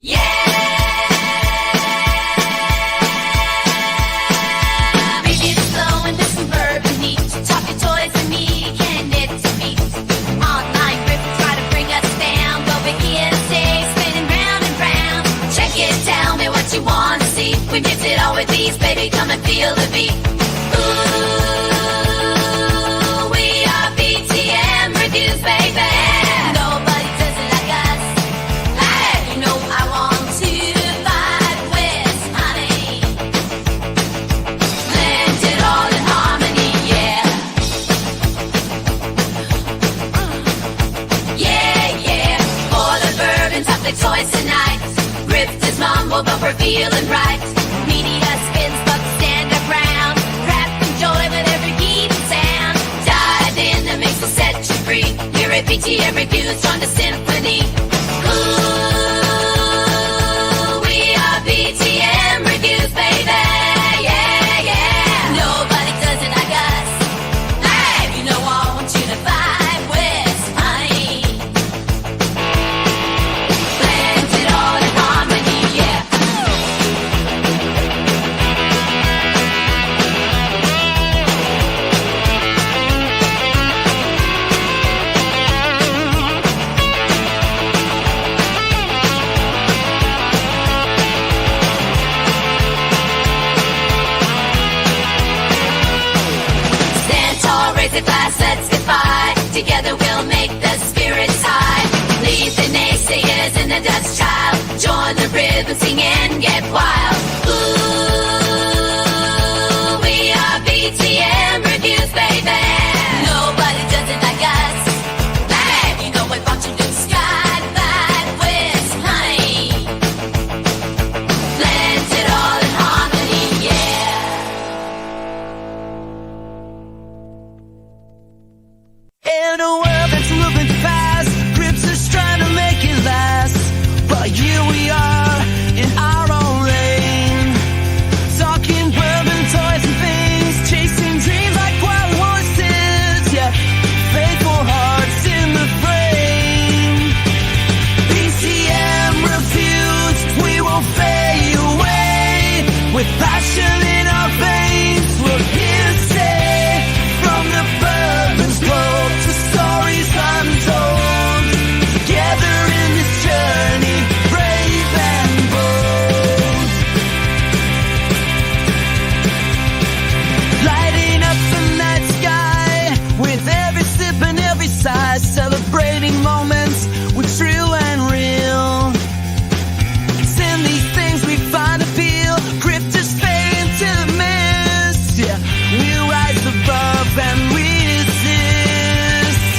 Baby, the flow and the suburban heat. Talking toys and me, and it's a beat. Online griffins try to bring us down, but we're here to stay, spinning round and round. Check it, tell me what you want to see. We mix it all with these, baby, come and feel the beat. Ooh, we are BTM reviews, baby. Nobody does it like us. Hey, you know I want to fight with honey. Blend it all in harmony, yeah. Yeah, yeah. For the bourbon, topic toys tonight. Ripped is mumble, but we're feeling right. Media spins, but stand our ground. Rap and joy with every beat and sound. Dive in, the mix will set you free. Here at BTM Reviews, join the symphony. Ooh, we are BTM Reviews, baby. Yeah, yeah. Nobody does it like us. Hey, you know I want you to vibe with honey. Blend it all in harmony, yeah. Stand tall, raise a glass, let's get by. Together we'll make the spirits high. Leave the naysayers in the dust, child. Join the rhythm, sing and get wild. Ooh, we are BTM Reviews, baby. Nobody does it like us. Hey, you know we're about to do skydive with honey. Blend it all in harmony, yeah. In a world that's moving fast, grips are trying to make it last. But here we are in our own lane, talking bourbon, toys and things, chasing dreams like wild horses. Yeah, faithful hearts in the frame. BCM Reviews, we won't fade away. With passion in our veins, we're here to stay. From the bourbon's glow to stories untold, together in this journey, brave and bold. Lighting up the night sky with every sip and every sigh, celebrating moments with true and real. It's in these things we find appeal. Grifters fade into the mist. Yeah, we rise above and we exist.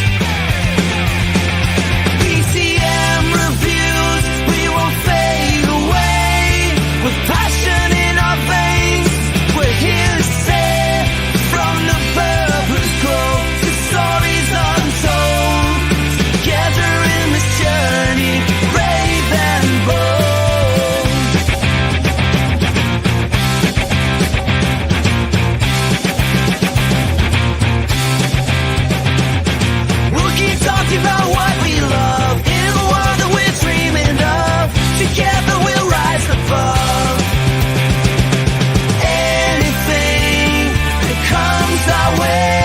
BCM Reviews, we won't fade away. With passion in our veins, we're here to stay. From the bourbon's glow to stories untold, together in this journey, brave and bold. We'll keep talking about what we love in the world that we're dreaming of. Together we'll rise above anything that comes our way.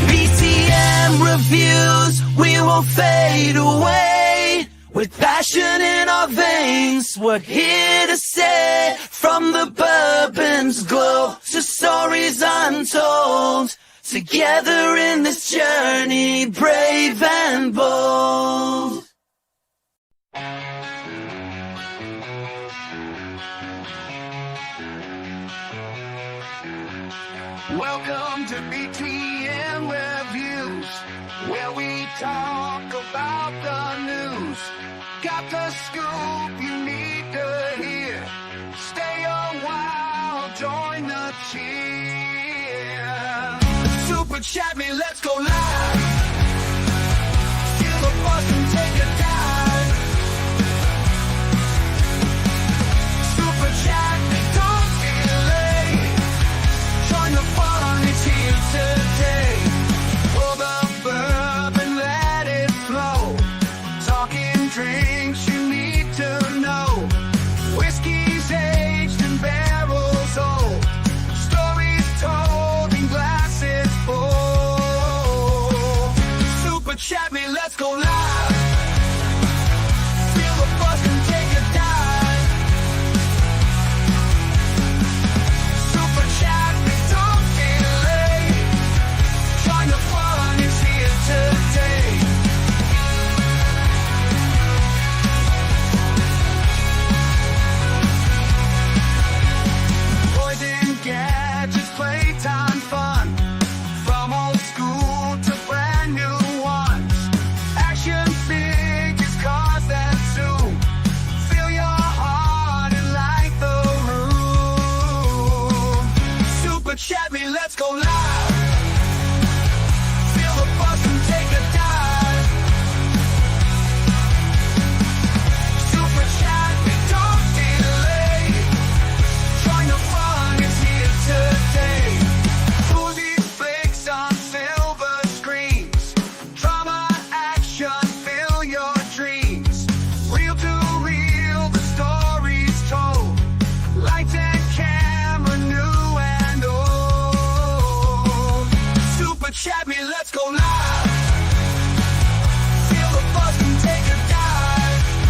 BCM Reviews, we won't fade away. With passion in our veins, we're here to stay. From the bourbon's glow to stories untold, together in this journey, brave and bold. Welcome to BTM Reviews, where we talk about the news. Got the scoop you need to hear. Stay a while, join the cheer. Super chat me, let's go live. Feel the buzz and take a dive. Super chat me, don't be late. Join the fun, it's here today. Pour the bourbon, let it flow. Talking drinks you need to know. Whiskey's aged in barrels old. Stories told in glasses full. Super chat me, let's go live. Feel the buzz and take a dive. Super chat me, don't delay. Join the fun, it's here today. Toys and gadgets, playtime fun. From old school to brand new ones. Action figures, cars that zoom. Fill your heart and light the room. Super chat me, let's go live. Feel the buzz and take a dive. Super chat me, don't delay. Join the fun, it's here today. Movie flicks on silver screens. Drama, action, fill your dreams. Real to real, the stories told. Lights and camera, new and old. Super chat me, let's go live. Feel the buzz and take a dive.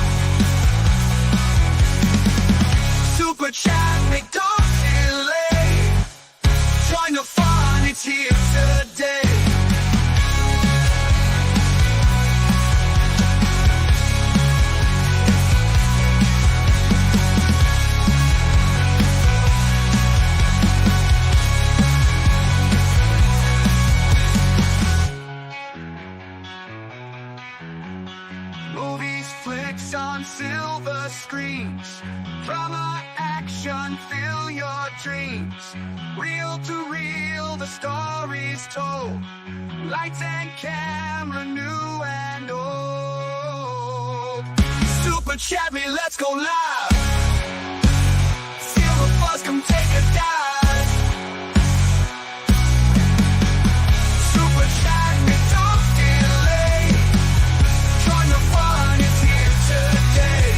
Super chat me, don't delay. Join the fun, it's here today. Movies, flicks on silver screens. Drama, action, fill your dreams. Real to real, the stories told. Lights and camera, new and old. Super chat me, let's go live. Feel the buzz, come take a dive. Super chat me, don't delay. Join the fun, it's here today.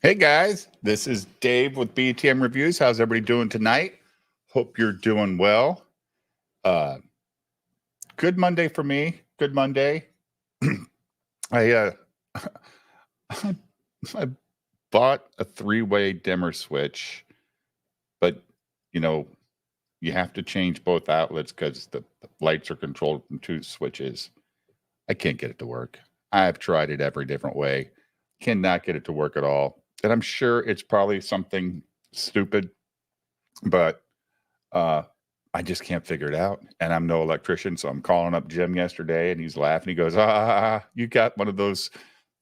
Hey guys, this is Dave with BTM Reviews. How's everybody doing tonight? Hope you're doing well. Good Monday for me. Good Monday. I I bought a 3-way dimmer switch, but you know, you have to change both outlets because the lights are controlled from 2 switches. I can't get it to work. I've tried it every different way. Cannot get it to work at all. And I'm sure it's probably something stupid, but I just can't figure it out. And I'm no electrician, so I'm calling up Jim yesterday, and he's laughing. He goes, you got one of those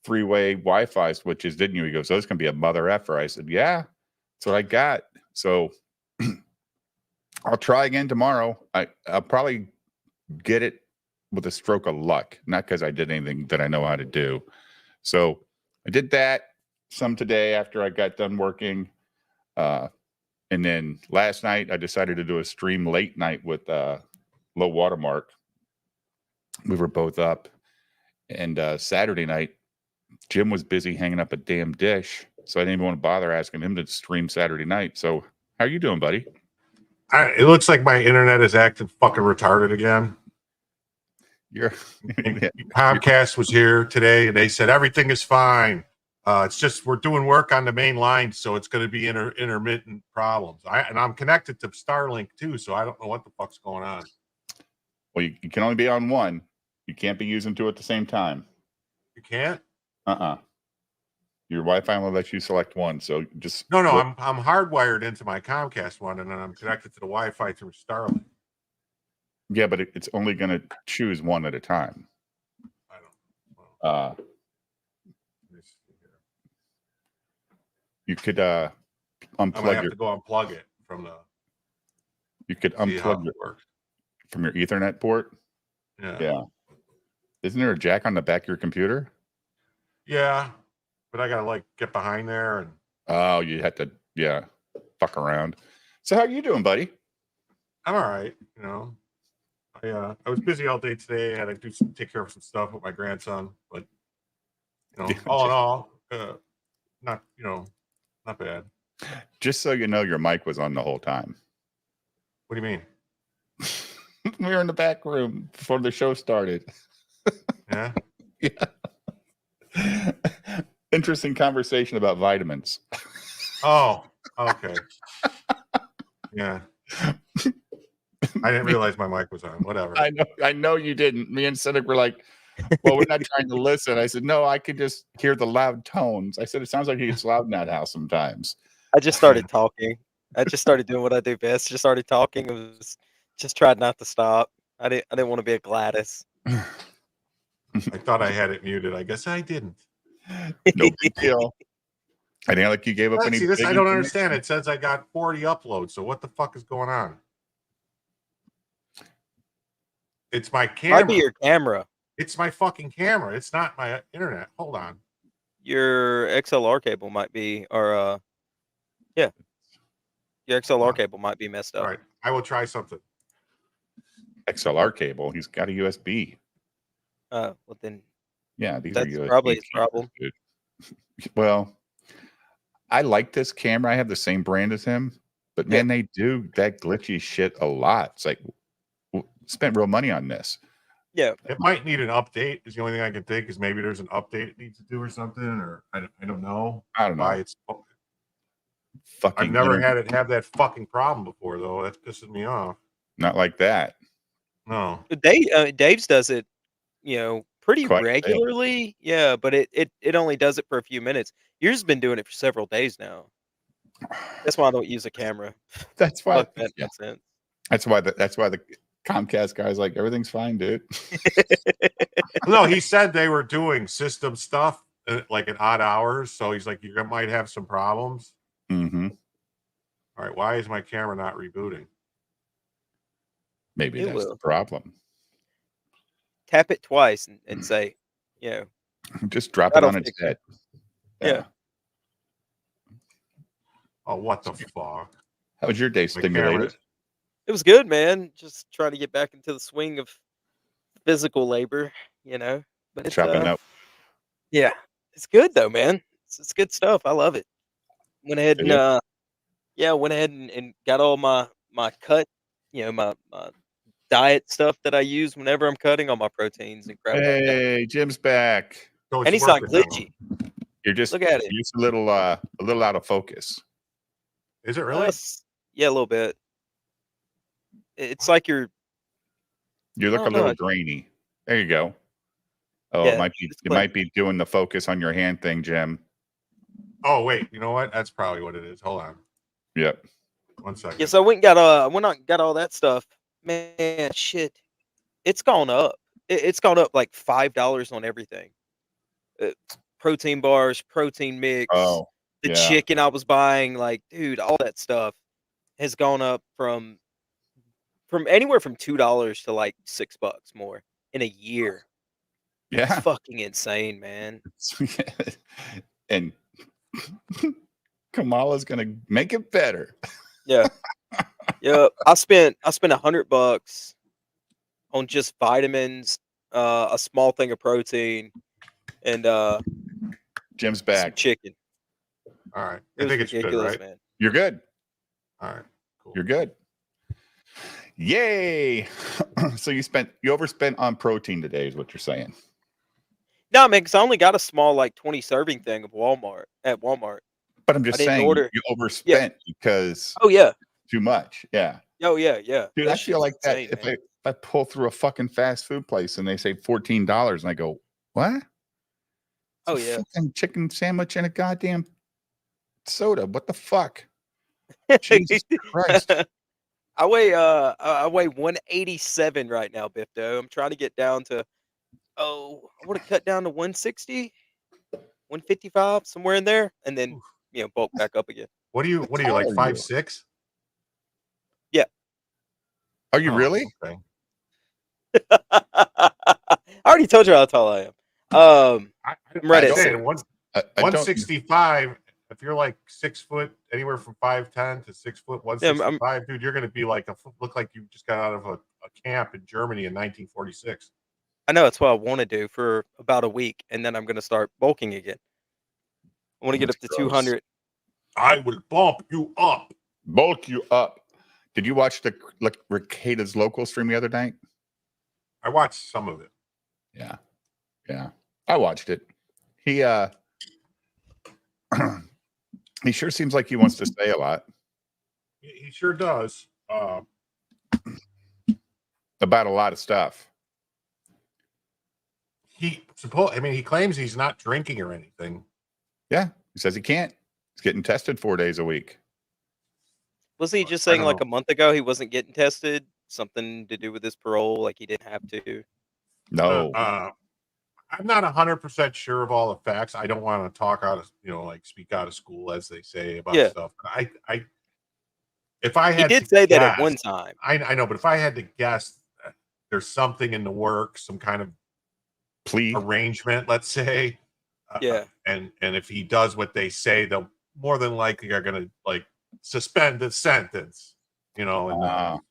3-way Wi-Fi switches, didn't you? He goes, oh, it's going to be a mother effer. I said, yeah, that's what I got. So I'll try again tomorrow. I'll probably get it with a stroke of luck, not because I did anything that I know how to do. So I did that some today after I got done working. And then last night I decided to do a stream late night with Low Watermark. We were both up. And Saturday night, Jim was busy hanging up a damn dish. So I didn't even want to bother asking him to stream Saturday night. So how are you doing, buddy? It looks like my internet is acting fucking retarded again. Comcast was here today, and they said everything is fine. It's just we're doing work on the main line, so it's going to be intermittent problems. I'm connected to Starlink too, so I don't know what the fuck's going on. Well, you can only be on one. You can't be using 2 at the same time. You can't? Your Wi-Fi only lets you select one, so just No, I'm hardwired into my Comcast one, and then I'm connected to the Wi-Fi through Starlink. Yeah, but it's only going to choose one at a time. I don't. You could I'm gonna unplug have your. to go unplug it from the. You could unplug it from your Ethernet port. Yeah. Yeah. Isn't there a jack on the back of your computer? Yeah, but I gotta like get behind there, and Oh, you had to, yeah, fuck around. So how you doing, buddy? I'm all right. You know, I was busy all day today. I had to take care of some stuff with my grandson, but you know, all in all, not not bad. Just so you know, your mic was on the whole time. What do you mean? We were in the back room before the show started. Yeah. Yeah. Interesting conversation about vitamins. Oh, okay. Yeah. I didn't realize my mic was on. Whatever. I know you didn't. Me and Cedric were like, well, we're not trying to listen. I said, no, I could just hear the loud tones. I said, it sounds like he gets loud in that house sometimes. I just started talking. I just started doing what I do best. Just started talking. It was just tried not to stop. I didn't want to be a Gladys. I thought I had it muted. I guess I didn't. No big deal. I didn't like you gave up any. See, this big I don't information. understand. It says I got 40 uploads. So what the fuck is going on? It's my Might camera. be your camera. It's my fucking camera. It's not my internet. Hold on. Your XLR cable might be, or yeah, your XLR cable might be messed up. All right. I will try something. XLR cable. He's got a USB. Well then, Yeah, these that's are USB probably his cables, problem. dude. Well, I like this camera. I have the same brand as him, but man, they do that glitchy shit a lot. It's like spent real money on this. Yeah, It might need an update. Is the only thing I can think is maybe there's an update it needs to do or something, or I don't know. I don't know. Why it's Fucking I've never internet- had it have that fucking problem before though. That's pissing me off. not like that. No. Dave's does it, pretty Quite a bit. regularly. Yeah, but it only does it for a few minutes. Yours has been doing it for several days now. That's why I don't use a camera. That's why. Fuck that Yeah, nonsense. that's why the Comcast guy's like, everything's fine, dude. No, he said they were doing system stuff like at odd hours. So he's like, you might have some problems. Mm-hmm. All right. Why is my camera not rebooting? Maybe It that's the will. problem. Tap it twice and say, Just drop it That'll on its fix it. head. Yeah. Oh, what the fuck? How was your day My camera- stimulated? it was good, man. Just trying to get back into the swing of physical labor, But it's, Chopping up. yeah, it's good though, man. It's good stuff. I love it. Went ahead Did and you? went ahead and got all my cut, my diet stuff that I use whenever I'm cutting, all my proteins and crap. like that. Hey, Jim's back. So And it's he's not working now. glitchy. You're just Look at it. you're just a little out of focus. Is it really? Yeah, a little bit. It's like you're You look Oh, a little no. grainy. There you go. Oh, Yeah, it might be it's it like- might be doing the focus on your hand thing, Jim. Oh, wait. You know what? That's probably what it is. Hold on. Yep. 1 second. Yeah, so I went and got all that stuff. Man, shit, it's gone up. It's gone up like $5 on everything. Protein bars, protein mix, Oh, the yeah. chicken I was buying, like, dude, all that stuff has gone up from anywhere from $2 to like $6 more in a year. It's Yeah. fucking insane, man. And Kamala's gonna make it better. Yeah. Yeah. I spent $100 on just vitamins, a small thing of protein, and Jim's some back. chicken. All right. It I was think it's good, ridiculous, right? man. You're good. All right. Cool. You're good. Yay. So you overspent on protein today, is what you're saying. No, man, because I only got a small, like 20 serving thing of Walmart. But I'm just didn't saying order- you overspent because Oh yeah. too much. Yeah. Oh yeah, yeah. Dude, That I feel shit's like that insane, if man. I pull through a fucking fast food place and they say $14 and I go, what? It's Oh, a yeah. fucking chicken sandwich and a goddamn soda. What the fuck? Jesus Christ. I weigh 187 right now, Bifto. I'm trying to get down to I want to cut down to 160, 155, somewhere in there, and then bulk back up again. What are you tall are like you? 5'6"? Are you Oh, really? Okay. I already told you how tall I am. Um, I'm right at saying I don't. 165. If you're like 6 foot, anywhere from 5'10" to 6 foot, Yeah, I'm- 165, dude, you're gonna be like look like you just got out of a camp in Germany in 1946. I know that's what I want to do for about a week, and then I'm gonna start bulking again. I want to get up That's to gross. 200. I will bump you up. Bulk you up. Did you watch the Ricardo's local stream the other night? I watched some of it. Yeah. Yeah. I watched it. He he sure seems like he wants to say a lot He sure does. about a lot of stuff. He claims he's not drinking or anything. Yeah. He says he can't. He's getting tested 4 days a week. Was he just I saying don't like know. a month ago he wasn't getting tested? Something to do with his parole, like he didn't have to. No. I'm not 100% sure of all the facts. I don't want to talk out of, like speak out of school, as they say about Yeah. stuff. If I He had did to say that guess, at one time. I know, but if I had to guess, there's something in the works, some kind of Plea. arrangement, let's say. Yeah. And if he does what they say, they'll more than likely are going to like suspend the sentence, and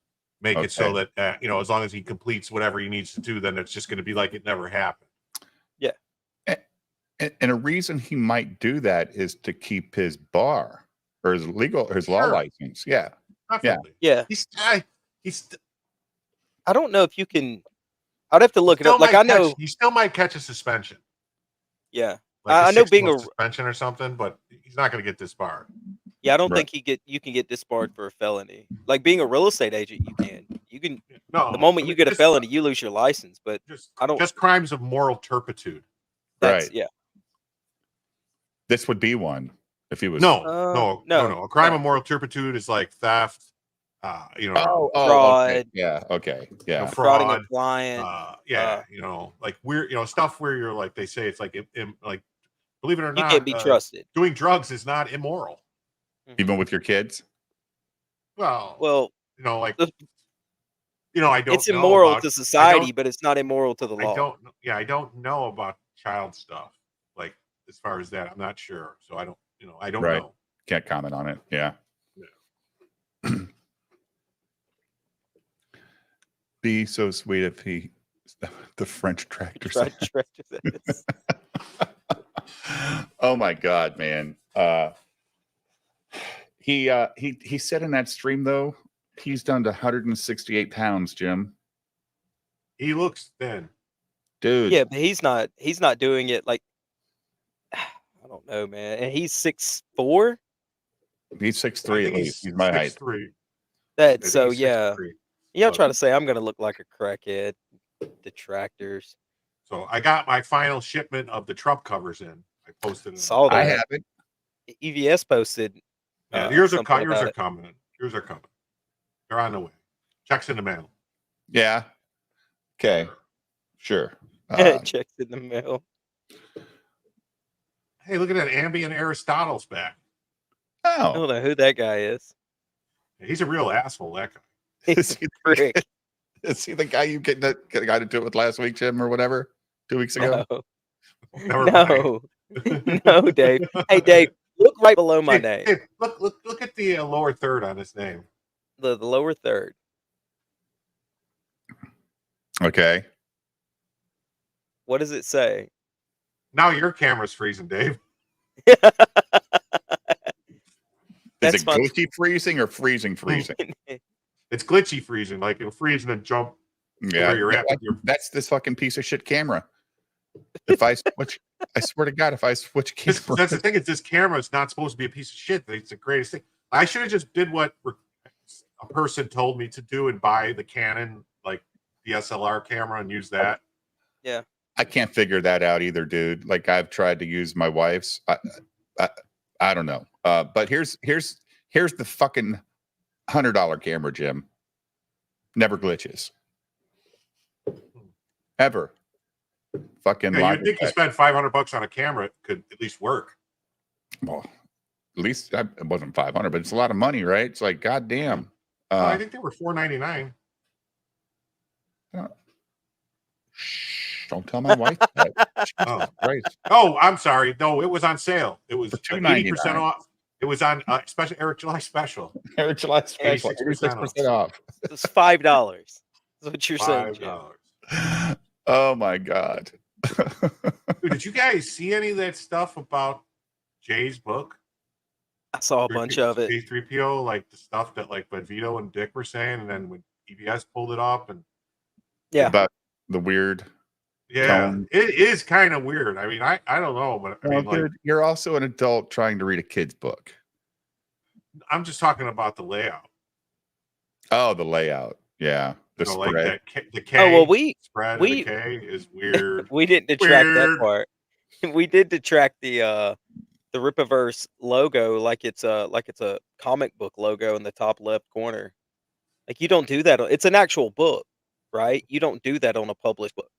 make it so that as long as he completes whatever he needs to do, then it's just going to be like it never happened. Yeah. And a reason he might do that is to keep his bar or his law Sure. license. Yeah. Definitely. Yeah. He's I don't know if you can. I'd have to look it up. Like I know. he still might catch a suspension. Yeah. Like I know being 6-month suspension or something, but he's not going to get disbarred. Yeah, I don't Right. think you can get disbarred for a felony. Like being a real estate agent, you can. No, The moment you get a just- felony, you lose your license. But I don't- just crimes of moral turpitude. that's Right. yeah. This would be one if he was. No. A crime no. of moral turpitude is like theft. Oh, Fraud. okay. Yeah. Okay. Yeah. Frauding a fraud. client. Like weird, stuff where you're like they say it's like like believe it or You not, can't be trusted. doing drugs is not immoral. Even with your kids. Well, Well, like the- I don't. it's know immoral about- to society, but it's not immoral to the I law. don't. Yeah, I don't know about child stuff. Like as far as that, I'm not sure. So I don't. I don't Right. know. Can't comment on it. Yeah. Be so sweet if he, the French tractor. Oh my God, man. He said in that stream though, he's down to 168 pounds, Jim. He looks thin. Dude. Yeah, but he's not doing it like I don't know, man. And he's 6'4". He's 6'3" I at think least. He's my height. 6'3". That I think so he's yeah. 6'3". Y'all try to say I'm gonna look like a crackhead. Detractors. So I got my final shipment of the Trump covers in. I posted it. Saw I that. have it. EVS posted. Yeah, yours are something yours about are it. coming. Yours are coming. They're on the way. Checks in the mail. Yeah. Okay. Sure. Checks in the mail. Hey, look at that. Ambient Aristotle's back. I Oh. don't know who that guy is. He's a real asshole, that guy. He's a prick. Is he the guy you got to do it with last week, Jim, or whatever? 2 weeks ago? No, Never mind. no, Dave. Hey, Dave, look right below my Hey, name. hey, look at the lower third on his name. The lower third. Okay. What does it say? Now your camera's freezing, Dave. Is That's it fun. glitchy freezing or freezing? It's glitchy freezing, like it'll freeze and then jump to Yeah. where you're at. with your- That's this fucking piece of shit camera. If I switch, I swear to God, if I switch camera, That's the thing, is this camera is not supposed to be a piece of shit. It's the greatest thing. I should have just did what a person told me to do and buy the Canon like DSLR camera and use that. I can't figure that out either, dude. Like I've tried to use my wife's. I don't know. But here's the fucking $100 camera, Jim. Never glitches. Ever. Fucking. Yeah, you'd think you Logitech. spend $500 on a camera, it could at least work. Well, at least it wasn't 500, but it's a lot of money, right? It's like, goddamn. I think they were $499. Don't tell my wife that. Oh. Christ. Oh, I'm sorry. No, it was on sale. It was For like $2.99. 80% off. It was on special Eric July special. Eric July special, 86% 86% off. It's $5. That's what you're saying, Jim. $5. Oh my God. Dude, did you guys see any of that stuff about Jay's book? I saw a bunch of it. J3PO, like the stuff that like what Vito and Dick were saying, and then when EBS pulled it up, and Yeah. About the weird. yeah, Tone. it is kind of weird. I mean, I don't know, but I Well, mean, like, dude, you're also an adult trying to read a kid's book. I'm just talking about the layout. Oh, the layout. Yeah. The You know, like spread. that the K Oh well, we spread of we- the K is weird. we didn't detract that Weird. part. We did detract the Rippaverse logo like it's a comic book logo in the top left corner. Like you don't do that. It's an actual book, right? You don't do that on a published book.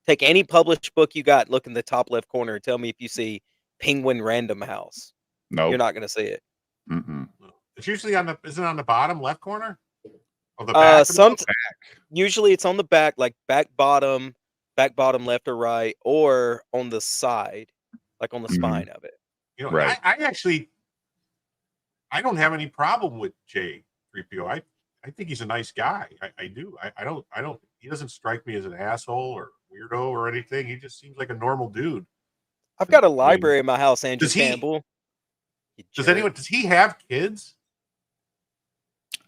Take any published book you got, look in the top left corner, and tell me if you see Penguin Random House. Nope. You're not going to see it. Mm-mm. It's usually isn't it on the bottom left corner of the back? of the Some book? usually it's on the back, like back bottom left or right, or on the side, like on the Mhm. spine of it. You know, Right. I actually I don't have any problem with J3PO. I think he's a nice guy. I do. I don't he doesn't strike me as an asshole or weirdo or anything. He just seems like a normal dude. I've got a library in my house, Andrew Does he- Campbell. You jerk. Does he have kids?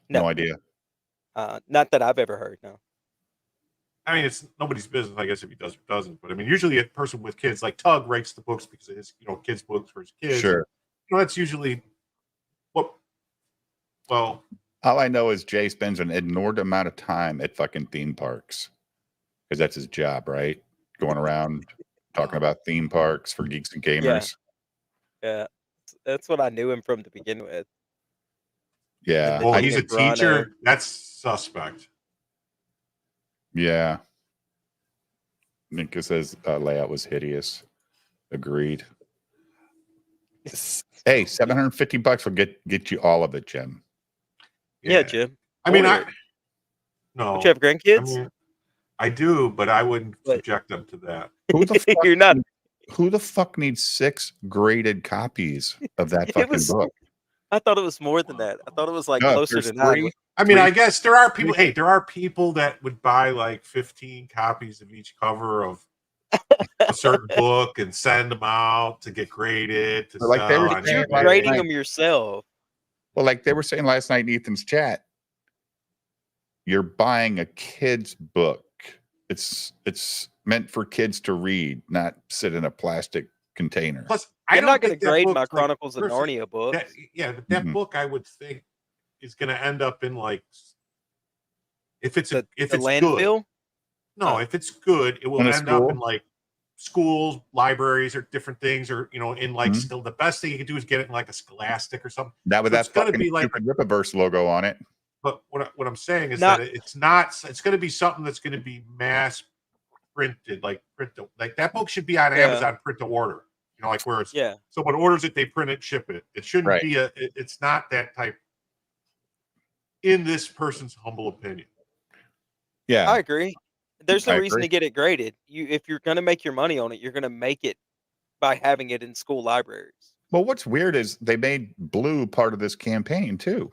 No No. idea. Not that I've ever heard. No. I mean, it's nobody's business, I guess, if he does or doesn't. But I mean, usually a person with kids, like Tug, writes the books because of his, kids' books for his kids. Sure. That's usually what. Well, All I know is Jay spends an inordinate amount of time at fucking theme parks because that's his job, right? Going around talking about theme parks for geeks and gamers. Yeah, that's what I knew him from to begin with. Yeah. well, I he's a think Brano- teacher. That's suspect. Yeah. Nika says layout was hideous. Agreed. Hey, $750 will get you all of it, Jim. Yeah, Jim. I mean, order it. no. Don't you have grandkids? I mean, I do, but I wouldn't But- subject them to that. Who the fuck? You're not. Who the fuck needs 6 graded copies of that It fucking was book? I thought it was more than that. I thought it was like No, closer there's to 9. 3. I mean, Three- I guess there are people. Hey, there are people that would buy like 15 copies of each cover of a certain book and send them out to get graded. To But like they sell were on saying, You're eBay. like, grading right. them yourself. Well, like they were saying last night in Ethan's chat, you're buying a kid's book. It's meant for kids to read, not sit in a plastic container. Plus, I'm don't not going to think that grade book's, my like, Chronicles of perfect. Narnia book. That Mhm. book I would think is going to end up in like if it's The if it's good. landfill. No, if it's good, it will In a end up in school? like schools, libraries, or different things, or in like Mhm. still the best thing you can do is get it in like a Scholastic or something. That with So that it's gonna fucking be like- stupid Rippaverse logo on it. But what I'm saying is Not- that it's not. It's going to be something that's going to be mass printed, like like that book should be on Yeah. Amazon print to order. Like where it's Yeah. someone orders it, they print it, ship it. It shouldn't Right. be it's not that type. In this person's humble opinion, Yeah. I agree. There's no I reason agree. to get it graded. If you're going to make your money on it, you're going to make it by having it in school libraries. Well, what's weird is they made blue part of this campaign too.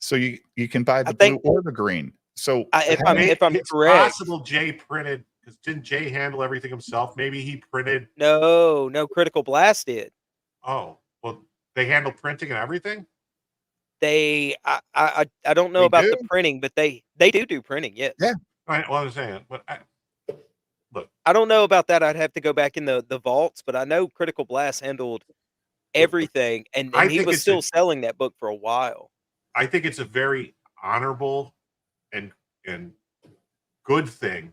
So you can buy the think- blue or the green. So if Maybe I'm it's correct. possible Jay printed because didn't Jay handle everything himself? Maybe he printed. No, Critical Blast did. Oh, well, they handle printing and everything. I don't know They about do? the printing, but they do printing. Yes. Yeah. Right, well, I'm saying, but I don't know about that. I'd have to go back in the vaults, but I know Critical Blast handled everything, and I he think was it's still a- selling that book for a while. I think it's a very honorable and good thing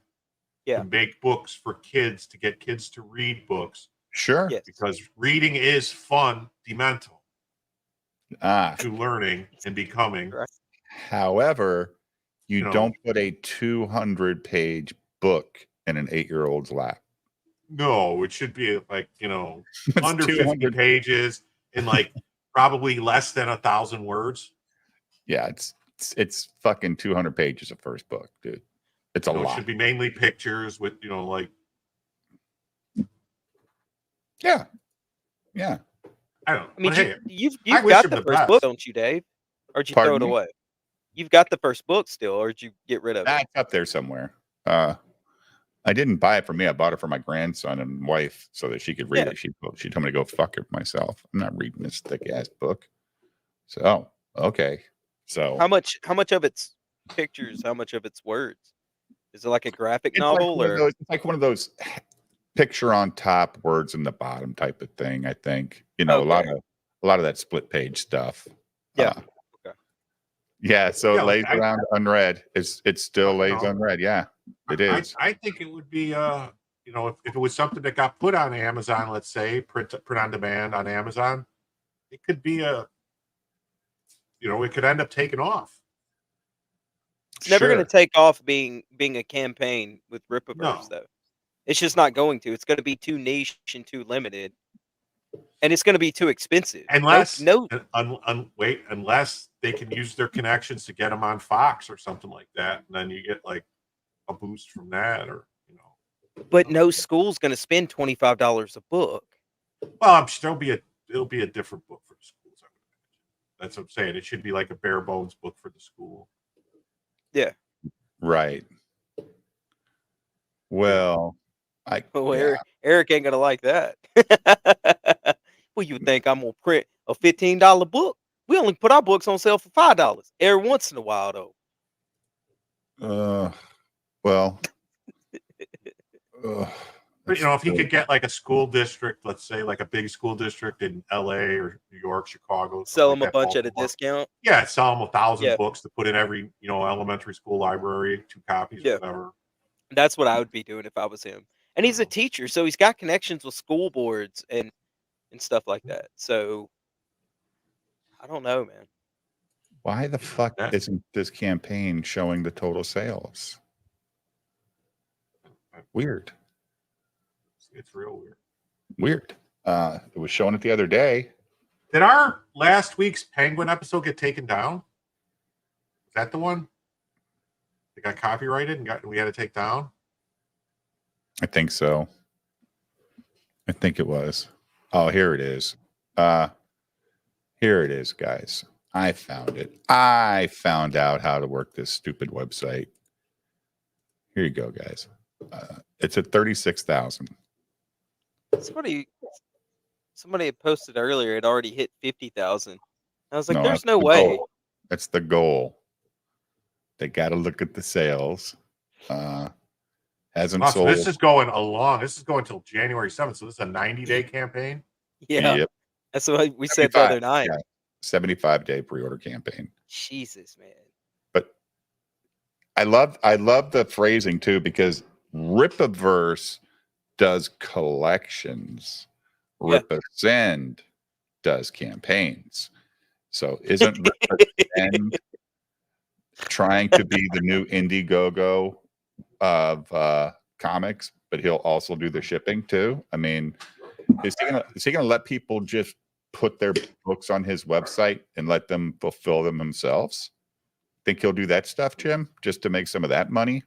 Yeah. to make books for kids to get kids to read books sure. Yes. because reading is fundamental Ah, to learning and becoming. Right. however, you You know. don't put a 200-page book in an 8-year-old's lap. No, it should be like It's under 50 200 pages and like probably less than 1,000 words. Yeah, it's fucking 200 pages of first book, dude. It's a It lot. should be mainly pictures with, like, Yeah. Yeah. I don't know. I mean, But hey, you've I wish got him the the first best. book, don't you, Dave? Or did you throw Pardon it me? away? You've got the first book still, or did you get rid of it? That's up there somewhere. I didn't buy it for me. I bought it for my grandson and wife so that she could read Yeah. it. She told me to go fuck it myself. I'm not reading this thick ass book. So okay. So How much of it's pictures? How much of it's words? Is it like a graphic it's like novel, one of or those. It's like one of those picture on top, words in the bottom type of thing. I think a lot Okay. of that split page stuff. Yeah. Uh, Okay. yeah. So Yeah, it like, lays around unread. It still lays no. unread. Yeah, it is. I think it would be, if it was something that got put on Amazon, let's say print on demand on Amazon, it could be it could end up taking off. It's never going to Sure. take off being a campaign with Rippaverse, No. though. It's just not going to. It's going to be too niche and too limited, and it's going to be too expensive. Unless, no, unless they can use their connections to get them on Fox or something like that, and then you get like a boost from that, or but no school's going to spend $25 a book. Well, I'm sure it'll be a different book for the schools. I would imagine. That's what I'm saying. It should be like a bare bones book for the school. Yeah. Right. Well, Well, Eric ain't going to like that. Well, you think I'm going to print a $15 book? We only put our books on sale for $5 every once in a while, though. Well. But if he could get like a school district, let's say like a big school district in LA or New York, Chicago, Sell like them a that, bunch at a Baltimore. discount. Yeah, sell them 1,000 Yeah. books to put in every elementary school library, 2 copies, Yeah. or whatever. That's what I would be doing if I was him. And he's a teacher, so he's got connections with school boards and stuff like that. So I don't know, man. Why the fuck Yeah. isn't this campaign showing the total sales? Weird. It's real weird. Weird. It was showing it the other day. Did our last week's Penguin episode get taken down? Is that the one? It got copyrighted and we had to take down? I think so. I think it was. Oh, here it is. Here it is, guys. I found it. I found out how to work this stupid website. Here you go, guys. It's at 36,000. Somebody had posted earlier. It already hit 50,000. I was like, No, "There's that's no the way." goal. That's the goal. They got to look at the sales. Hasn't Oh, so sold. this is going along. This is going till January 7th. So this is a 90-day campaign. Yeah, Yep. that's what we said the other night. Yeah, 75-day pre-order campaign. Jesus, man. But I love the phrasing too, because Rippaverse does collections. Yeah. Ripasend does campaigns. So isn't Ripasend trying to be the new Indiegogo of comics, but he'll also do the shipping too? I mean, is he gonna let people just put their books on his website and let them fulfill them themselves? Think he'll do that stuff, Jim, just to make some of that money?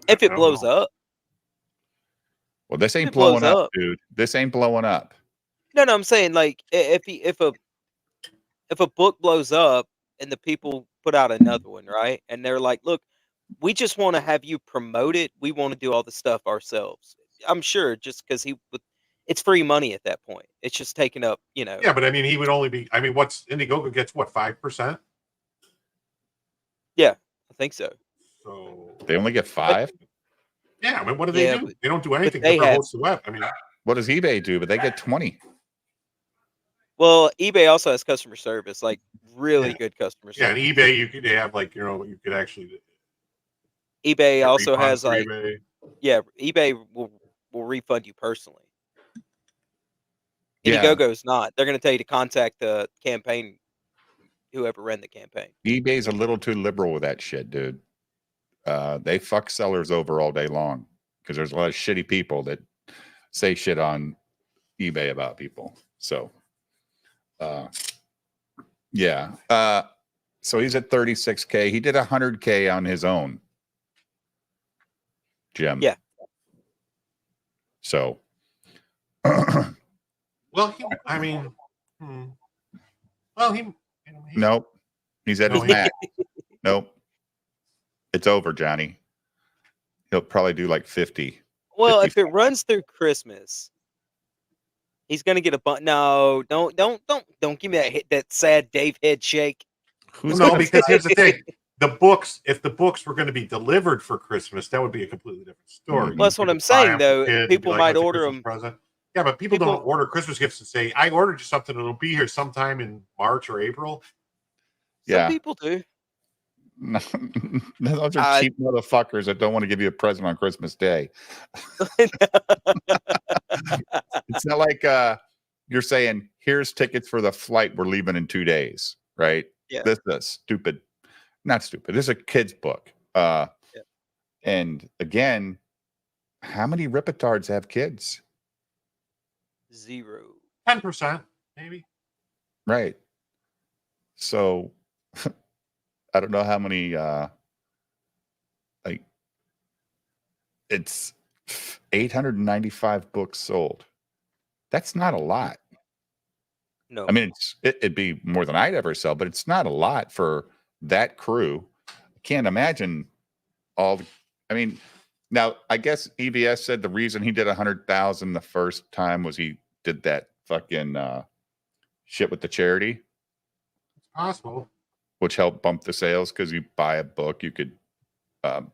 If I it don't blows know. up. Well, this ain't It blows blowing up, up. dude. This ain't blowing up. No, I'm saying like if a book blows up and the people put out another one, right? And they're like, "Look, we just want to have you promote it. We want to do all the stuff ourselves." I'm sure just because it's free money at that point. It's just taking up, Yeah, but I mean, he would only be. I mean, what's Indiegogo gets? What, 5%? Yeah, I think so. So They only get 5. yeah, I mean, what do they Yeah, do? but- They don't do anything. they They have- host the web. I mean, What does eBay do? But they get 20. Well, eBay also has customer service, like really Yeah. good customer yeah, and service. eBay, you could have like you could actually. eBay get also refunds has for like eBay. eBay will refund you personally. Yeah. Indiegogo's not. They're going to tell you to contact the campaign, whoever ran the campaign. eBay's a little too liberal with that shit, dude. They fuck sellers over all day long because there's a lot of shitty people that say shit on eBay about people. So, yeah. So he's at 36K. He did 100K on his own. Jim. Yeah. So. Well, I mean, well, he's, Nope. He's at his max. Nope. It's over, Johnny. He'll probably do like 50. Well, 50. if it runs through Christmas, he's gonna get a bunch. No, don't give me that sad Dave head shake. Who's no, gonna because here's the thing: the books. If the books were going to be delivered for Christmas, that would be a completely different story. Well, that's what You I'm could buy saying, 'em for though. kids and People be might "It's a order Christmas 'em." present." Yeah, but people don't order Christmas gifts and say, "I ordered you something; it'll be here sometime in March or April." Some people do. No, those are cheap motherfuckers that don't want to give you a present on Christmas Day. It's not like you're saying, here's tickets for the flight we're leaving in 2 days, right? Yeah. This is stupid. Not stupid. This is a kid's book. And again, how many Ripitards have kids? 0. 10%, maybe. Right. So I don't know how many like it's 895 books sold. That's not a lot. No. I mean, it'd be more than I'd ever sell, but it's not a lot for that crew. I can't imagine I mean, now I guess EVS said the reason he did 100,000 the first time was he did that fucking shit with the charity. It's possible. Which helped bump the sales because you buy a book, you could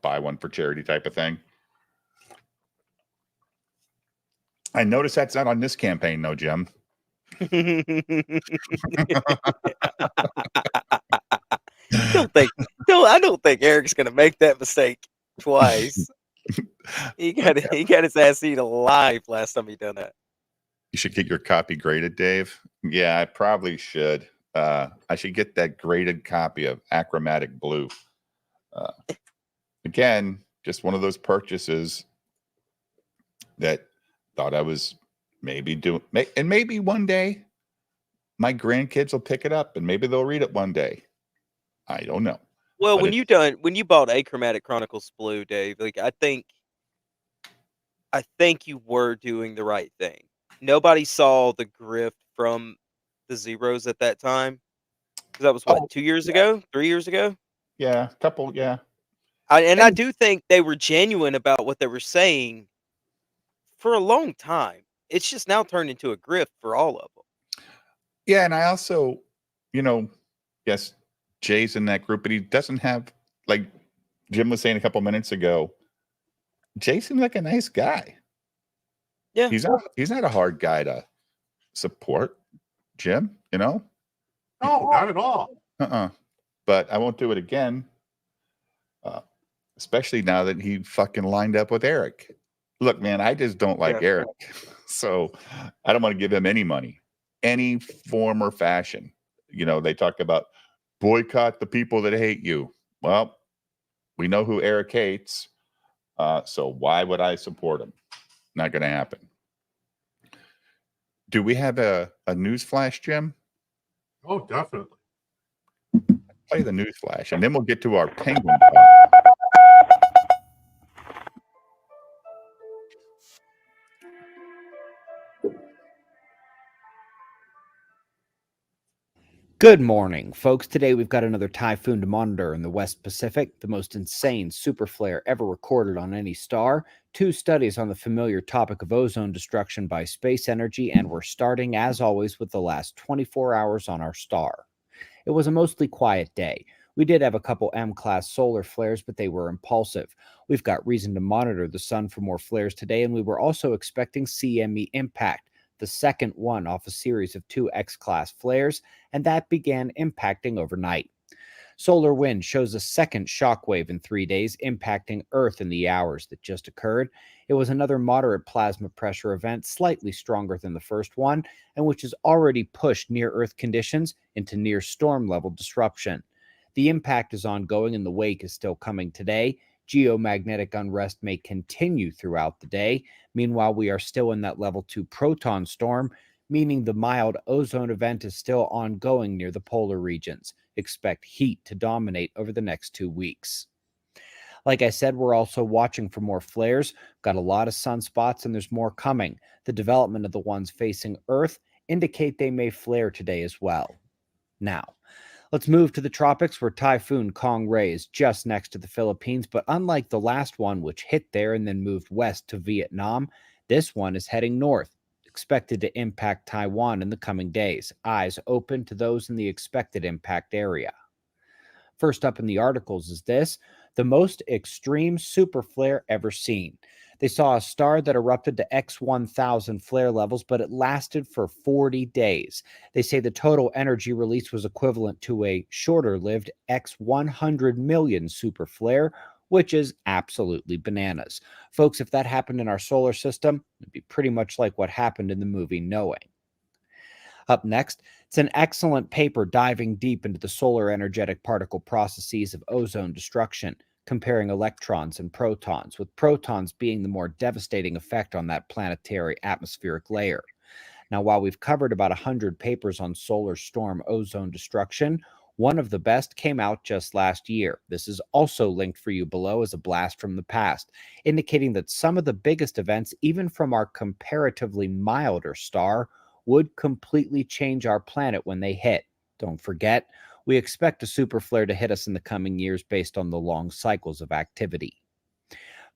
buy one for charity type of thing. I noticed that's not on this campaign, though, Jim. I don't think Eric's gonna make that mistake twice. He got his ass eaten alive last time he done that. You should get your copy graded, Dave. Yeah, I probably should. I should get that graded copy of Achromatic Blue. Again, just one of those purchases that thought I was maybe doing, and maybe one day my grandkids will pick it up and maybe they'll read it one day. I don't know. Well, But when you bought Achromatic Chronicles Blue, Dave, like I think you were doing the right thing. Nobody saw the grift from the Zeros at that time. Because that was what, 2 years ago, 3 years ago? Yeah, a couple, yeah. I do think they were genuine about what they were saying for a long time. It's just now turned into a grift for all of them. Yeah, and I also, yes, Jay's in that group, but he doesn't have, like Jim was saying a couple minutes ago, Jay seems like a nice guy. Yeah. He's not a hard guy to support, Jim, No, not at all. But I won't do it again. Especially now that he fucking lined up with Eric. Look, man, I just don't like Eric. So I don't want to give him any money, any form or fashion. They talk about boycott the people that hate you. Well, we know who Eric hates. So why would I support him? Not going to happen. Do we have a news flash, Jim? Oh, definitely. Play the news flash, and then we'll get to our penguin. Good morning, folks. Today we've got another typhoon to monitor in the West Pacific, the most insane super flare ever recorded on any star, 2 studies on the familiar topic of ozone destruction by space energy, and we're starting, as always, with the last 24 hours on our star. It was a mostly quiet day. We did have a couple M-class solar flares, but they were impulsive. We've got reason to monitor the sun for more flares today, and we were also expecting CME impact, the second one off a series of 2 X-class flares, and that began impacting overnight. Solar wind shows a second shockwave in 3 days, impacting Earth in the hours that just occurred. It was another moderate plasma pressure event, slightly stronger than the first one, and which has already pushed near-Earth conditions into near storm level disruption. The impact is ongoing and the wake is still coming today. Geomagnetic unrest may continue throughout the day. Meanwhile, we are still in that level 2 proton storm, meaning the mild ozone event is still ongoing near the polar regions. expect heat to dominate over the next 2 weeks. Like I said, we're also watching for more flares. Got a lot of sunspots, and there's more coming. The development of the ones facing Earth indicate they may flare today as well. Now, let's move to the tropics, where Typhoon Kong-Ray is just next to the Philippines, but unlike the last one, which hit there and then moved west to Vietnam, this one is heading north, expected to impact Taiwan in the coming days. Eyes open to those in the expected impact area. First up in the articles is this: the most extreme super flare ever seen. They saw a star that erupted to X1000 flare levels, but it lasted for 40 days. They say the total energy release was equivalent to a shorter-lived X100 million super flare, which is absolutely bananas. Folks, if that happened in our solar system, it'd be pretty much like what happened in the movie Knowing. Up next, it's an excellent paper diving deep into the solar energetic particle processes of ozone destruction, comparing electrons and protons, with protons being the more devastating effect on that planetary atmospheric layer. Now, while we've covered about 100 papers on solar storm ozone destruction, one of the best came out just last year. This is also linked for you below as a blast from the past, indicating that some of the biggest events, even from our comparatively milder star, would completely change our planet when they hit. Don't forget, we expect a super flare to hit us in the coming years based on the long cycles of activity.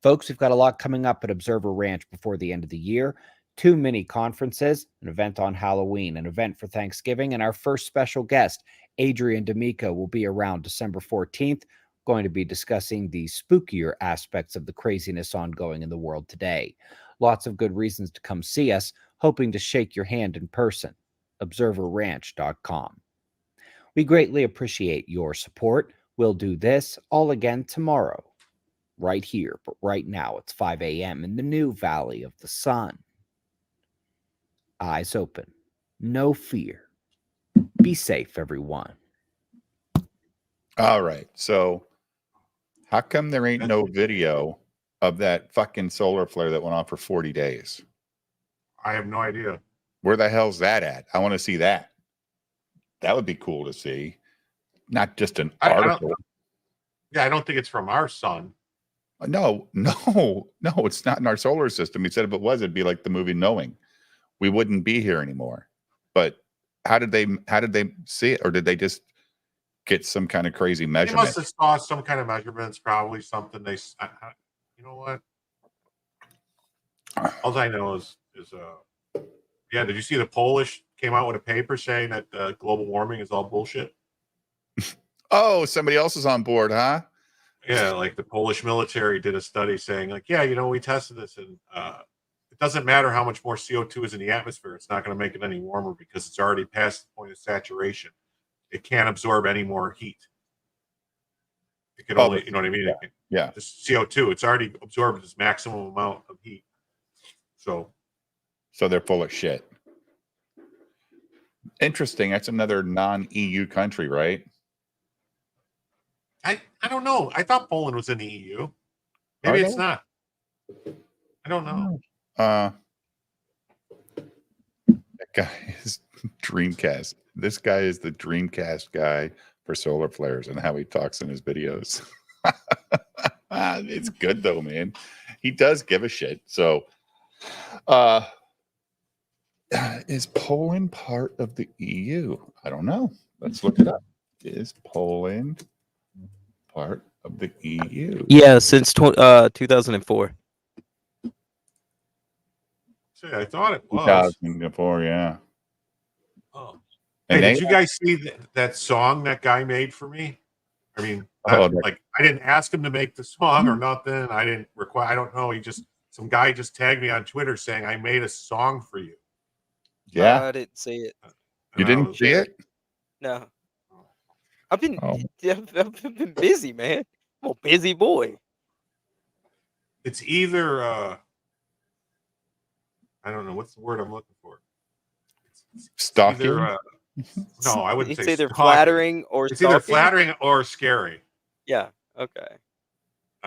Folks, we've got a lot coming up at Observer Ranch before the end of the year. 2 mini conferences, an event on Halloween, an event for Thanksgiving, and our first special guest, Adrian D'Amico, will be around December 14th, going to be discussing the spookier aspects of the craziness ongoing in the world today. Lots of good reasons to come see us, hoping to shake your hand in person. ObserverRanch.com. We greatly appreciate your support. We'll do this all again tomorrow, right here. But right now, it's 5 a.m. in the new Valley of the Sun. Eyes open. No fear. Be safe, everyone. All right. So how come there ain't no video of that fucking solar flare that went on for 40 days? I have no idea. Where the hell's that at? I want to see that. That would be cool to see. Not just an article. I don't think it's from our sun. No, it's not in our solar system. He said if it was, it'd be like the movie Knowing. We wouldn't be here anymore. But how did they see it? Or did they just get some kind of crazy They measurement? must have saw some kind of measurements, probably something they, you know what? All I know is yeah, did you see the Polish came out with a paper saying that global warming is all bullshit? Oh, somebody else is on board, huh? Yeah, like the Polish military did a study saying, like, yeah, we tested this, and it doesn't matter how much more CO2 is in the atmosphere. It's not going to make it any warmer because it's already past the point of saturation. It can't absorb any more heat. It can only, you know what I mean? Yeah. This CO2, it's already absorbed its maximum amount of heat. So they're full of shit. Interesting. That's another non-EU country, right? I don't know. I thought Poland was in the EU. Maybe it's not. I don't know. That guy is Dreamcast. This guy is the Dreamcast guy for solar flares and how he talks in his videos. It's good though, man. He does give a shit. So, is Poland part of the EU? I don't know. Let's look it up. Is Poland part of the EU? Yeah, since 2004. See, I thought it was. 2004, yeah. Oh. And Hey, did you guys see that song that guy made for me? I mean, I didn't ask him to make the song or nothing. I didn't require. I don't know. Some guy just tagged me on Twitter saying I made a song for you. Yeah, I didn't see it. you didn't see it? No. I've been busy, man. I'm a busy boy. It's either I don't know what's the word I'm looking for. Stalking? Either, no, I wouldn't It's say either stalking. flattering or It's either stalking? flattering or scary. Yeah. Okay.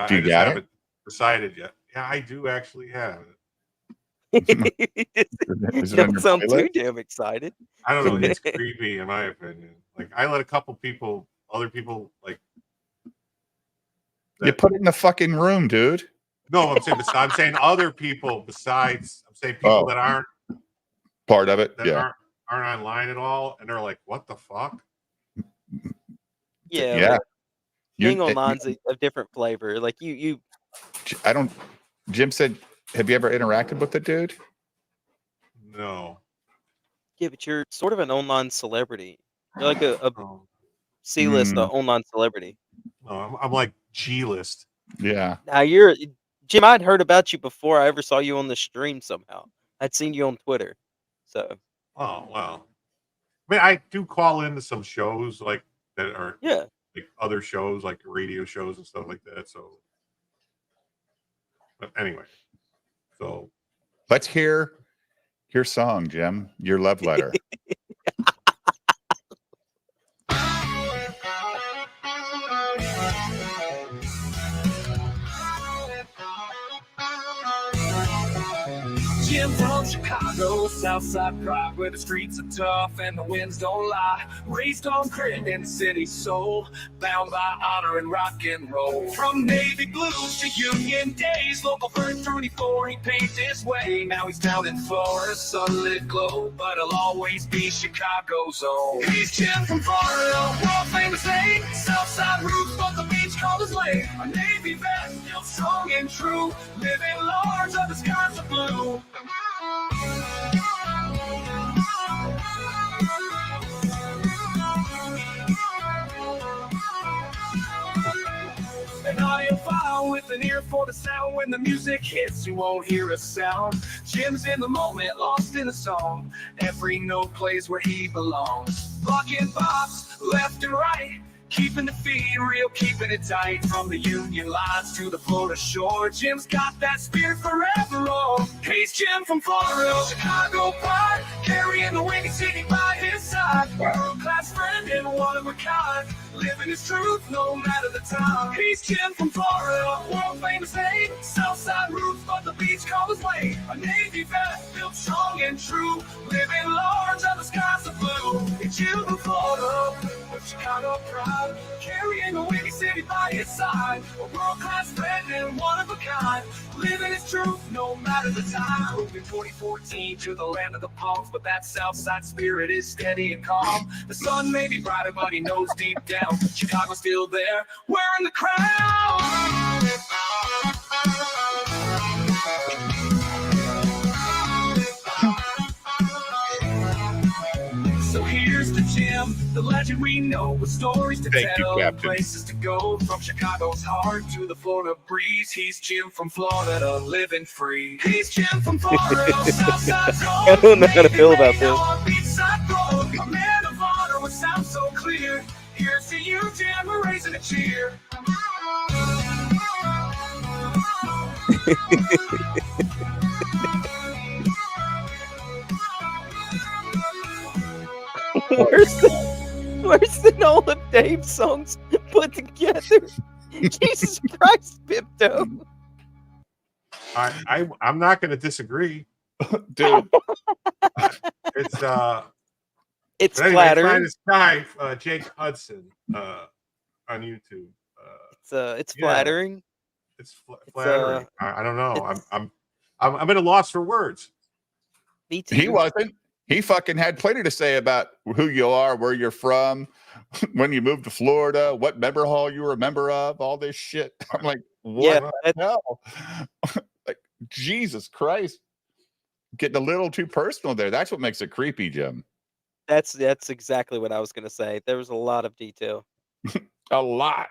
Do you I just got haven't decided yet. Yeah, I do actually have it. Is it on Don't your sound too playlist? damn excited. I don't know. It's creepy in my opinion. Like I let a couple people, other people, like You put it in the fucking room, dude. no, I'm saying other people besides. I'm saying people Oh. that aren't Part of it. that Yeah. aren't online at all, and they're like, "What the fuck?" Yeah. Yeah. but Being online's a different flavor. Like you I don't. Jim said, "Have you ever interacted with the dude?" No. yeah, but you're sort of an online celebrity. You're like a No. C-list Mm. online celebrity. No, I'm like G-list. Yeah. Now you're Jim. I'd heard about you before I ever saw you on the stream. Somehow I'd seen you on Twitter. So Oh wow. I mean, I do call into some shows like that are yeah, like other shows, like radio shows and stuff like that. So, but anyway, so Let's hear your song, Jim. Your love letter. Jim from Chicago, Southside pride, where the streets are tough and the winds don't lie. Raised on grit in the city soul, bound by honor and rock and roll. From Navy blues to Union days, local for 24, he paved his way. Now he's down in Florida, sunlit glow, but he'll always be Chicago's own. He's Jim from Florida, world famous name. Southside roots, but the beach called his lane. A Navy vet, still strong and true, living large of the skies of blue. An audiophile with an ear for the sound. When the music hits, you won't hear a sound. Jim's in the moment, lost in the song. Every note plays where he belongs. Blocking bops left and right, keeping the feed real, keeping it tight. From the Union lines to the Florida shore, Jim's got that spirit forever on. He's Jim from Florida, Chicago pride, carrying the windy city by his side. World-class friend and one of a kind, living his truth no matter the time. He's Jim from Florida, world famous name. Southside roots, but the beach called his way. A Navy vet, built strong and true, living large on the skies of blue. It's Jim from Florida, with Chicago pride, carrying the windy city by his side. A world-class friend and one of a kind, living his truth no matter the time. Moved in 2014 to the land of the palms, but that Southside spirit is steady and calm. The sun may be brighter, but he knows deep down Chicago's still there, wearing the crown. So here's the Jim, the legend we know, with stories to Thank you, tell, Captain. places to go. From Chicago's heart to the Florida breeze, he's Jim from Florida, living free. He's Jim from Florida, Southside Zone. I don't know how to feel about this. Beachside road, a man of honor would sound so clear. Here's to you, Jim, we're raising a cheer. Worse than all of Dave's songs put together. Jesus Christ, Pipto. I'm not going to disagree. Dude, It's It's but anyway, find flattering. this guy Jake Hudson on YouTube. It's Yeah. flattering. It's flattering. I don't know. I'm at a loss for words. Me too. he wasn't. He fucking had plenty to say about who you are, where you're from, when you moved to Florida, what member hall you were a member of, all this shit. I'm like, Yeah, what the hell? Like, Jesus Christ. Getting a little too personal there. That's what makes it creepy, Jim. that's exactly what I was gonna say. There was a lot of detail. A lot.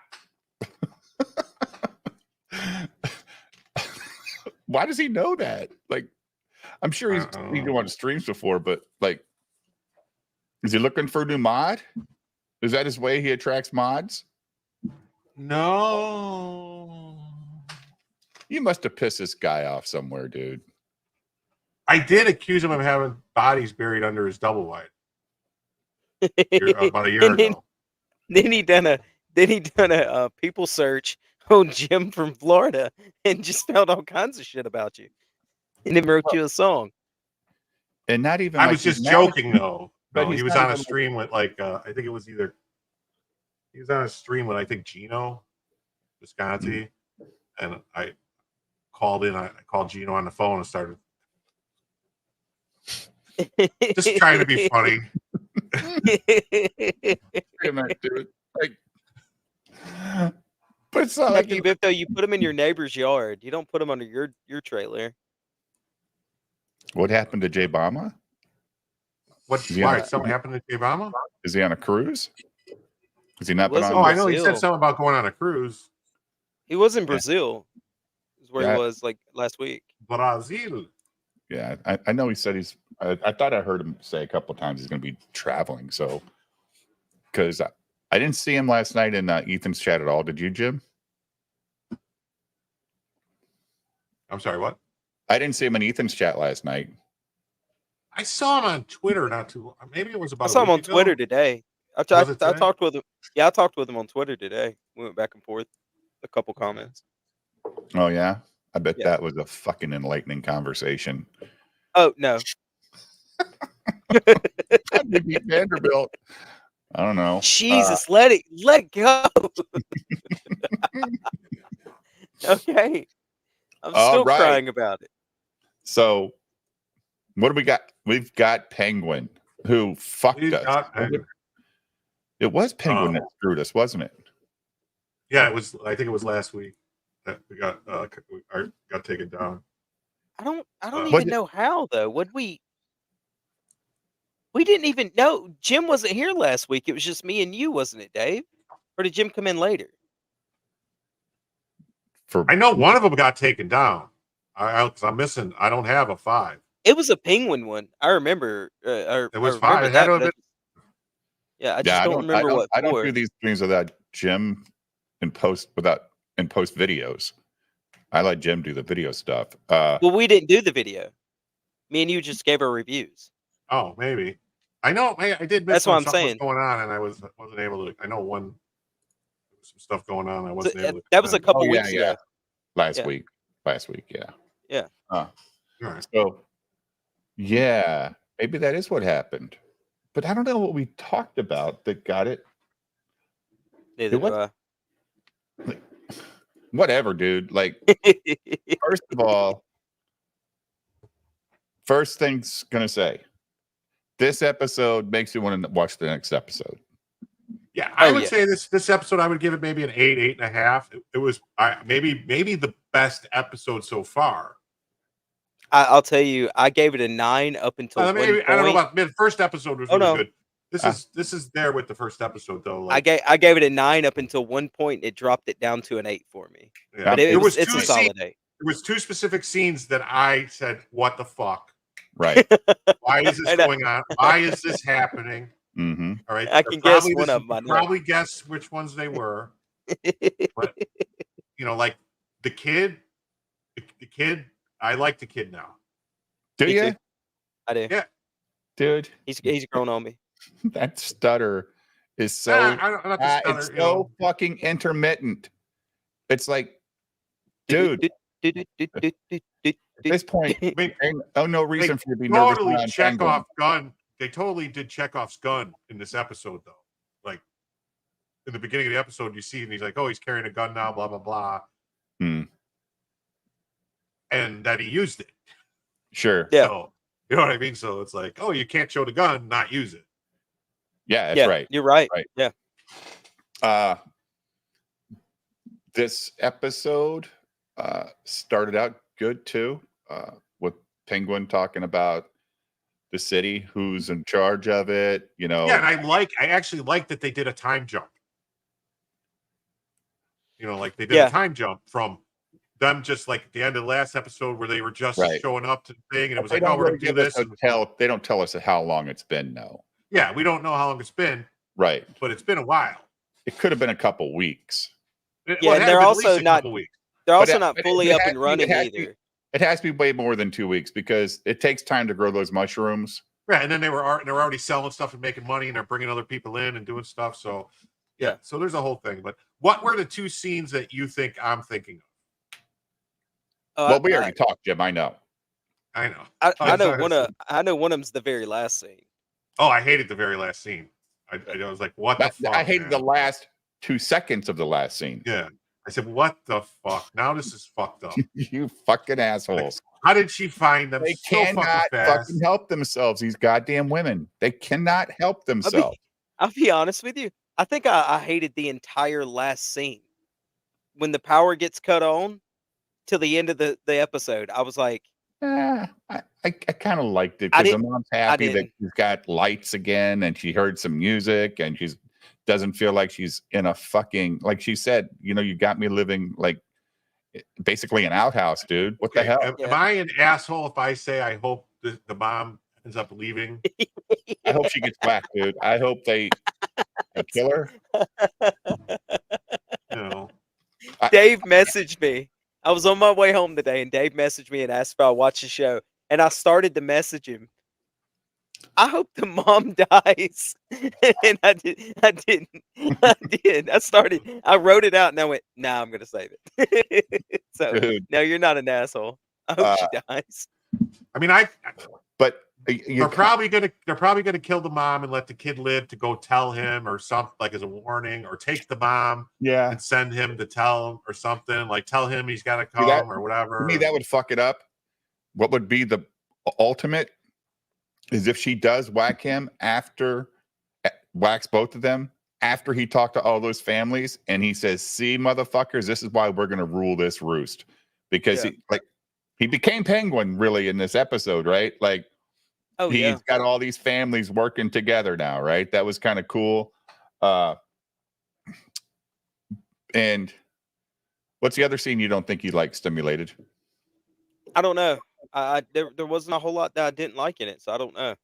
Why does he know that? Like, I'm sure he's been on streams before, but like, is he looking for a new mod? Is that his way he attracts mods? No. You must have pissed this guy off somewhere, dude. I did accuse him of having bodies buried under his double wide about a year And ago. Then he done a people search on Jim from Florida and just found all kinds of shit about you. And then wrote you a song. And not even I like was he's just mad at joking you. though. But No, he's he was not on a even- stream with like I think it was either he was on a stream with I think Gino Visconti, and I called in. I called Gino on the phone and started just trying to be funny. Wait a minute, dude. Like, but it's not like Nephew it- Bipto, you put them in your neighbor's yard. You don't put them under your trailer. what happened to Jay Bama? What? Yeah. Why? Something happened to Jay Obama? Is he on a cruise? Has he not been wasn't on? Oh, I know he said Brazil. something about going on a cruise. He was in Brazil. Is where Yeah. he was like last week. Brazil. Yeah, I know he said he's. I thought I heard him say a couple times he's going to be traveling. So, because I didn't see him last night in Ethan's chat at all. Did you, Jim? I'm sorry, what? I didn't see him in Ethan's chat last night. I saw him on Twitter not too. Maybe it was about. I saw a him on week ago. Twitter today. I Was it today? talked with him. Yeah, I talked with him on Twitter today. We went back and forth, a couple comments. Oh yeah, I bet Yeah. that was a fucking enlightening conversation. Oh no, Maybe Vanderbilt. I don't know. Jesus, let go. Okay, I'm All still right. crying about it. So, what do we got? We've got Penguin, who fucked He's us. got Penguin. It was Penguin Oh. that screwed us, wasn't it? Yeah, it was. I think it was last week that we got got taken down. I don't What even did- know how though. We didn't even know Jim wasn't here last week. It was just me and you, wasn't it, Dave? Or did Jim come in later? For I know one of them got taken down. Because I'm missing. I don't have a 5. It was a penguin one. I remember. It was I fine. remember It had to have but yeah, I just yeah, don't remember what I don't for. do these things without Jim in post videos. I let Jim do the video stuff. Well, we didn't do the video. Me and you just gave our reviews. Oh, maybe. I know. I did miss That's what when I'm something was saying. going on, and I wasn't able to. I know some stuff going on. I So, wasn't able to. that was a comment. couple Oh, yeah, weeks yeah. ago. last Yeah. week, yeah. Yeah. All right. So, yeah, maybe that is what happened. But I don't know what we talked about that got it. Neither was- do I. Whatever, dude. Like, first of all, first thing's gonna say, this episode makes you want to watch the next episode. Yeah, I Oh, would yeah. say this episode, I would give it maybe an 8.5. It was maybe the best episode so far. I'll tell you, I gave it a 9 up until one Maybe, I don't know point. about the first episode was Oh, really no. good. This is there with the first episode though. I Like, gave it a 9 up until one point. It dropped it down to an 8 for me. yeah. But There it was, was it's a two solid scenes. 8. There was 2 specific scenes that I said, "What the fuck? Right. Why is I this know. going on? Why is this happening?" Mm-hmm. All right, I They're can guess probably one this- of 'em, I know. Probably guess which ones they were. But like the kid, the kid. I like the kid now. Do Me you, too. I do. Yeah. dude? He's grown on me. That stutter is so I'm not the stunner, it's you know. so fucking intermittent. It's like, dude, at this point, I mean, ain't no reason for you to be nervous. totally around Chekhov Penguin. gun. They totally did Chekhov's gun in this episode, though. Like in the beginning of the episode, you see, and he's like, "Oh, he's carrying a gun now," blah blah blah, Hmm. and that he used it. Sure. Yeah. So, you know what I mean? So it's like, oh, you can't show the gun, not use it. Yeah, that's Yeah, right. you're right. Right. Yeah. This episode started out good too, with Penguin talking about the city, who's in charge of it. You know, Yeah, and I actually like that they did a time jump. You know, like they did Yeah. a time jump from them just like at the end of the last episode where they were just Right. showing up to the thing, and it was they like, oh, don't we're really gonna do give us this. they don't tell us how long it's been. No, Yeah, we don't know how long it's been, right? but it's been a while. It could have been a couple weeks. Well, Yeah, it and had they're been at also least a not- couple weeks. They're also But not it fully has up to and be- running it has to be- either. It has to be way more than 2 weeks because it takes time to grow those mushrooms. Right, and then they were already selling stuff and making money, and they're bringing other people in and doing stuff. So, yeah, so there's a whole thing. But what were the 2 scenes that you think I'm thinking of? Oh, Well, we already talked, Jim. I know. I know. I I'm know sorry. one of them's the very last scene. Oh, I hated the very last scene. I was like, what the fuck? I hated man? the last 2 seconds of the last scene. Yeah. I said, what the fuck? Now this is fucked up. You fucking assholes. How did she find them They so fucking cannot fast? fucking help themselves. These goddamn women. They cannot help themselves. I'll be honest with you. I think I hated the entire last scene. When the power gets cut on till the end of the episode, I was like, I kind of liked it I because the didn't- mom's happy that didn't. she's got lights again and she heard some music and she's doesn't feel like she's in a fucking, like she said, you know, you got me living like basically an outhouse, dude. What the Okay, hell? Am I an asshole if I say I hope the mom ends up leaving? I hope she gets whacked, dude. I hope they kill her. You know, Dave messaged me. I was on my way home today, and Dave messaged me and asked if I watched the show. And I started to message him. I hope the mom dies. And I didn't. I did. I wrote it out and I went, nah, I'm gonna save it. So Dude. no, you're not an asshole. I hope she dies. I mean, But they're probably gonna kill the mom and let the kid live to go tell him or something, like as a warning, or take the mom yeah. and send him to tell him or something, like tell him he's got to See, that- come or whatever. To me, that would fuck it up. What would be the ultimate is if she does whack him after whacks both of them after he talked to all those families and he says, "See, motherfuckers, this is why we're gonna rule this roost," because he became Penguin really in this episode, right? Like Oh he's yeah. got all these families working together now, right? That was kind of cool. And what's the other scene you don't think you like stimulated? I don't know. There wasn't a whole lot that I didn't like in it, so I don't know.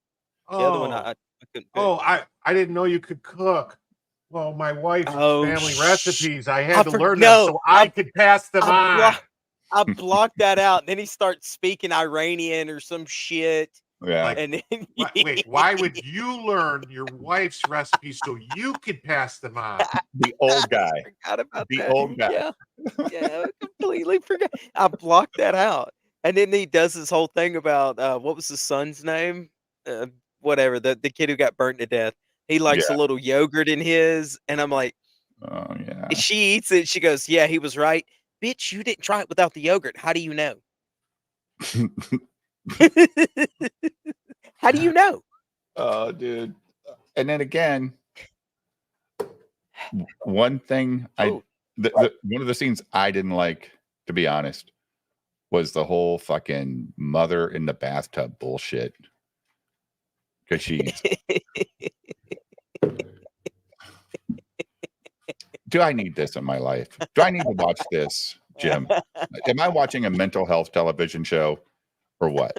The other one I couldn't pick. Oh, I didn't know you could cook. Well, my wife's Oh, family sh- recipes, I had to learn no, them so I could pass them I on. block- I blocked that out. Then he starts speaking Iranian or some shit. Yeah. Like, And then Wait, why would you learn your wife's recipes so you could pass them on? The old guy. I forgot about The that. old guy. Yeah. Yeah, I completely forgot. I blocked that out. And then he does this whole thing about what was the son's name? Whatever, the kid who got burnt to death. He likes a little yogurt in his, and I'm like, Oh yeah. she eats it. She goes, "Yeah, he was right, bitch. You didn't try it without the yogurt. How do you know? How do you know?" Oh, dude. And then again, one thing Oh. one of the scenes I didn't like, to be honest, was the whole fucking mother in the bathtub bullshit. Because she's do I need this in my life? Do I need to watch this, Jim? Am I watching a mental health television show or what?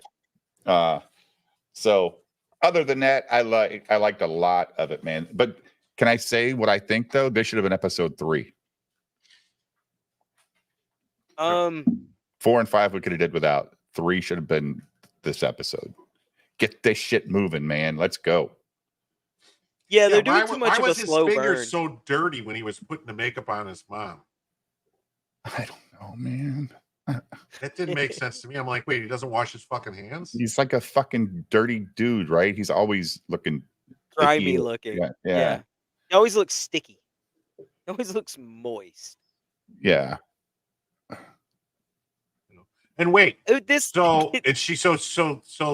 So other than that, I liked a lot of it, man. But can I say what I think though? This should have been episode 3. 4 and 5 we could have did without. 3 should have been this episode. Get this shit moving, man. Let's go. Yeah, they're why doing too much of a was his slow fingers burn. so dirty when he was putting the makeup on his mom? I don't know, man. That didn't make sense to me. I'm like, wait, he doesn't wash his fucking hands? He's like a fucking dirty dude, right? He's always looking Grimy sticky. looking. Yeah, Yeah. yeah, He always looks sticky. He always looks moist. yeah. And wait, This so and she so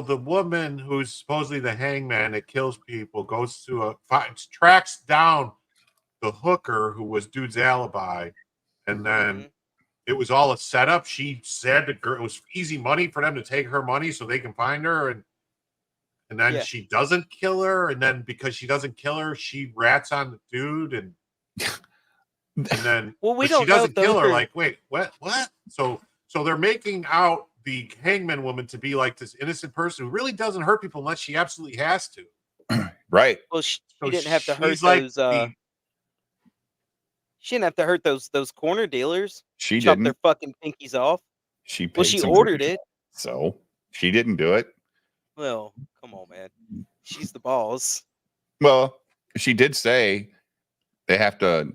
the woman who's supposedly the hangman that kills people goes to tracks down the hooker who was dude's alibi, and then it was all a setup. She said the girl, it was easy money for them to take her money so they can find her, and then Yeah. she doesn't kill her, and then because she doesn't kill her, she rats on the dude, and then Well, we but don't she doesn't know kill if her. they're- Like, wait, what? So they're making out the hangman woman to be like this innocent person who really doesn't hurt people unless she absolutely has to. Right. Well, she So didn't have to hurt she's like those. She didn't have to hurt those corner dealers. She Chop didn't. their fucking pinkies off. She Well, paid she some ordered money. it. So she didn't do it. Well, come on, man. She's the boss. Well, she did say they have to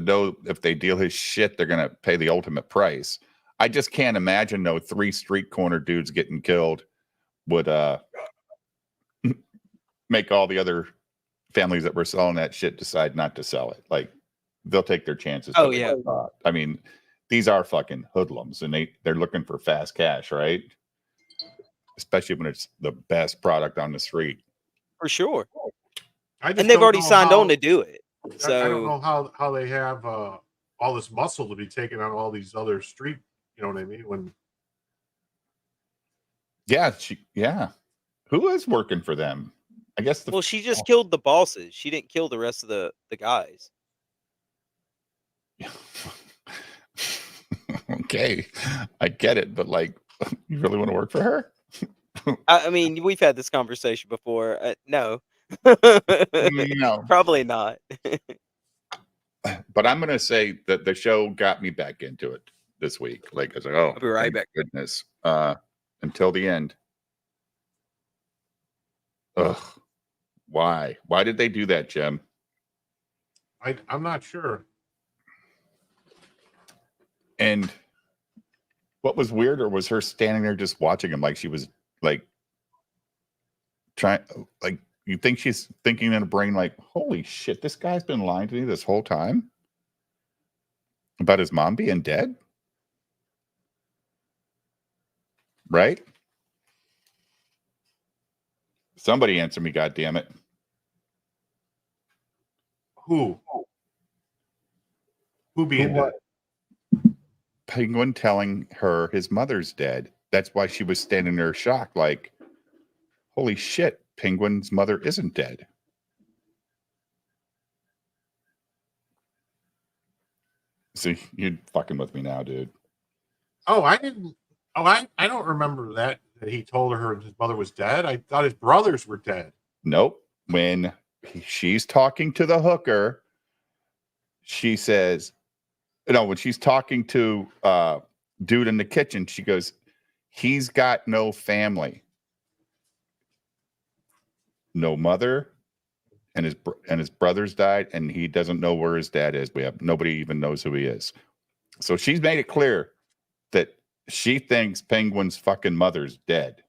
know if they deal his shit, they're gonna pay the ultimate price. I just can't imagine though 3 street corner dudes getting killed would make all the other families that were selling that shit decide not to sell it. Like they'll take their chances. Oh, till they yeah. get caught. I mean, these are fucking hoodlums, and they're looking for fast cash, right? Especially when it's the best product on the street. For sure. I just And they've don't already know signed how- on to do it. I don't So know how they have all this muscle to be taking on all these other street. You know what I mean? When Yeah. Who is working for them? I guess well, she just killed the bosses. She didn't kill the rest of the guys. Okay, I get it, but like, you really want to work for her? I mean, we've had this conversation before. No. No. Probably not. But I'm gonna say that the show got me back into it this week. Like I was like, oh, I'll be right thank back. Goodness. Until the end. Ugh. Why? Why did they do that, Jim? I'm not sure. And what was weirder was her standing there just watching him like she was like trying, like, you think she's thinking in her brain, like, holy shit, this guy's been lying to me this whole time about his mom being dead? Right? Somebody answer me, goddammit. Who being dead? Penguin telling her his mother's dead. That's why she was standing there shocked, like, holy shit, Penguin's mother isn't dead. See, you're fucking with me now, dude. Oh, I didn't. Oh, I don't remember that he told her his mother was dead. I thought his brothers were dead. Nope. When she's talking to the hooker, she says, when she's talking to dude in the kitchen, she goes, he's got no family, no mother, and his brothers died, and he doesn't know where his dad is. Nobody even knows who he is. So she's made it clear that she thinks Penguin's fucking mother's dead.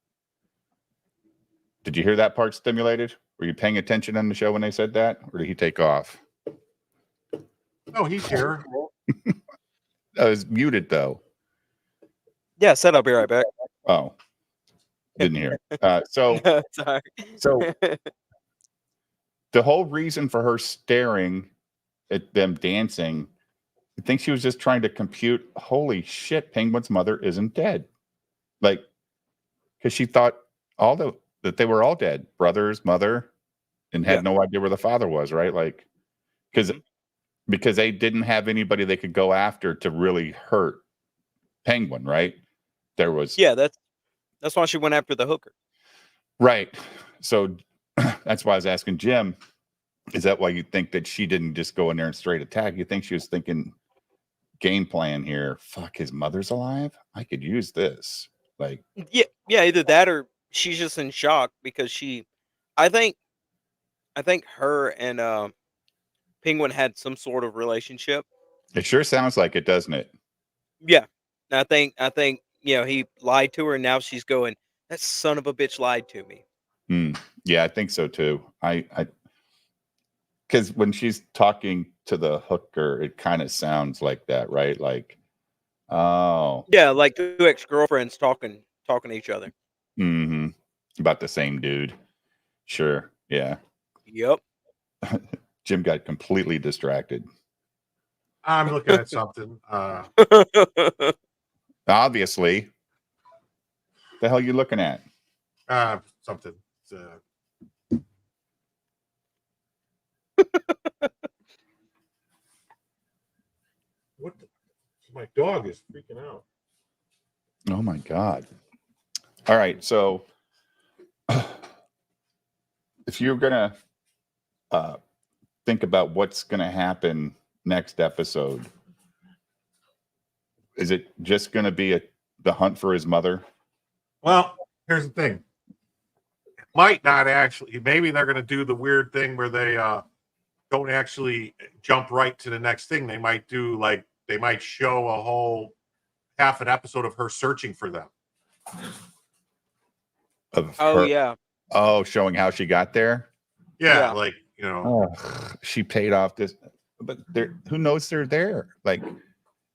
Did you hear that part stimulated? Were you paying attention on the show when they said that, or did he take off? No, he's here. I was muted though. Yeah, said I'll be right back. Oh, didn't hear. So Sorry. So the whole reason for her staring at them dancing, I think she was just trying to compute, holy shit, Penguin's mother isn't dead. Like, because she thought that they were all dead, brothers, mother, and had no idea where the father was, right? Like, because they didn't have anybody they could go after to really hurt Penguin, right? There was that's why she went after the hooker. right. So that's why I was asking Jim, is that why you think that she didn't just go in there and straight attack? You think she was thinking game plan here? Fuck, his mother's alive? I could use this. Like, Yeah, either that or she's just in shock because I think her and Penguin had some sort of relationship. it sure sounds like it, doesn't it? Yeah. I think he lied to her and now she's going, that son of a bitch lied to me. Yeah, I think so too. I because when she's talking to the hooker, it kind of sounds like that, right? Like, oh, Yeah, like two ex-girlfriends talking to each other. about the same dude. Sure, yeah. Yep. Jim got completely distracted. I'm looking at something. Obviously, the hell you looking at? Something. What? My dog is freaking out. Oh my God. All right. So if you're going to think about what's going to happen next episode, is it just going to be the hunt for his mother? Well, here's the thing. It might not actually. Maybe they're going to do the weird thing where they don't actually jump right to the next thing. They might do they might show a whole half an episode of her searching for them. Of Oh her- yeah. Oh, showing how she got there? Yeah, Yeah. like, you know, She paid off this, but who knows they're there? Like,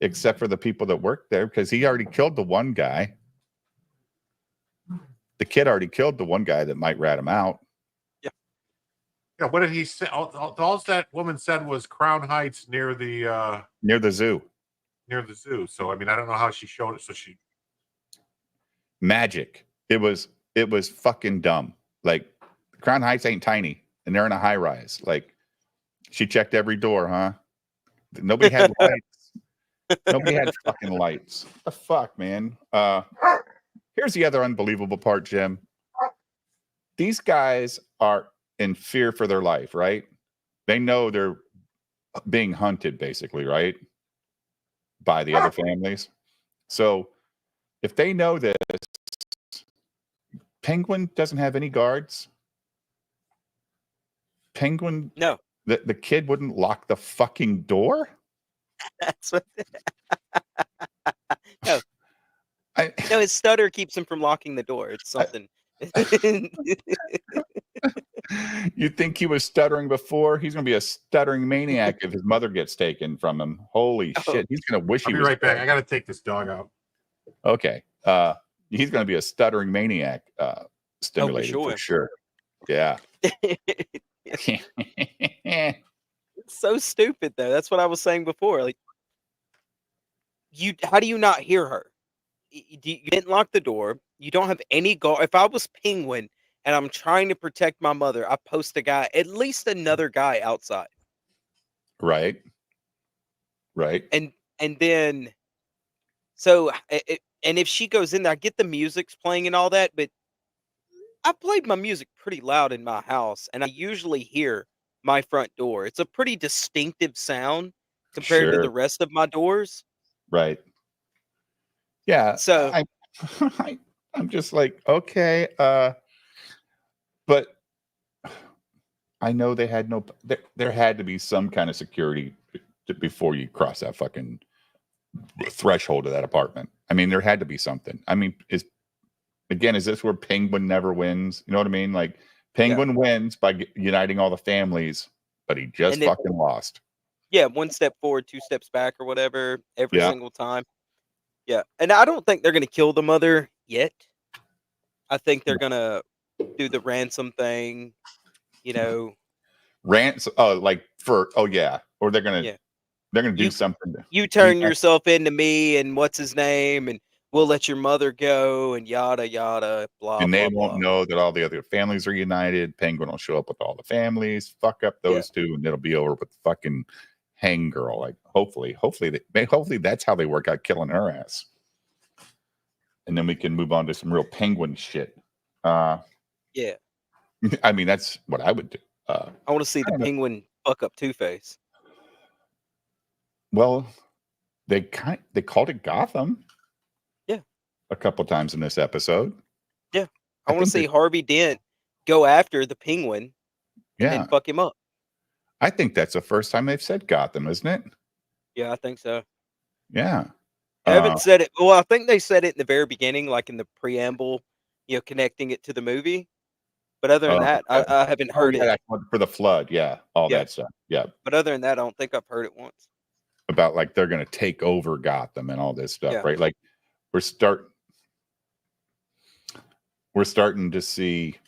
except for the people that work there, because he already killed the one guy. The kid already killed the one guy that might rat him out. yeah, what did he say? All that woman said was Crown Heights near the Near the zoo. zoo. So I mean, I don't know how she showed it. So she Magic. It was fucking dumb. Like, Crown Heights ain't tiny, and they're in a high rise. Like, she checked every door, huh? Nobody had lights. Nobody had fucking lights. What the fuck, man? Here's the other unbelievable part, Jim. These guys are in fear for their life, right? They know they're being hunted, basically, right? By the other families. So if they know this, Penguin doesn't have any guards. Penguin, No, the kid wouldn't lock the fucking door. that's what. No, I, no, his stutter keeps him from locking the door. It's something. you think he was stuttering before? He's going to be a stuttering maniac if his mother gets taken from him. Holy Oh. shit. He's going to wish I'll he be was right back. dead. I got to take this dog out. Okay. He's going to be a stuttering maniac stimulated sure. for sure. Yeah. It's so stupid though. That's what I was saying before. Like, how do you not hear her? You didn't lock the door. You don't have any guard. If I was Penguin and I'm trying to protect my mother, I post a guy, at least another guy outside. Right. Right. And then, so, and if she goes in there, I get the music's playing and all that, but I played my music pretty loud in my house, and I usually hear my front door. It's a pretty distinctive sound compared to Sure. the rest of my doors. Right. Yeah. So, I'm just like, okay. But I know they had there had to be some kind of security before you cross that fucking threshold of that apartment. I mean, there had to be something. I mean, is this where Penguin never wins? You know what I mean? Like, Penguin wins by uniting all the families, but he just And then- fucking lost. yeah, one step forward, two steps back, or whatever, every Yeah. single time. Yeah, and I don't think they're gonna kill the mother yet. I think they're gonna do the ransom thing. You know, Rants. Oh, like yeah. Or they're gonna Yeah. do You- something. you turn Yeah. yourself into me, and what's his name, and we'll let your mother go, and yada yada, blah And they blah won't blah. know that all the other families are united. Penguin will show up with all the families, fuck up those two, and it'll be over with fucking Hang Girl. Like, hopefully that's how they work out killing her ass. And then we can move on to some real Penguin shit. Yeah, I mean, that's what I would do. I want to see the don't know. Penguin fuck up Two-Face. Well, they called it Gotham. Yeah. A couple times in this episode. I want to think see Harvey Dent go after the Penguin Yeah. and fuck him up. I think that's the first time they've said Gotham, isn't it? Yeah, I think so. Yeah. I haven't said it. Well, I think they said it in the very beginning, like in the preamble, connecting it to the movie. But other than that, okay. I haven't heard it. That's for the flood. Yeah. All Yeah. that stuff. Yeah. But other than that, I don't think I've heard it once. About like they're going to take over Gotham and all this stuff, Yeah. right? Like we're starting to see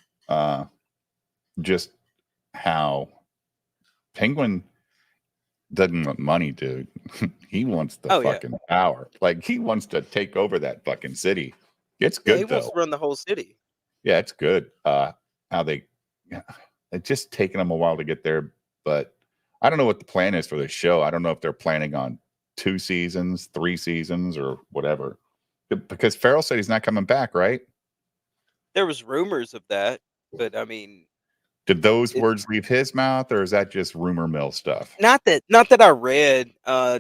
just how Penguin doesn't want money, dude. He wants the Oh, yeah. fucking power. Like, he wants to take over that fucking city. It's Yeah, good he though. wants to run the whole city. Yeah, it's good. How it's just taken them a while to get there, but I don't know what the plan is for this show. I don't know if they're planning on 2 seasons, 3 seasons, or whatever. Because Farrell said he's not coming back, right? There was rumors of that, but I mean, Did those words leave his mouth, or is that just rumor mill stuff? not that I read,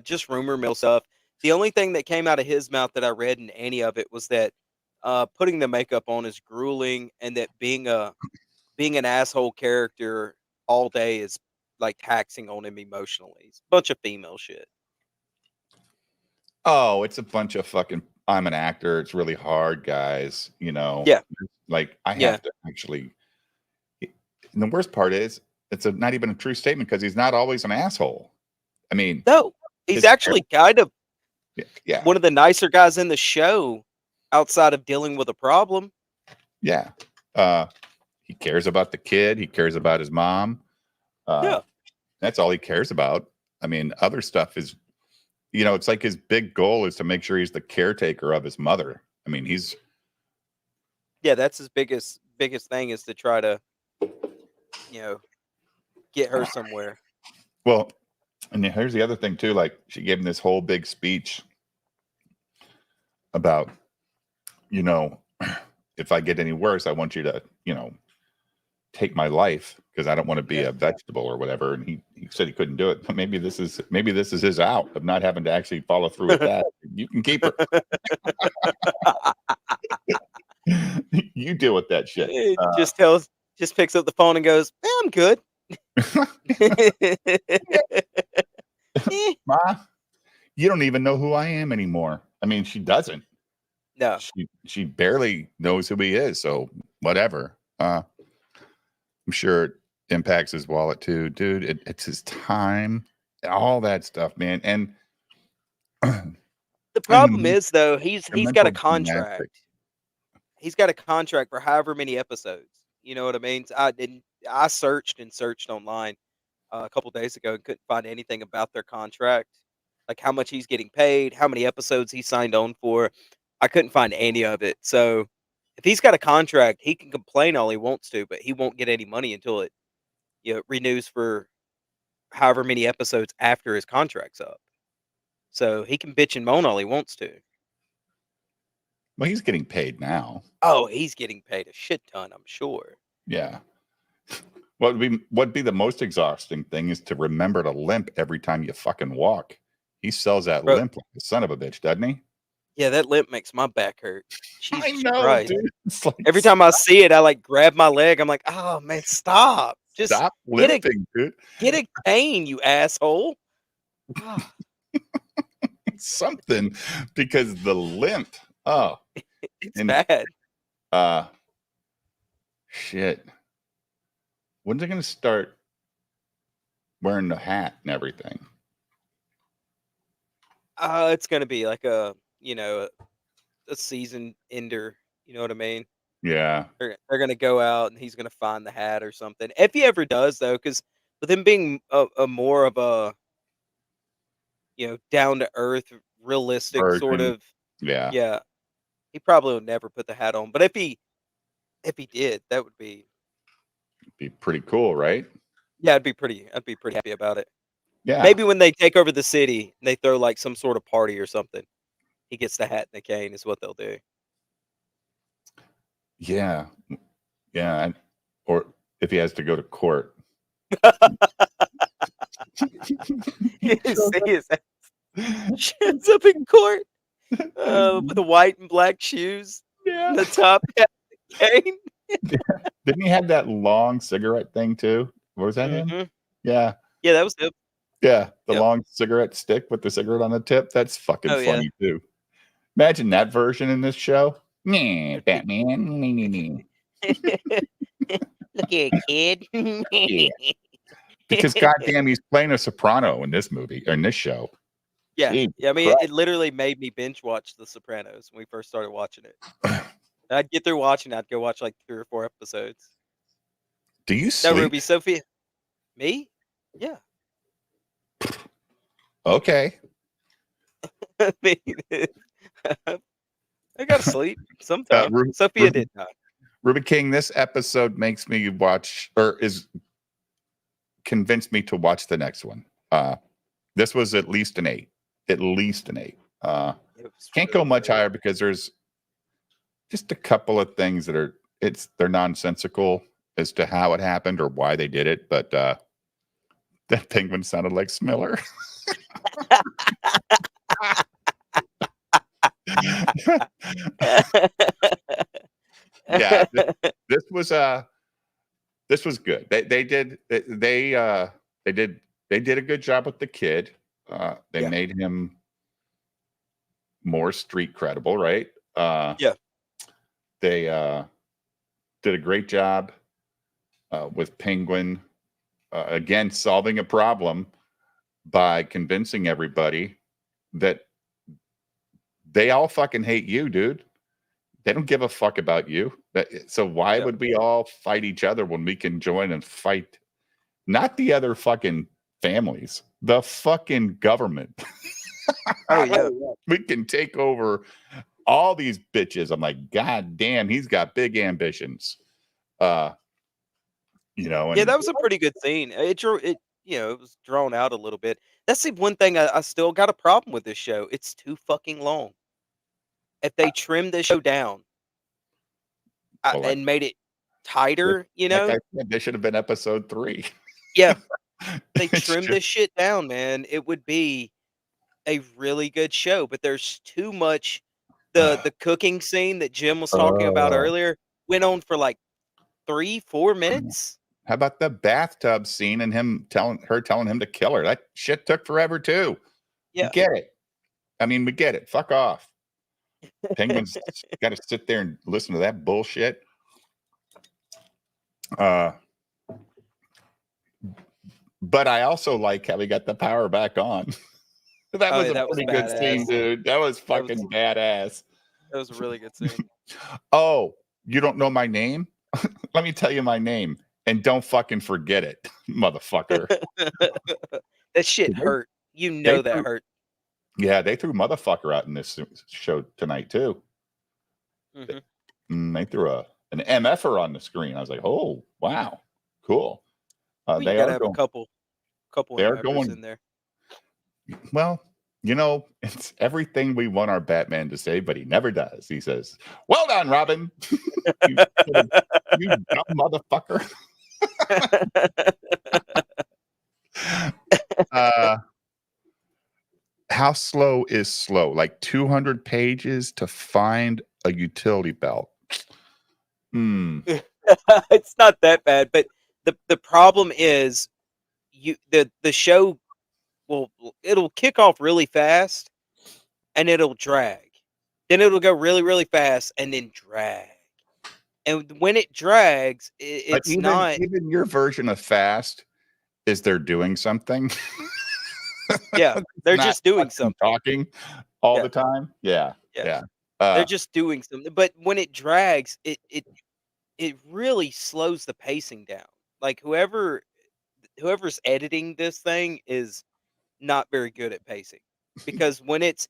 just rumor mill stuff. The only thing that came out of his mouth that I read in any of it was that putting the makeup on is grueling, and that being an asshole character all day is like taxing on him emotionally. It's a bunch of female shit. Oh, it's a bunch of fucking. I'm an actor. It's really hard, guys. You know. Yeah. Like, I have Yeah. to actually. And the worst part is, it's not even a true statement because he's not always an asshole. I mean, No, he's his actually kind of yeah, one of the nicer guys in the show outside of dealing with a problem. yeah. He cares about the kid. He cares about his mom. Yeah. That's all he cares about. I mean, other stuff is, it's like his big goal is to make sure he's the caretaker of his mother. I mean, Yeah, that's his biggest thing is to try to, get her somewhere. well, and here's the other thing too. Like, she gave him this whole big speech about, if I get any worse, I want you to, take my life because I don't want to be a vegetable or whatever. And he said he couldn't do it. But maybe this is his out of not having to actually follow through with that. You can keep her. You deal with that shit. It just picks up the phone and goes, I'm good. Ma, you don't even know who I am anymore. I mean, she doesn't. No. She barely knows who he is. So whatever. I'm sure it impacts his wallet too, dude. It's his time, all that stuff, man. And The problem is though, he's got a mental contract. gymnastics. He's got a contract for however many episodes. You know what I mean? So I searched and searched online a couple days ago and couldn't find anything about their contract, like how much he's getting paid, how many episodes he signed on for. I couldn't find any of it. So if he's got a contract, he can complain all he wants to, but he won't get any money until it renews for however many episodes after his contract's up. So he can bitch and moan all he wants to. Well, he's getting paid now. Oh, he's getting paid a shit ton, I'm sure. Yeah. What'd be the most exhausting thing is to remember to limp every time you fucking walk. He sells that Bro. limp like a son of a bitch, doesn't he? Yeah, that limp makes my back hurt. Jesus Christ. dude. It's like, Every time I see it, I like grab my leg. I'm like, oh man, stop. Just stop get a- limping, dude. get a cane, you asshole. Ah, Something, because the limp. Oh, it's And- bad. shit. When's it gonna start wearing the hat and everything? It's gonna be like a season ender. You know what I mean? Yeah. They're gonna go out and he's gonna find the hat or something. If he ever does, though, because with him being a more of a down to earth, realistic sort Virgin. of Yeah. he probably would never put the hat on. But if he did, that would be Be pretty cool, right? I'd be pretty happy about it. Yeah. Maybe when they take over the city and they throw like some sort of party or something, he gets the hat and the cane is what they'll do. Yeah. Yeah. Or if he has to go to court. You see his ass shins up in court with the white and black shoes, and the top hat and cane. Didn't he have that long cigarette thing too? Was that him? Mhm. Yeah. Yeah, that was him. Yeah. The Yep. long cigarette stick with the cigarette on the tip. That's fucking Oh, yeah. funny too. Imagine that version in this show. Nah, Batman. Look here, kid. Because goddamn, he's playing a soprano in this movie or in this show. Yeah, Jesus I mean, Christ. it literally made me binge watch The Sopranos when we first started watching it. I'd get through watching, I'd go watch like 3 or 4 episodes. Do you No, sleep? Ruby, Sophia, me? Yeah. Okay. I mean, I gotta sleep sometimes. Sophia Ruby- did not. Ruby King, this episode makes me watch, or is convinced me to watch the next one. This was at least an 8. At least an 8. It was Can't go really much good. higher because there's just a couple of things that they're nonsensical as to how it happened or why they did it. But that penguin sounded like Smiller. Yeah, this was good. They did a good job with the kid. They Yeah. made him more street credible, right? Yeah. They did a great job with Penguin again solving a problem by convincing everybody that they all fucking hate you, dude. They don't give a fuck about you. So why would we all fight each other when we can join and fight not the other fucking families, the fucking government? Oh yeah. We can take over all these bitches. I'm like, God damn, he's got big ambitions. You know, Yeah, and that was a pretty good scene. It it was drawn out a little bit. That's the one thing I still got a problem with this show. It's too fucking long. If they trimmed this show down well, and made it tighter, like I said, this should have been episode 3. yeah, they It's trimmed just- this shit down, man, it would be a really good show. But there's too much. The cooking scene that Jim was talking about earlier went on for like 3-4 minutes. How about the bathtub scene and him telling him to kill her? That shit took forever too. Yeah. We get it. I mean, we get it. Fuck off. Penguin's got to sit there and listen to that bullshit. But I also like how he got the power back on. That Oh, was yeah, a that was pretty good scene, badass. dude. That was fucking badass. That was a really good scene. Oh, you don't know my name? Let me tell you my name. And don't fucking forget it, motherfucker. That shit hurt. You know that threw- hurt. Yeah, they threw motherfucker out in this show tonight too. Mhm. They threw an MFer on the screen. I was like, oh wow, cool. Well, you They gotta are have going a couple they're MFers going- in there. well. You know, it's everything we want our Batman to say, but he never does. He says, "Well done, Robin." you dumb motherfucker. How slow is slow? Like 200 pages to find a utility belt. It's not that bad, but the problem is the show it'll kick off really fast and it'll drag. Then it'll go really, really fast and then drag. And when it drags, But it's not. even your version of fast is they're doing something. Yeah, they're Not just doing fucking something. talking all Yeah. the time. Yeah. Yeah. Yeah. They're just doing something. But when it drags, it really slows the pacing down. Like whoever's editing this thing is not very good at pacing, because when it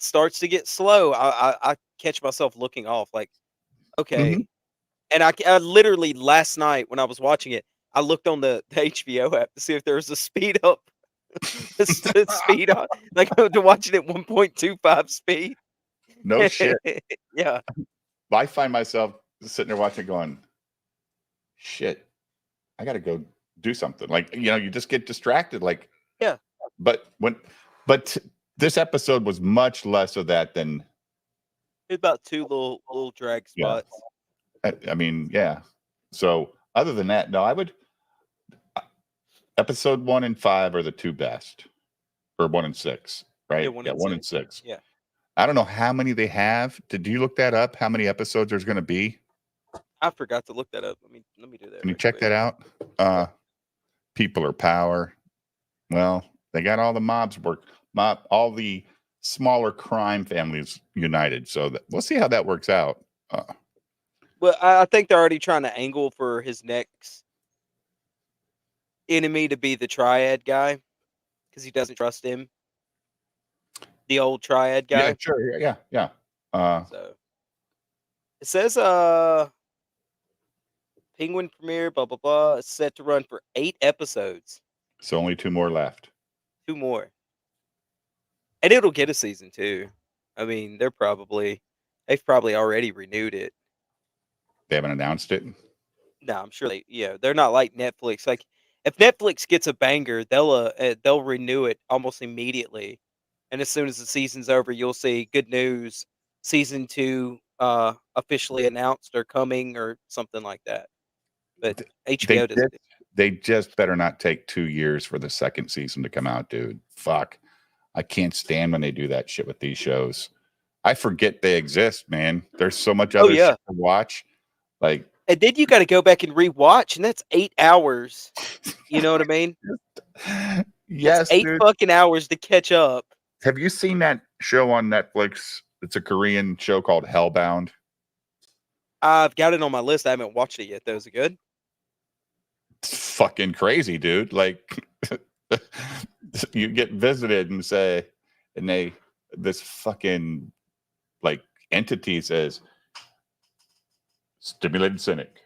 starts to get slow, I catch myself looking off like, okay. Mhm. And I literally last night when I was watching it, I looked on the HBO app to see if there was a speed up, speed on, like to watch it at 1.25 speed. No shit. Yeah, I find myself sitting there watching, going, "Shit, I got to go do something." Like, you know, you just get distracted. Like, Yeah. But this episode was much less of that than. it's about 2 little drag Yeah. spots. I mean, yeah. So other than that, no, I would. Episode 1 and 5 are the 2 best, or 1 and 6, right? Yeah, 1 and 1 and 6. 6. Yeah. I don't know how many they have. Did you look that up? How many episodes there's going to be? I forgot to look that up. Let me do that. Can you real check quick. that out? People are power. Well, they got all the all the smaller crime families united. So we'll see how that works out. Well, I think they're already trying to angle for his next enemy to be the Triad guy, because he doesn't trust him. The old Triad guy. Yeah, sure. Yeah. So it says Penguin premiere, blah blah blah. It's set to run for 8 episodes. So only 2 more left. 2 more. And it'll get a season 2. I mean, they've probably already renewed it. They haven't announced it. No, I'm sure they're not like Netflix. Like if Netflix gets a banger, they'll renew it almost immediately. And as soon as the season's over, you'll see good news, season 2 officially announced or coming or something like that. But HBO doesn't. They just better not take 2 years for the second season to come out, dude. Fuck. I can't stand when they do that shit with these shows. I forget they exist, man. There's so much other yeah. shit to watch. Like, And then you got to go back and rewatch, and that's 8 hours. You know what I mean? Yes, That's 8 dude. fucking hours to catch up. Have you seen that show on Netflix? It's a Korean show called Hellbound. I've got it on my list. I haven't watched it yet, though. Is it good? It's fucking crazy, dude. Like you get visited and say, and this fucking like entity says, stimulated cynic,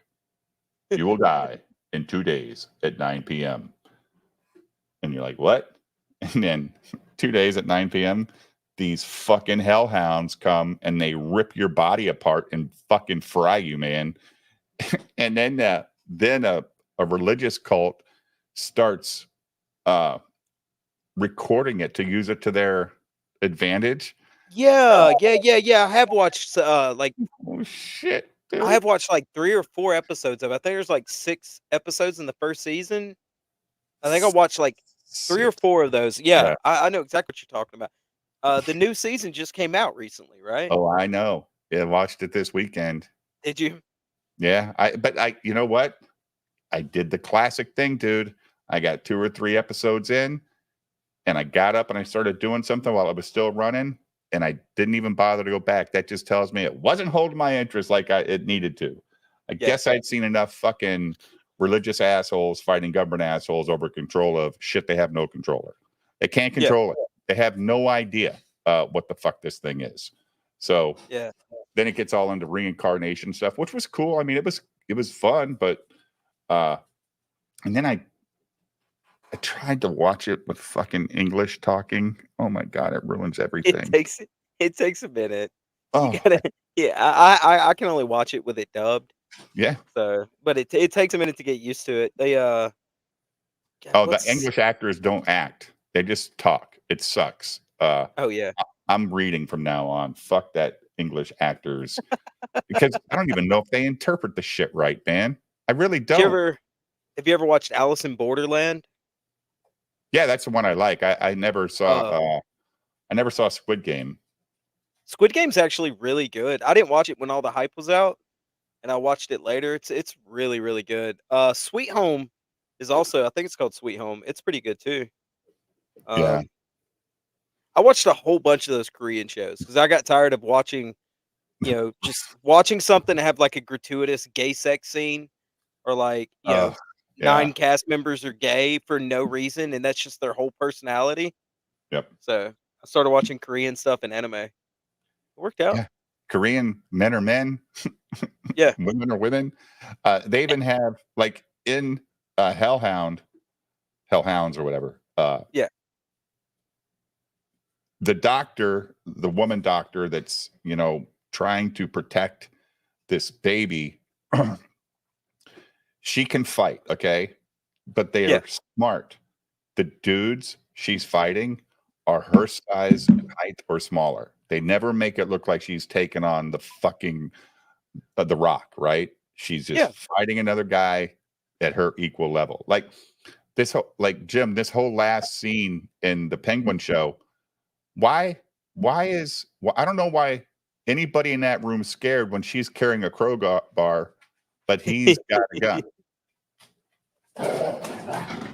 you will die in 2 days at 9 p.m. And you're like, what? And then 2 days at 9 p.m., these fucking hellhounds come and they rip your body apart and fucking fry you, man. And then a religious cult starts recording it to use it to their advantage. Yeah. I have watched like Oh shit, dude. I have watched like 3 or 4 episodes of it. I think there's like 6 episodes in the first season. I think I watched like 3 or 4 of those. Yeah, Yeah. I know exactly what you're talking about. The new season just came out recently, right? Oh, I know. Yeah, I watched it this weekend. Did you? Yeah, you know what? I did the classic thing, dude. I got 2 or 3 episodes in, and I got up and I started doing something while it was still running, and I didn't even bother to go back. That just tells me it wasn't holding my interest like it needed to. I guess I'd seen enough fucking religious assholes fighting government assholes over control of shit they have no control of. They can't control it. They have no idea what the fuck this thing is. So Yeah. then it gets all into reincarnation stuff, which was cool. I mean, it was fun, but and then I tried to watch it with fucking English talking. Oh my god, it ruins everything. It takes a minute. Oh You gotta, yeah. I can only watch it with it dubbed. yeah. So, but it takes a minute to get used to it. They God, Oh, the what's- English actors don't act; they just talk. It sucks. Oh yeah. I'm reading from now on. Fuck that English actors, because I don't even know if they interpret the shit right, man. I really don't. Have you ever watched Alice in Borderland? Yeah, that's the one I like. I never saw. I never saw Squid Game. Squid Game's actually really good. I didn't watch it when all the hype was out, and I watched it later. It's really, really good. Sweet Home is also, I think it's called Sweet Home. It's pretty good too. Yeah. I watched a whole bunch of those Korean shows because I got tired of watching, just watching something to have like a gratuitous gay sex scene, or like, Yeah. 9 cast members are gay for no reason, and that's just their whole personality. Yep. So I started watching Korean stuff and anime. It worked out. Yeah. Korean men are men. Yeah. Women are women. They even have like in Hellhounds or whatever. Yeah. The doctor, the woman doctor that's, trying to protect this baby, she can fight, okay? But they Yeah. are smart. The dudes she's fighting are her size and height or smaller. They never make it look like she's taking on the fucking the Rock, right? She's just fighting another guy at her equal level. Like this whole, like Jim, this whole last scene in the Penguin show. Why I don't know why anybody in that room is scared when she's carrying a crowbar, but he's got a gun.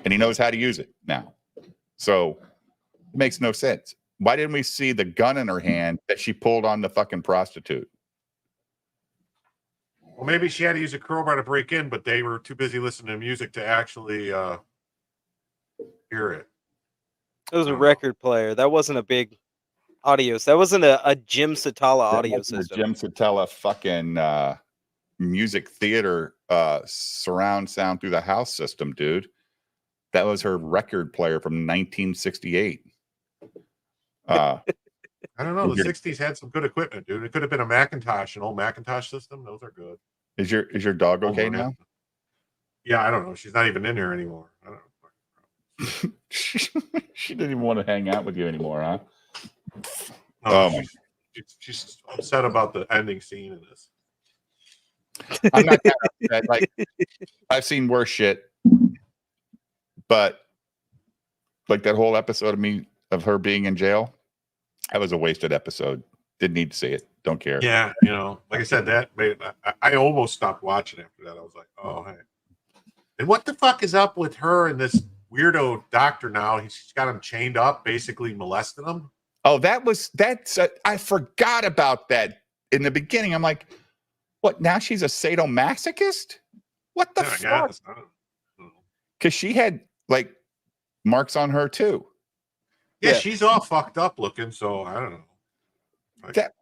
And he knows how to use it now. So it makes no sense. Why didn't we see the gun in her hand that she pulled on the fucking prostitute? Well, maybe she had to use a crowbar to break in, but they were too busy listening to music to actually hear it. It was a record player. That wasn't a big audio. That wasn't a Jim Satala audio system. Jim Satella fucking music theater surround sound through the house system, dude. That was her record player from 1968. I don't know. The 60s had some good equipment, dude. It could have been a Macintosh, an old Macintosh system. Those are good. Is your dog okay now? Yeah, I don't know. She's not even in here anymore. I don't know. She didn't even want to hang out with you anymore, huh? No, Oh my! She's upset about the ending scene in this. I'm not that upset. Like I've seen worse shit, but like that whole episode of her being in jail, that was a wasted episode. Didn't need to see it. Don't care. Yeah, like I said, that made I almost stopped watching after that. I was like, oh, hey. And what the fuck is up with her and this weirdo doctor now? She's got him chained up, basically molesting him. Oh, I forgot about that in the beginning. I'm like, what? Now she's a sadomasochist? What the Yeah, I fuck? guess. I don't know. Because she had like marks on her too. Yeah, Yeah. she's all fucked up looking, so I don't know. That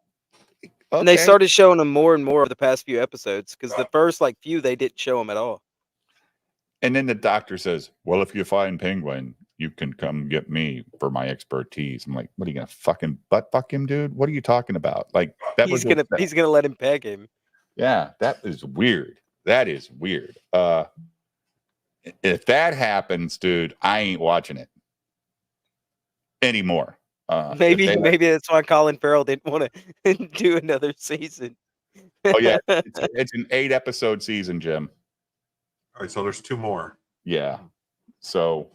And they okay. started showing them more and more over the past few episodes because the first like few they didn't show them at all. And then the doctor says, "Well, if you find Penguin, you can come get me for my expertise." I'm like, "What are you gonna fucking butt fuck him, dude? What are you talking about?" Like that He's was gonna let him peg him. yeah, that is weird. That is weird. If that happens, dude, I ain't watching it anymore. Maybe if they- maybe that's why Colin Farrell didn't want to do another season. Oh yeah, it's an 8-episode season, Jim. All right, so there's 2 more. Yeah. So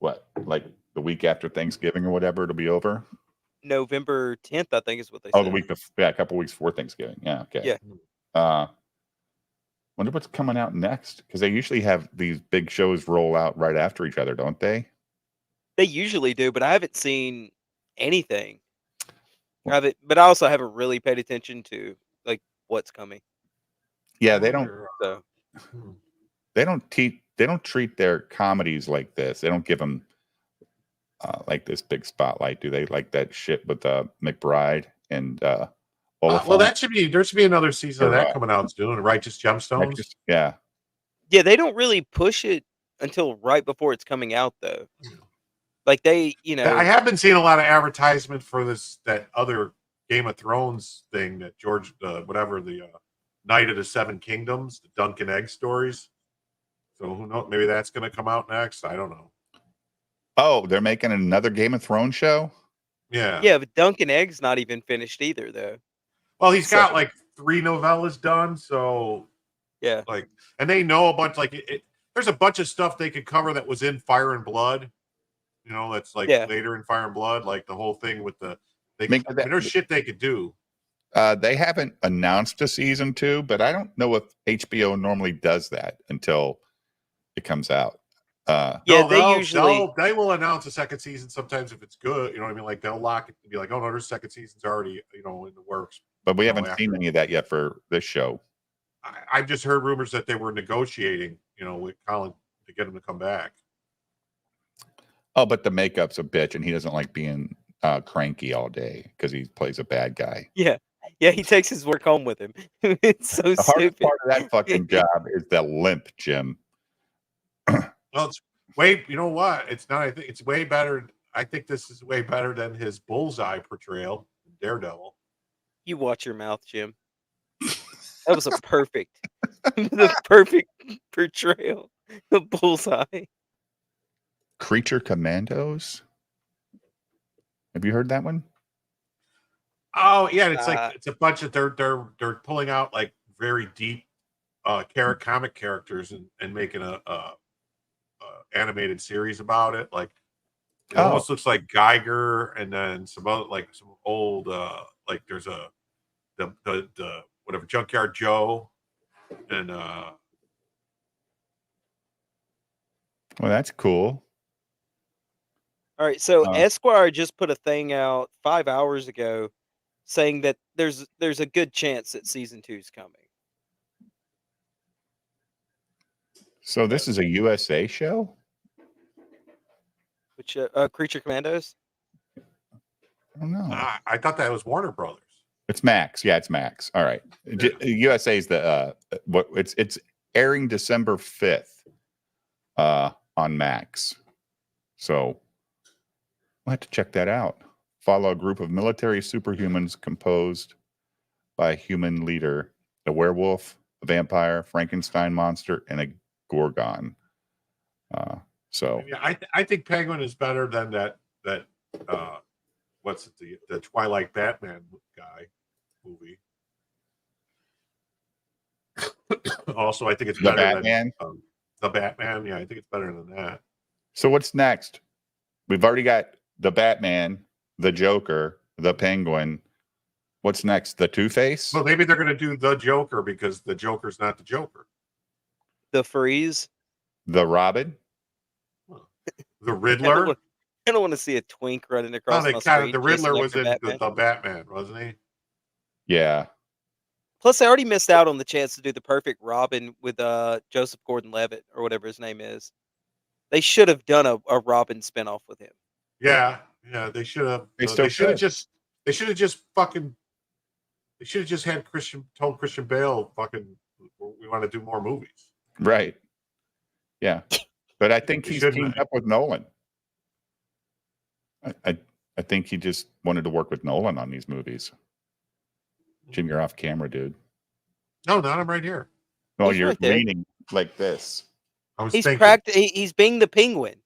what? Like the week after Thanksgiving or whatever, it'll be over. November 10th, I think is what they Oh, said. the week before, yeah, a couple weeks before Thanksgiving. Yeah, okay. Yeah. Wonder what's coming out next because they usually have these big shows roll out right after each other, don't they? They usually do, but I haven't seen anything. But I also haven't really paid attention to like what's coming. Yeah, they don't. So They don't treat their comedies like this. They don't give them like this big spotlight, do they? Like that shit with McBride and well, Oliphant. there should be another season of Or, that coming out soon. Righteous Gemstones. Yeah. yeah, they don't really push it until right before it's coming out though. Like they, I have been seeing a lot of advertisement for that other Game of Thrones thing that George, whatever the Night of the Seven Kingdoms, the Duncan Egg stories. So who knows? Maybe that's going to come out next. I don't know. Oh, they're making another Game of Thrones show? Yeah. Yeah, but Duncan Egg's not even finished either though. Well, he's got like 3 novellas done. So Yeah. like, and they know a bunch. Like, there's a bunch of stuff they could cover that was in Fire and Blood. That's like later in Fire and Blood, like the whole thing with there's shit they could do. They haven't announced a season 2, but I don't know if HBO normally does that until it comes out. Yeah, they will announce a second season sometimes if it's good. You know what I mean? Like they'll lock it and be like, "Oh no, there's second season's already in the works." But we haven't seen any of that yet for this show. I've just heard rumors that they were negotiating, with Colin to get him to come back. Oh, but the makeup's a bitch, and he doesn't like being cranky all day because he plays a bad guy. Yeah. Yeah, he takes his work home with him. It's so The hardest stupid. part of that fucking job is the limp, Jim. Well, it's way. You know what? It's not. I think it's way better. I think this is way better than his Bullseye portrayal in Daredevil. You watch your mouth, Jim. That was the perfect portrayal of Bullseye. Creature Commandos. Have you heard that one? Oh yeah, it's like it's a bunch of they're pulling out like very deep comic characters and making a animated series about it. Like it almost looks like Geiger, and then some other some old like there's the whatever Junkyard Joe and well, that's cool. All right, so Esquire just put a thing out 5 hours ago saying that there's a good chance that season 2 is coming. So this is a USA show? Which Creature Commandos? I don't know. I thought that was Warner Brothers. It's Max. Yeah, it's Max. All right. USA is the it's airing December 5th on Max. So we'll have to check that out. Follow a group of military superhumans composed by a human leader, a werewolf, a vampire, Frankenstein monster, and a Gorgon. So yeah, I think Penguin is better than that what's it, the Twilight Batman guy movie. Also, I think it's better Batman. Than the Batman. Yeah, I think it's better than that. So what's next? We've already got the Batman, the Joker, the Penguin. What's next? The Two-Face? Well, maybe they're going to do the Joker because the Joker's not the Joker. The Freeze. The Robin? The Riddler. I don't want to see a twink running No, across they my kind of, screen. the chasing Riddler was after in Batman. the Batman, wasn't he? Yeah. Plus, they already missed out on the chance to do the perfect Robin with Joseph Gordon-Levitt or whatever his name is. They should have done a Robin spinoff with him. Yeah, they should have. They They still should have could. just. They should have just fucking. They should have just had told Christian Bale, fucking, we want to do more movies. Right. Yeah. But I think They he's shouldn't teamed have. up with Nolan. I think he just wanted to work with Nolan on these movies. Jim, you're off camera, dude. No, not I'm right here. No, He's you're right there. leaning like this. I was He's thinking. He's being the penguin.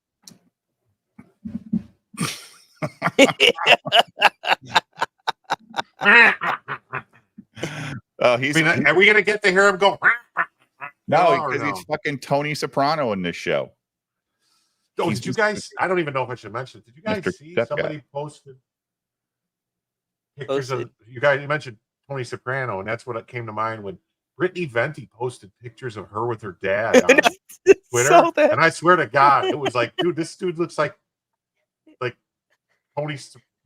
Oh, he's are we gonna get to hear him go? no, or because no? he's fucking Tony Soprano in this show. Oh, he's did you just- guys? I don't even know if I should mention it. Did you guys Mr. see Step Guy. somebody posted pictures Posted. of you guys? You mentioned Tony Soprano, and that's what came to mind when Brittany Venti posted pictures of her with her dad on Twitter. Saw that. And I swear to God, it was like, dude, this dude looks like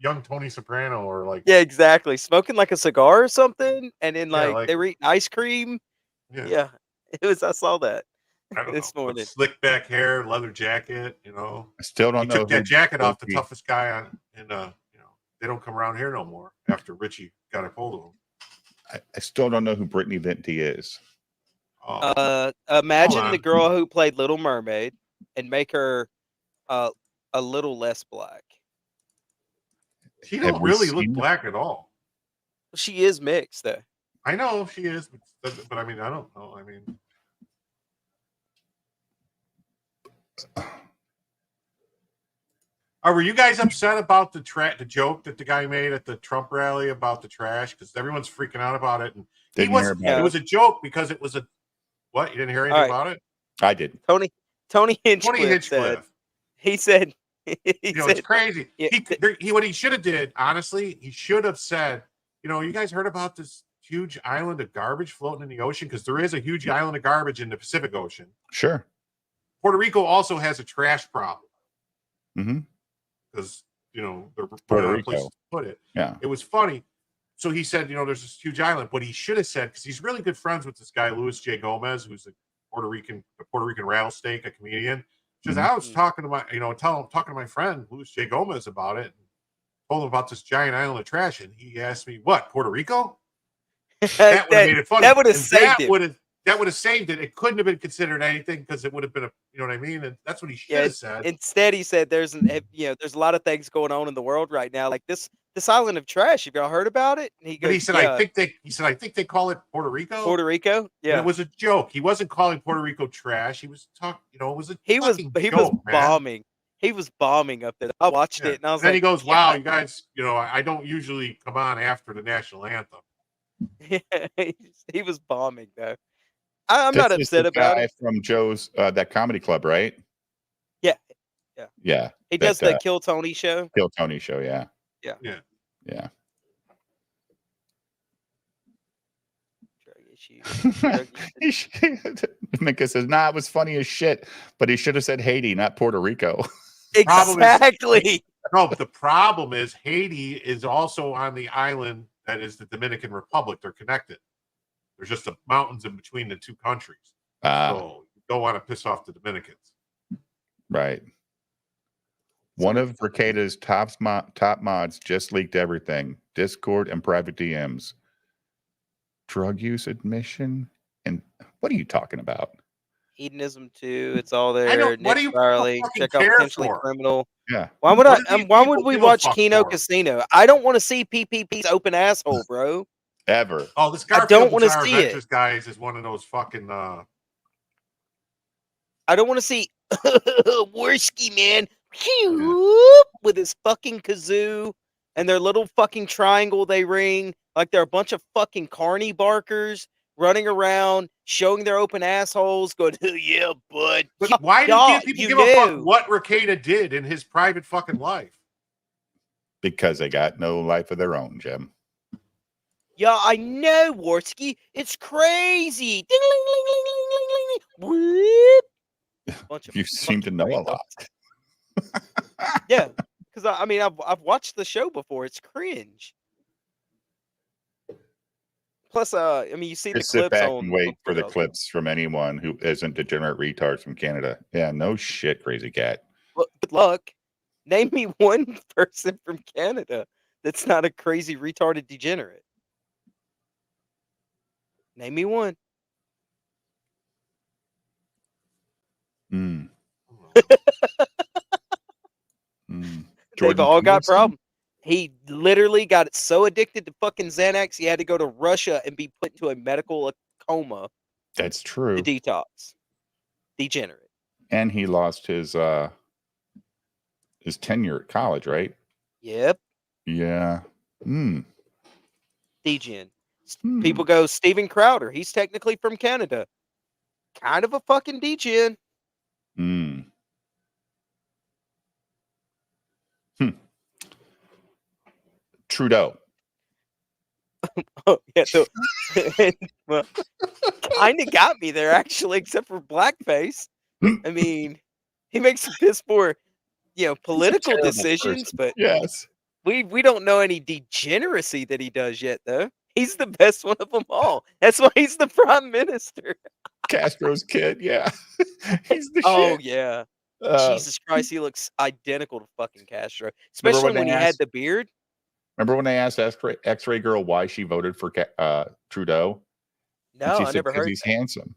young Tony Soprano, or like, Yeah, exactly. Smoking like a cigar or something, and then Yeah, like, like- they were eating ice cream. Yeah, it was. I saw that. I don't this know, morning. slick back hair, leather jacket. You know, I still he don't know. took that jacket off the Richie- toughest guy on, and they don't come around here no more after Richie got a hold of him. I still don't know who Brittany Venti is. Oh, Imagine Hold the on. girl who played Little Mermaid and make her a little less black. she have don't we really look seen- black at all. She is mixed though. I know she is, but I mean, I don't know. I mean, were you guys upset about the joke that the guy made at the Trump rally about the trash? Because everyone's freaking out about it, and Didn't hear about it it. was a joke because it was a what? You didn't hear anything All right. about it? I did. Tony Tony Hinchcliffe said. Hinchcliffe. He said. He You know, said. it's crazy. Yeah, He what he should have did, honestly, he should have said, you guys heard about this huge island of garbage floating in the ocean? Because there is a huge island of garbage in the Pacific Ocean. Sure. Puerto Rico also has a trash problem Hmm. because they're Puerto running out of places Rico. to put it. Yeah. It was funny. So he said, there's this huge island. What he should have said, because he's really good friends with this guy, Luis J. Gomez, who's a Puerto Rican rattlesnake, a comedian. He says, Mhm. I was talking to talking to my friend Luis J. Gomez about it, and told him about this giant island of trash, and he asked me, "What, Puerto Rico?" That would have made it funny. That would have And saved it. That would have saved it. It couldn't have been considered anything because it would have been you know what I mean? And that's what he should Yeah, have said. Instead, he said, "There's there's a lot of things going on in the world right now, like this island of trash. Have y'all heard about it?" And he goes, But he said, yeah, I think they call it Puerto Rico. Puerto Rico. And Yeah, it was a joke. He wasn't calling Puerto Rico trash. He was talking, it was a he was fucking he joke, was man. bombing. He was bombing up there. I watched Yeah. it and I was then like, he goes, yeah. "Wow, you guys, I don't usually come on after the national anthem." He was bombing though. I'm This not is upset the about guy it. from Joe's that comedy club, right? Yeah. Yeah. He that, does the Kill Tony show. Kill Tony show. Yeah. Yeah. Yeah. Yeah. Drug issue. Minka says, "Nah, it was funny as shit," but he should have said Haiti, not Puerto Rico. Problem is- Exactly. No, but the problem is Haiti is also on the island that is the Dominican Republic. They're connected. There's just the mountains in between the two countries. So you don't want to piss off the Dominicans. Right. One of Recada's top mods just leaked everything: Discord and private DMs, drug use admission, and what are you talking about? Hedonism too. It's all there. I don't- what Nick do you Farley, fucking check out care Potentially for? Criminal. Yeah. Why would What do these why people would we give a watch fuck Kino for? Casino? I don't want to see PPP's open asshole, bro. Ever. Oh, this I Garfield don't wanna Bizarre see it. Adventures guys is one of those fucking I don't want to see Worski, man, with his fucking kazoo and their little fucking triangle they ring like they're a bunch of fucking carny barkers running around, showing their open assholes, going, "Oh yeah, bud." But why do Dog, people you give a fuck knew. what Rekieta did in his private fucking life? Because they got no life of their own, Jim. Yeah, I know, Warsky. It's crazy. Ding, ling, ling, ling, ling, ling, ling, ling. Whoop. Bunch of You seem to know a lot. retards. Yeah, because I mean, I've watched the show before. It's cringe. Plus, I mean, you see the Just sit clips back on and wait for the Bookworld. clips from anyone who isn't degenerate retards from Canada. Yeah, no shit, crazy cat. Well, good luck. Name me one person from Canada that's not a crazy retarded degenerate. Name me one. Mm. Mm. They've Jordan all got Peterson? problems. He literally got so addicted to fucking Xanax, he had to go to Russia and be put into a medical coma That's to true. detox. Degenerate. And he lost his tenure at college, right? Yep. Yeah. Hmm. Degen. Hmm. People go, Steven Crowder. He's technically from Canada. Kind of a fucking degen. Hmm. Trudeau. Oh, yeah. So, well, kind of got me there, actually, except for blackface. I mean, he makes some piss poor, political Terrible decisions, person. but Yes. we don't know any degeneracy that he does yet, though. He's the best one of them all. That's why he's the prime minister. Castro's kid. Yeah. He's the Oh, shit. yeah. Uh, Jesus Christ, he looks identical to fucking Castro, Remember especially when when they he had asked- the beard. Remember when they asked X-Ray Girl why she voted for Trudeau? And No, she I said, never because heard he's that. handsome.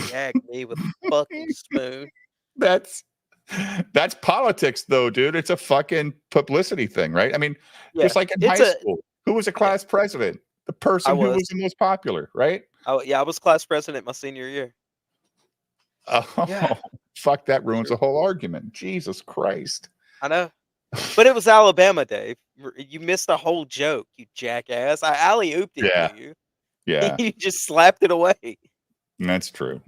Jag me with a fucking spoon. That's politics, though, dude. It's a fucking publicity thing, right? I mean, Yeah, just like in it's high a- school, who was a class president? The person who was. was the most popular, right? Oh yeah, I was class president my senior year. Oh, Yeah. fuck! That ruins the whole argument. Jesus Christ! I know, but it was Alabama, Dave. You missed the whole joke, you jackass. I alley-ooped it Yeah. to you. Yeah, You just slapped it away. that's true.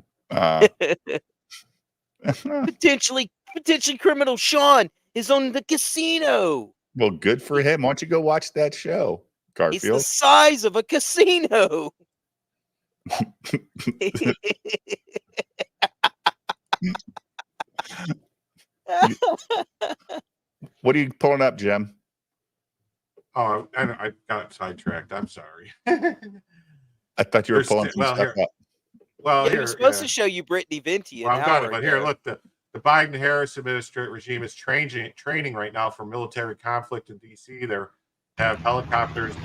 Potentially criminal Sean is on the casino. Well, good for him. Why don't you go watch that show, It's the Garfield? size of a casino. What are you pulling up, Jim? Oh, I got sidetracked. I'm sorry. I thought you were There's pulling sti- some well, stuff here- up. Well, He here, was supposed yeah. to show you Brittany Venti. Well, An I've got hour it, but here, ago. look, the Biden-Harris regime is training right now for military conflict in D.C. They have helicopters.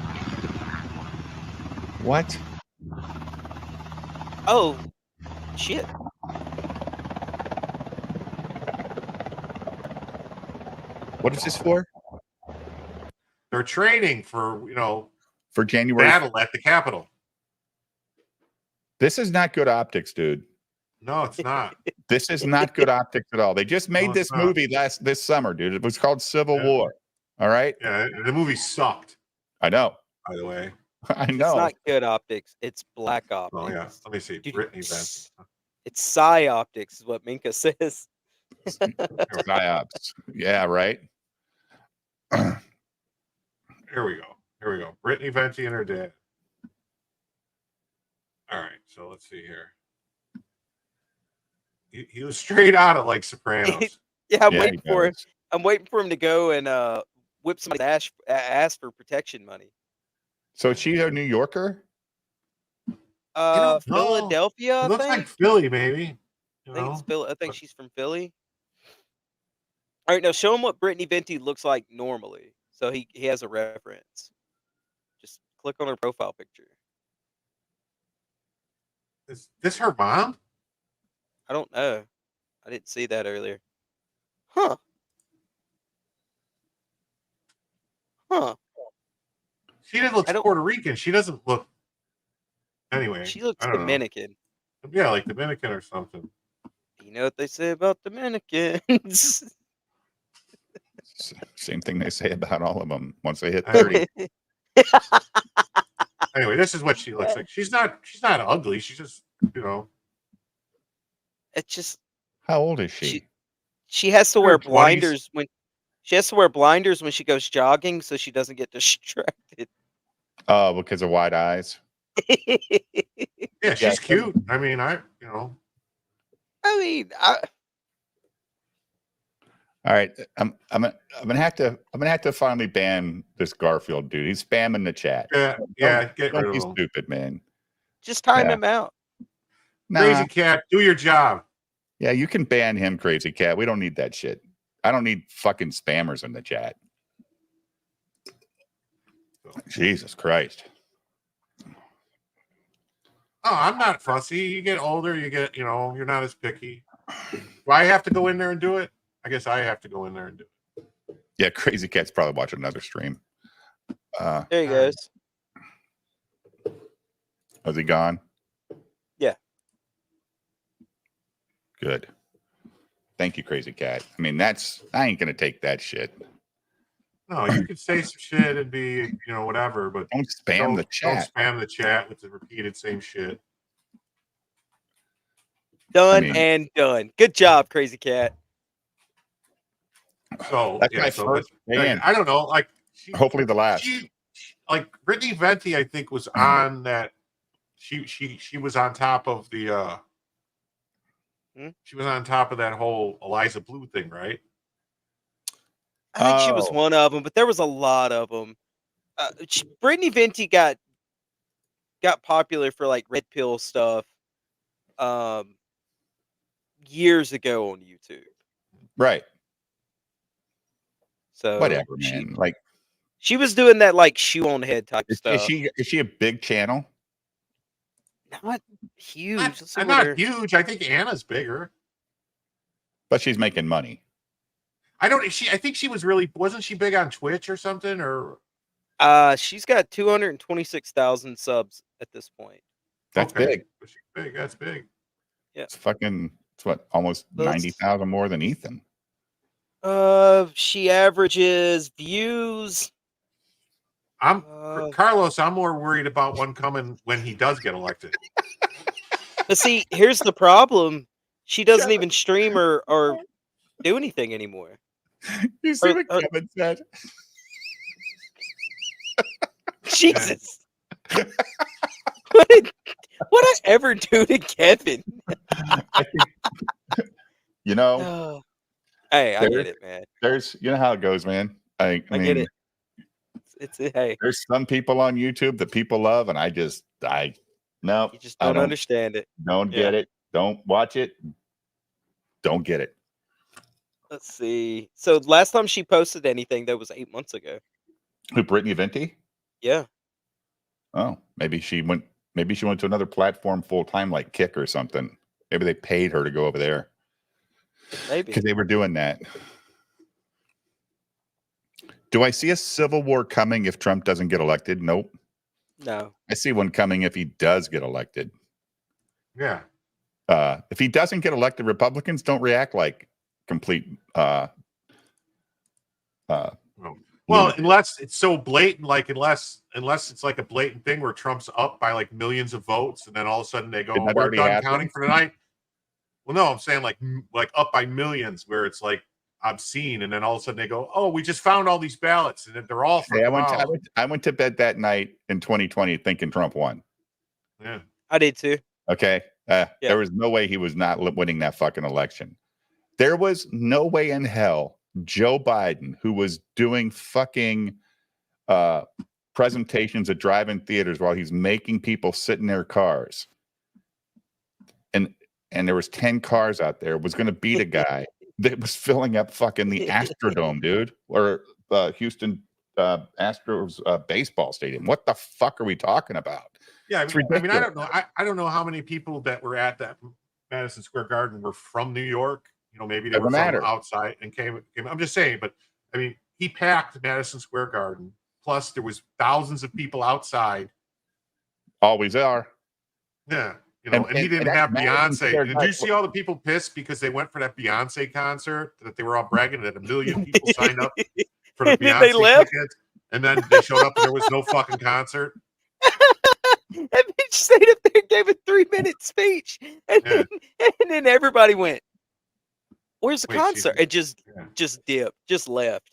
What? Oh, shit. What is this for? They're training for For January. battle at the Capitol. This is not good optics, dude. No, it's not. This is not good optics at all. They just made No, this it's not. movie this summer, dude. It was called Civil Yeah. War. All right. Yeah, the movie sucked. I know. By the way. I It's know. not good optics. It's black optics. Oh yeah. Let me see. Dude, Brittany Venti. It's psi optics, is what Minka says. Psyops. Yeah. Right. Here we go. Brittany Venti and her dad. All right. So let's see here. He was straight out of like Sopranos. Yeah, I'm Yeah, waiting he for it. does. I'm waiting for him to go and whip somebody's ass for protection money. So is she a New Yorker? don't know. Philadelphia, It I looks think. like Philly, maybe. I think it's Philly. I think she's from Philly. All right, now show him what Brittany Venti looks like normally, so he has a reference. Just click on her profile picture. Is this her mom? I don't know. I didn't see that earlier. Huh. She didn't look I don't- Puerto Rican. She doesn't look. Anyway, She looks I don't know. Dominican. Yeah, like Dominican or something. You know what they say about Dominicans? Same thing they say about all of them once they hit I 30. Anyway, this is what she looks like. She's not ugly. She's just It's just How old is she? she has to Her wear 20s. blinders when she goes jogging, so she doesn't get distracted. Oh, because of wide eyes. Yeah, she's Yeah. cute. I mean, I mean, All right, I'm gonna have to finally ban this Garfield dude. He's spamming the chat. yeah, get Don't rid be of him. stupid, man. just time Yeah. him out. Crazy Nah, Cat, do your job. yeah, you can ban him, Crazy Cat. We don't need that shit. I don't need fucking spammers in the chat. Jesus Christ. Oh, I'm not fussy. You get older, you're not as picky. Do I have to go in there and do it? I guess I have to go in there and do it. Yeah, Crazy Cat's probably watching another stream. There he All right. goes. Is he gone? Yeah. Good. Thank you, Crazy Cat. I mean, I ain't gonna take that shit. No, you could say some shit and be, whatever, but Don't spam the chat. Don't spam the chat with the repeated same shit. Done mean- and done. Good job, Crazy Cat. So That's yeah, my so first that's, ban. I don't know, like Hopefully the last. she like Brittany Venti, I think, was on that. She was on top of the she was on top of that whole Eliza Blue thing, right? I think she was Oh. one of them, but there was a lot of them. Brittany Venti got popular for like red pill stuff years ago on YouTube. Right. So Whatever, man. Like, she was doing that like shoe on head type is stuff. she a big channel? Not huge. I'm Let's see what not her- huge. I think Anna's bigger. But she's making money. I think she wasn't she big on Twitch or something, or She's got 226,000 subs at this point. That's okay. big. She's big. That's big. It's what, almost Let's- 90,000 more than Ethan. She averages views. Carlos, I'm more worried about one coming when he does get elected. But see, here's the problem. She doesn't even stream or do anything anymore. You see Or- what or- Kevin said? Jesus. What did I ever do to Kevin? You know, Hey, I There- get it, man. you know how it goes, man. I I mean, get it. It's hey, there's some people on YouTube that people love, and I no, you just I don't understand it. don't get it. Don't watch it. Don't get it. Let's see. So last time she posted anything, that was 8 months ago. Who, Brittany Venti? Yeah. Oh, maybe she went to another platform full time, like Kick or something. Maybe they paid her to go over there Maybe. because they were doing that. Do I see a civil war coming if Trump doesn't get elected? Nope. No. I see one coming if he does get elected. Yeah. If he doesn't get elected, Republicans don't react like complete. Well, unless it's so blatant, like unless it's like a blatant thing where Trump's up by like millions of votes, and then all of a sudden they go, Didn't that "We're already done happen? counting for tonight." Well, no, I'm saying like up by millions, where it's like obscene, and then all of a sudden they go, "Oh, we just found all these ballots, and they're all for Hey, Kamala." I went to bed that night in 2020 thinking Trump won. Yeah. I did too. Okay. There was no way he was not winning that fucking election. There was no way in hell Joe Biden, who was doing fucking presentations at drive-in theaters while he's making people sit in their cars, and there was 10 cars out there, was going to beat a guy that was filling up fucking the Astrodome, dude, or Houston Astros baseball stadium. What the fuck are we talking about? Yeah, It's I mean, I ridiculous. don't know. I don't know how many people that were at that Madison Square Garden were from New York. Maybe they were Doesn't matter. from outside and came. I'm just saying, but I mean, he packed Madison Square Garden. Plus, there was thousands of people outside. Always are. Yeah, And- and he and didn't that have Madison Square Beyonce. Did Garden- you see all the people pissed because they went for that Beyonce concert? That they were all bragging that 1 million people signed up for the And then Beyonce they left? tickets, and then they showed up and there was no fucking concert. That bitch stayed up there and gave a 3-minute speech. And, Yeah. then everybody went, "Where's the Wait, concert?" It just Yeah. dipped, just left.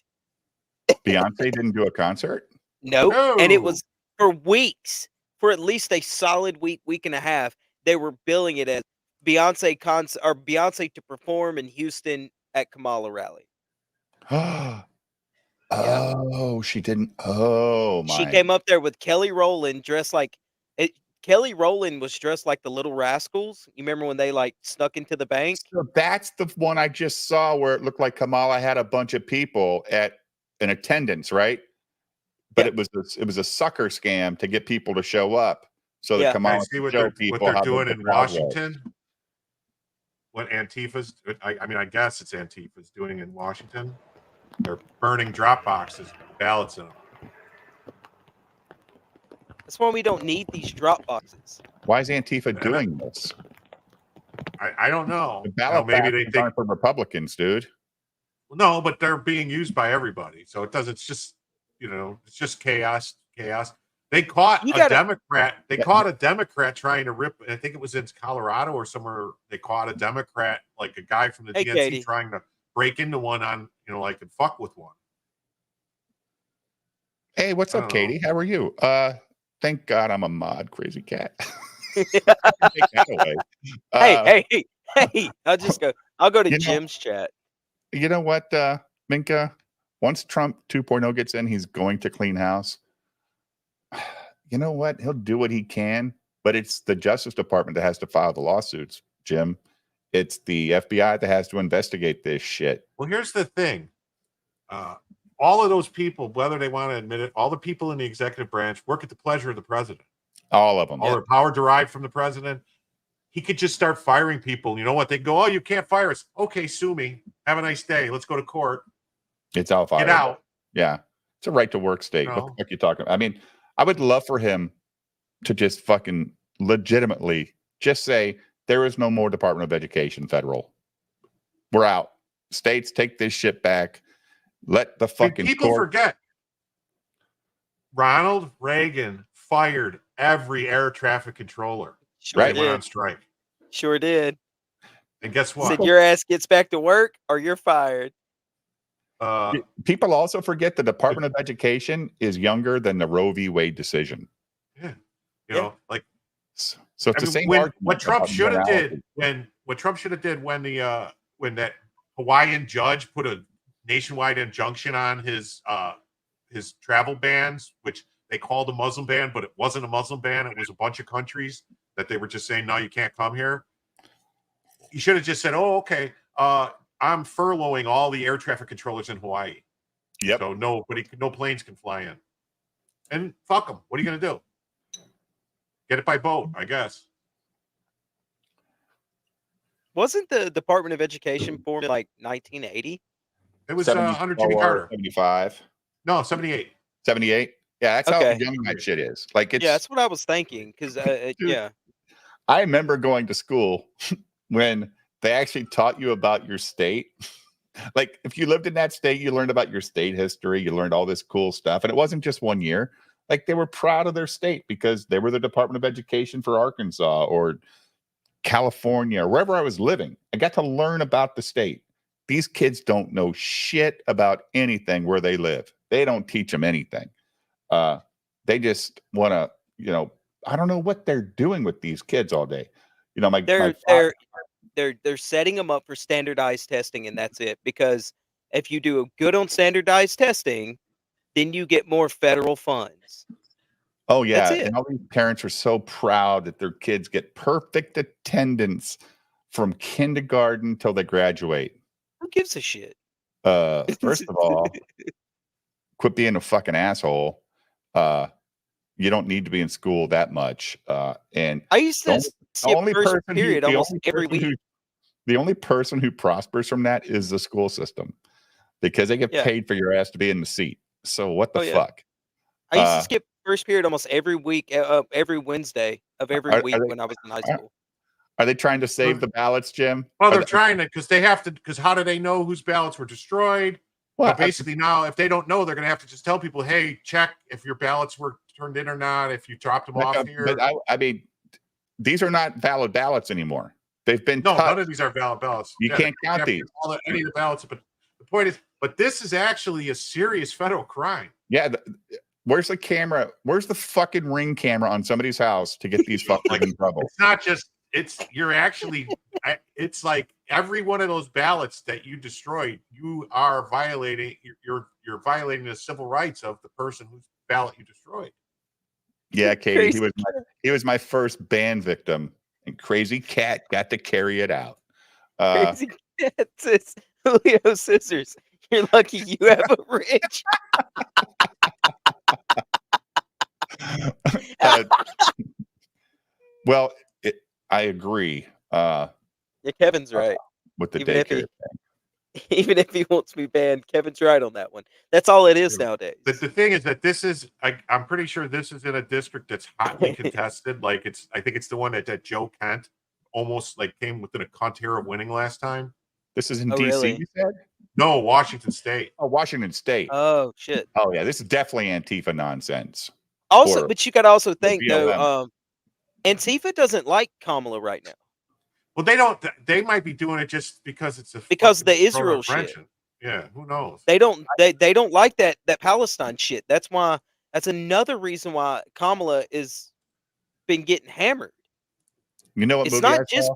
Beyonce didn't do a concert. Nope. And it was for weeks, for at least a solid week, week and a half, they were billing it as Beyonce to perform in Houston at Kamala rally. Oh, she didn't. Oh She my. came up there with Kelly Rowland dressed like it. Kelly Rowland was dressed like the Little Rascals. You remember when they like snuck into the bank? So that's the one I just saw where it looked like Kamala had a bunch of people at an attendance, right? But Yeah. it was a sucker scam to get people to show up so that Yeah. I Kamala see could what show they're people how big doing the in crowd was. Washington. What Antifa's, I mean, I guess it's Antifa's doing in Washington. They're burning drop boxes with ballots in them. That's why we don't need these drop boxes. Why is Antifa doing this? I don't know. The You know, ballot maybe they boxes think aren't for Republicans, dude. no, but they're being used by everybody. So it does. It's just it's just chaos. They caught You a gotta- Democrat. They caught a Democrat trying to rip. I think it was in Colorado or somewhere. They caught a Democrat, like a guy from the Hey, DNC, Katie. trying to break into one on like and fuck with one. Hey, what's I up, don't know. Katie? How are you? Thank God I'm a mod, crazy cat. Take that away. Hey! I'll go to you know- Jim's chat. You know what, Minka? Once Trump 2.0 gets in, he's going to clean house. You know what? He'll do what he can, but it's the Justice Department that has to file the lawsuits, Jim. It's the FBI that has to investigate this shit. Well, here's the thing. All of those people, whether they want to admit it, all the people in the executive branch work at the pleasure of the president. All of them. All their power derived from the president. He could just start firing people. You know what? They go, oh, you can't fire us. Okay, sue me. Have a nice day. Let's go to court. It's all fired. Get out. Yeah. It's a right to work state. What No. the fuck are you talking about? I mean, I would love for him to just fucking legitimately just say there is no more Department of Education federal. We're out. States, take this shit back. Let the fucking People court- forget. Ronald Reagan fired every air traffic controller. Sure Right. They went on did. strike. Sure did. And guess what? Said your ass gets back to work or you're fired. People also forget the Department of Education is younger than the Roe v. Wade decision. You Yeah. know, like So it's the same when, argument what Trump about should have morality. did when that Hawaiian judge put a nationwide injunction on his travel bans, which they called a Muslim ban, but it wasn't a Muslim ban. It was a bunch of countries that they were just saying, no, you can't come here. You should have just said, oh, okay, I'm furloughing all the air traffic controllers in Hawaii. Yep. So no planes can fly in. And fuck them. What are you going to do? Get it by boat, I guess. Wasn't the Department of Education formed in like 1980? It was 74, under Jimmy Carter. 75, No, 78. 78. Yeah, that's Okay. how young that shit is. Like it's Yeah, that's what I was thinking. Because Dude. yeah, I remember going to school when they actually taught you about your state. Like if you lived in that state, you learned about your state history, you learned all this cool stuff. And it wasn't just 1 year. Like they were proud of their state because they were the Department of Education for Arkansas or California, or wherever I was living. I got to learn about the state. These kids don't know shit about anything where they live. They don't teach them anything. They just want to, I don't know what they're doing with these kids all day. they're setting them up for standardized testing, and that's it. Because if you do good on standardized testing, then you get more federal funds. Oh yeah, That's it. and all these parents are so proud that their kids get perfect attendance from kindergarten till they graduate. Who gives a shit? First of all, quit being a fucking asshole. You don't need to be in school that much. And I used to skip first period almost every week. The only person who prospers from that is the school system because they get Yeah. paid for your ass to be in the seat. So what the Oh, yeah. fuck? I used to skip first period almost every week, every Wednesday of every Are week they- when I was in high school. Are they trying to save the ballots, Jim? Well, Are they're they- trying to because they have to. Because how do they know whose ballots were destroyed? Well, But basically, now if they don't know, they're going to have to just tell people, "Hey, check if your ballots were turned in or not. If you dropped them off here." but I mean, these are not valid ballots anymore. They've been No, touched. none of these are valid ballots. You can't count have to these. call it any of the ballots. But the point is, this is actually a serious federal crime. Yeah, Where's the camera? Where's the fucking Ring camera on somebody's house to get these fuckers in trouble? It's not just. It's like every one of those ballots that you destroyed, you are violating. You're violating the civil rights of the person whose ballot you destroyed. Yeah, Katie, Crazy he was my first ban victim, and Crazy Cat got to carry it out. Crazy Cat says, Julio Scissors, you're lucky you have a Rich. Well, I agree Yeah, Kevin's right. with the Even if daycare he- thing. Even if he wants me banned, Kevin's right on that one. That's all it is nowadays. The thing is that this is, I'm pretty sure this is in a district that's hotly contested. Like I think it's the one that Joe Kent almost like came within a contest of winning last time. This is in Oh, DC, really? you said? No, Washington State. Oh, Washington State. Oh shit. Oh, yeah, this is definitely Antifa nonsense. Also, Or but you got to also think BLM. though, Antifa doesn't like Kamala right now. Well, they don't. They might be doing it just because it's Because fucking the Israel pro-French. Yeah, who knows? They don't like that Palestine shit. That's another reason why Kamala is been getting hammered. You know what It's movie not I just- saw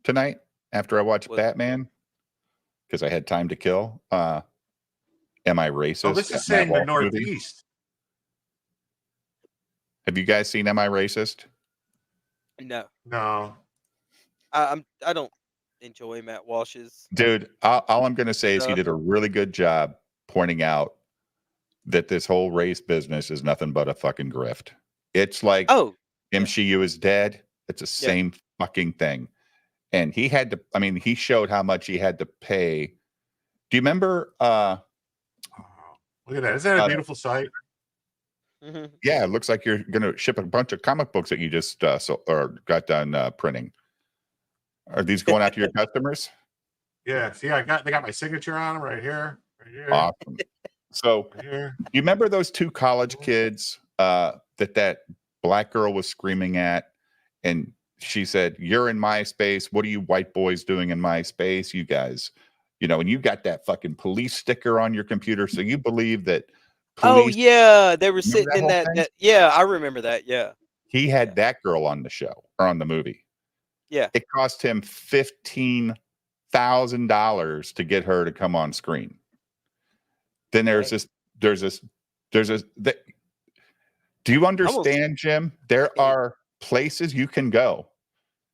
tonight after I watched What? Batman? Because I had time to kill. Am I Racist? Oh, this That is saying Matt the Walsh movie. Northeast. Have you guys seen Am I Racist? No, No, I don't enjoy Matt Walsh's. Dude, all I'm going to say is he Stuff. did a really good job pointing out that this whole race business is nothing but a fucking grift. It's like Oh, MCU is dead. It's the same fucking thing. And he had to, I mean, he showed how much he had to pay. Do you remember? oh, look at that! Isn't that a Uh, beautiful sight? mhm. Yeah, it looks like you're going to ship a bunch of comic books that you just got done printing. Are these going out to your customers? Yeah. See, they got my signature on them right here, right here, Awesome. So, right here. you remember those two college kids that black girl was screaming at, and she said, "You're in my space. What are you white boys doing in my space? You guys, and you got that fucking police sticker on your computer, so you believe that Oh police." yeah, they were Remember sitting that in whole that, thing? that. Yeah, I remember that. Yeah, He had that girl on the show or on the movie. Yeah. It cost him $15,000 to get her to come on screen. Then there's Right. this. Do you understand, Jim? There are places you can go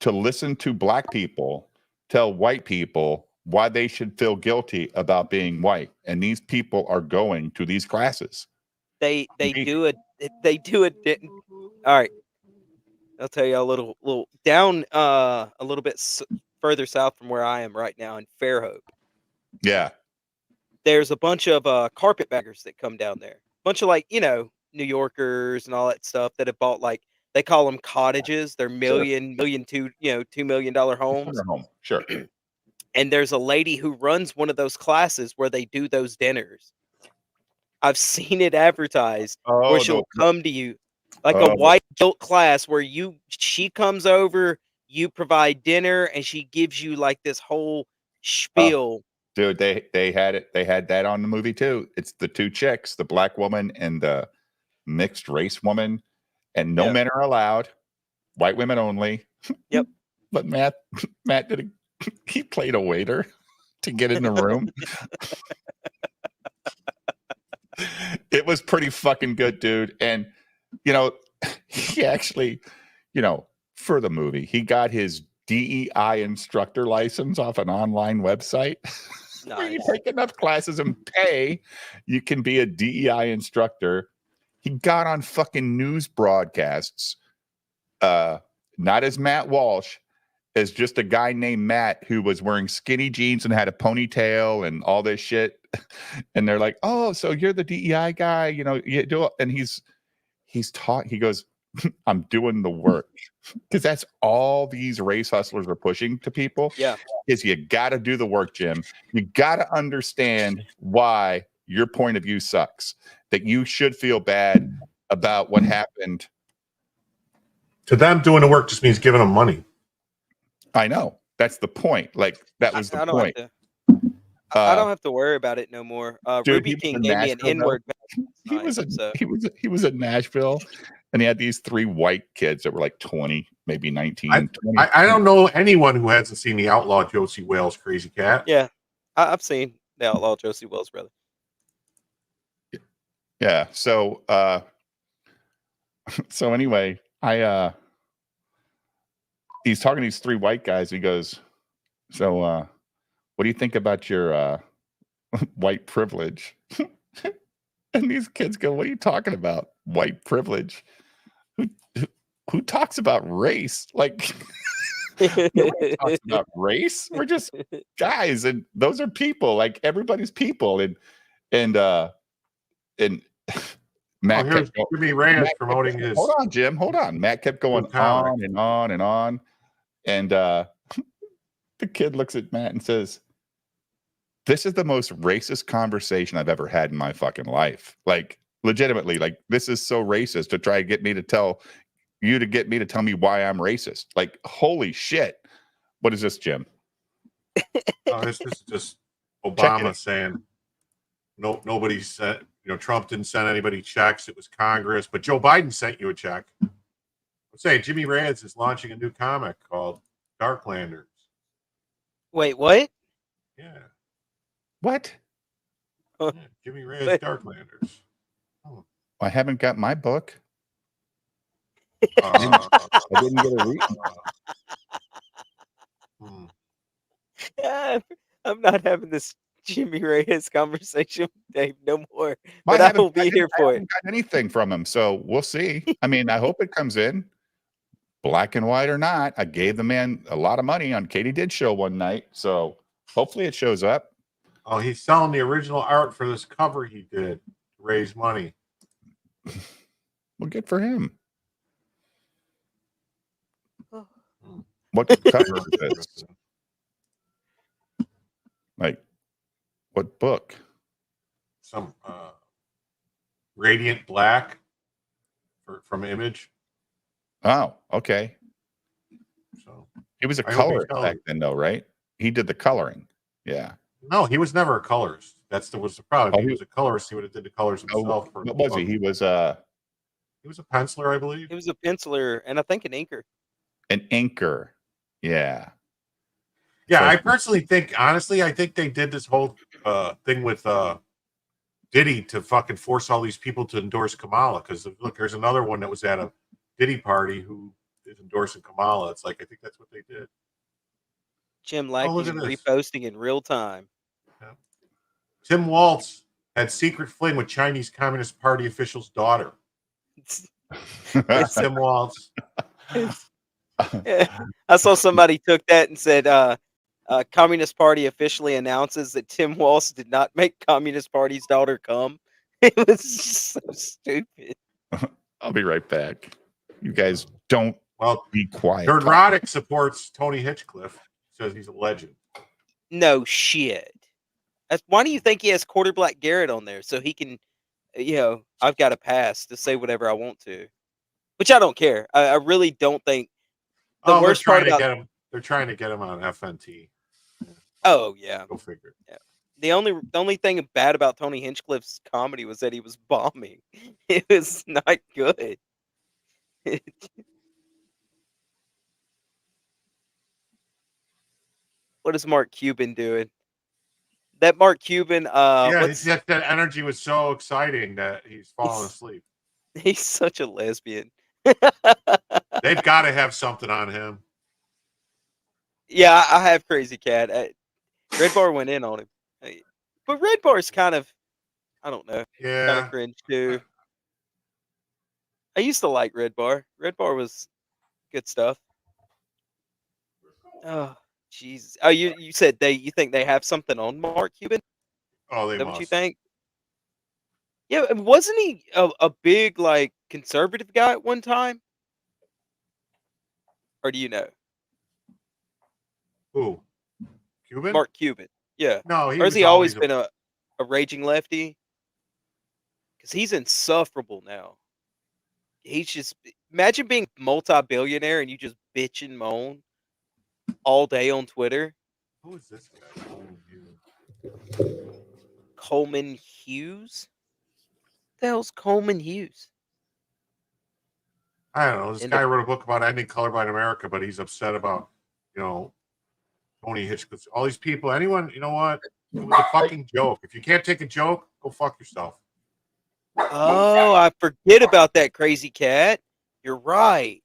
to listen to black people tell white people why they should feel guilty about being white, and these people are going to these classes. they Indeed. do it. They do it. All right, I'll tell you a little down a little bit further south from where I am right now in Fairhope. Yeah, There's a bunch of carpetbaggers that come down there. Bunch of New Yorkers and all that stuff that have bought they call them cottages. They're $2 million homes. home. Sure. And there's a lady who runs one of those classes where they do those dinners. I've seen it advertised where she'll come to you like a Oh. white guilt class where she comes over, you provide dinner, and she gives you this whole spiel. Dude, they had it. They had that on the movie too. It's the two chicks, the black woman and the mixed race woman, and no Yeah. men are allowed. White women only. Yep. But Matt he played a waiter to get in the room. It was pretty fucking good, dude. And he actually, for the movie, he got his DEI instructor license off an online website. Where you Nice. take enough classes and pay, you can be a DEI instructor. He got on fucking news broadcasts, not as Matt Walsh, as just a guy named Matt who was wearing skinny jeans and had a ponytail and all this shit. And they're like, "Oh, so you're the DEI guy, you do it." And he's taught. He goes, "I'm doing the work," because that's all these race hustlers are pushing to people. Yeah. Is you got to do the work, Jim. You got to understand why your point of view sucks. That you should feel bad about what happened. To them, doing the work just means giving them money. I know that's the point. Like that was I the don't have point. I don't have to worry about it no more. Dude, Ruby he was King in gave me an Nashville, though. N-word He was night, so he was in Nashville, and he had these 3 white kids that were like 20, maybe 19, I 20. I don't know anyone who hasn't seen the Outlaw Josie Wales Crazy Cat. yeah, I've seen the Outlaw Josie Wells brother. Yeah. So so anyway, he's talking to these 3 white guys. He goes, "So what do you think about your white privilege?" And these kids go, "What are you talking about? White privilege? Who who talks about race? Like nobody talks about race. We're just guys, and those are people. Like everybody's people." And Matt Here's kept going. Jimmy Reyes Matt kept promoting going, his hold on, Jim. Hold on. Matt kept going new comic. on and on and on. And the kid looks at Matt and says, "This is the most racist conversation I've ever had in my fucking life. Like, legitimately, like, this is so racist to try to get me to tell you to get me to tell me why I'm racist. Like, holy shit. What is this, Jim?" This is just Check Obama it. saying nobody sent, Trump didn't send anybody checks. It was Congress, but Joe Biden sent you a check. I'm saying Jimmy Reyes is launching a new comic called Darklanders. Wait, what? Yeah, What? yeah, Jimmy Reyes Darklanders. I haven't got my book. Uh, I didn't get a read. I'm not having this Jimmy Reyes conversation with Dave no more. I But I haven't will be gotten- here I for it. haven't got anything from him, so we'll see. I mean, I hope it comes in, black and white or not. I gave the man a lot of money on Katie Did Show one night, so hopefully it shows up. Oh, he's selling the original art for this cover he did to raise money. Well, good for him. Oh. What cover is this? Like, what book? Some Radiant Black from Image. Oh, okay. So He was a I hope he colorist sells back it. then, though, right? He did the coloring. Yeah. No, he was never a colorist. Was the problem. Oh, If he he- was a colorist, he would have did the colors Oh, himself. For what was he? He was He was a penciler, I believe. He was a penciler and I think an inker. an inker. Yeah. Yeah, So- I personally think, honestly, I think they did this whole thing with Diddy to fucking force all these people to endorse Kamala. Because look, there's another one that was at a Diddy party who is endorsing Kamala. It's like I think that's what they did. Jim look Lackey at this. reposting in real time. Tim Waltz had secret fling with Chinese Communist Party official's daughter. That's Tim Waltz. I saw somebody took that and said, Communist Party officially announces that Tim Walsh did not make Communist Party's daughter come. It was so stupid. I'll be right back. You guys don't Well, be quiet. Nerd Roddick supports Tony Hitchcliffe. Says he's a legend. No shit. Why do you think he has Quarterback Garrett on there? So he can, I've got a pass to say whatever I want to. Which I don't care. I really don't think the worst part about they're trying to get him on FNT. Oh yeah. Go figure. Yeah. The only thing bad about Tony Hinchcliffe's comedy was that he was bombing. It was not good. What is Mark Cuban doing? That Mark Cuban, That energy was so exciting that he's falling asleep. he's such a lesbian. They've got to have something on him. Yeah, I have Crazy Cat. Red Bar went in on him, but Red Bar's kind of, I don't know, kind Yeah. of cringe too. I used to like Red Bar. Red Bar was good stuff. Oh, Jesus. Oh, you said you think they have something on Mark Cuban? Oh, they Is that must. what you think? Yeah, wasn't he a big like conservative guy at one time? Or do you know? Who? Cuban? Mark Cuban. Yeah. No, he Or has was he always a- been a raging lefty? Because he's insufferable now. He's just imagine being multi-billionaire and you just bitch and moan all day on Twitter. Who is this guy? Coleman Hughes? What the hell's Coleman Hughes? I don't know. This And guy wrote a book about ending colorblind America, but he's upset about, Tony Hitchcock. All these people, anyone, you know what? It was a fucking joke. If you can't take a joke, go fuck yourself. Oh, I forget about that crazy cat. You're right.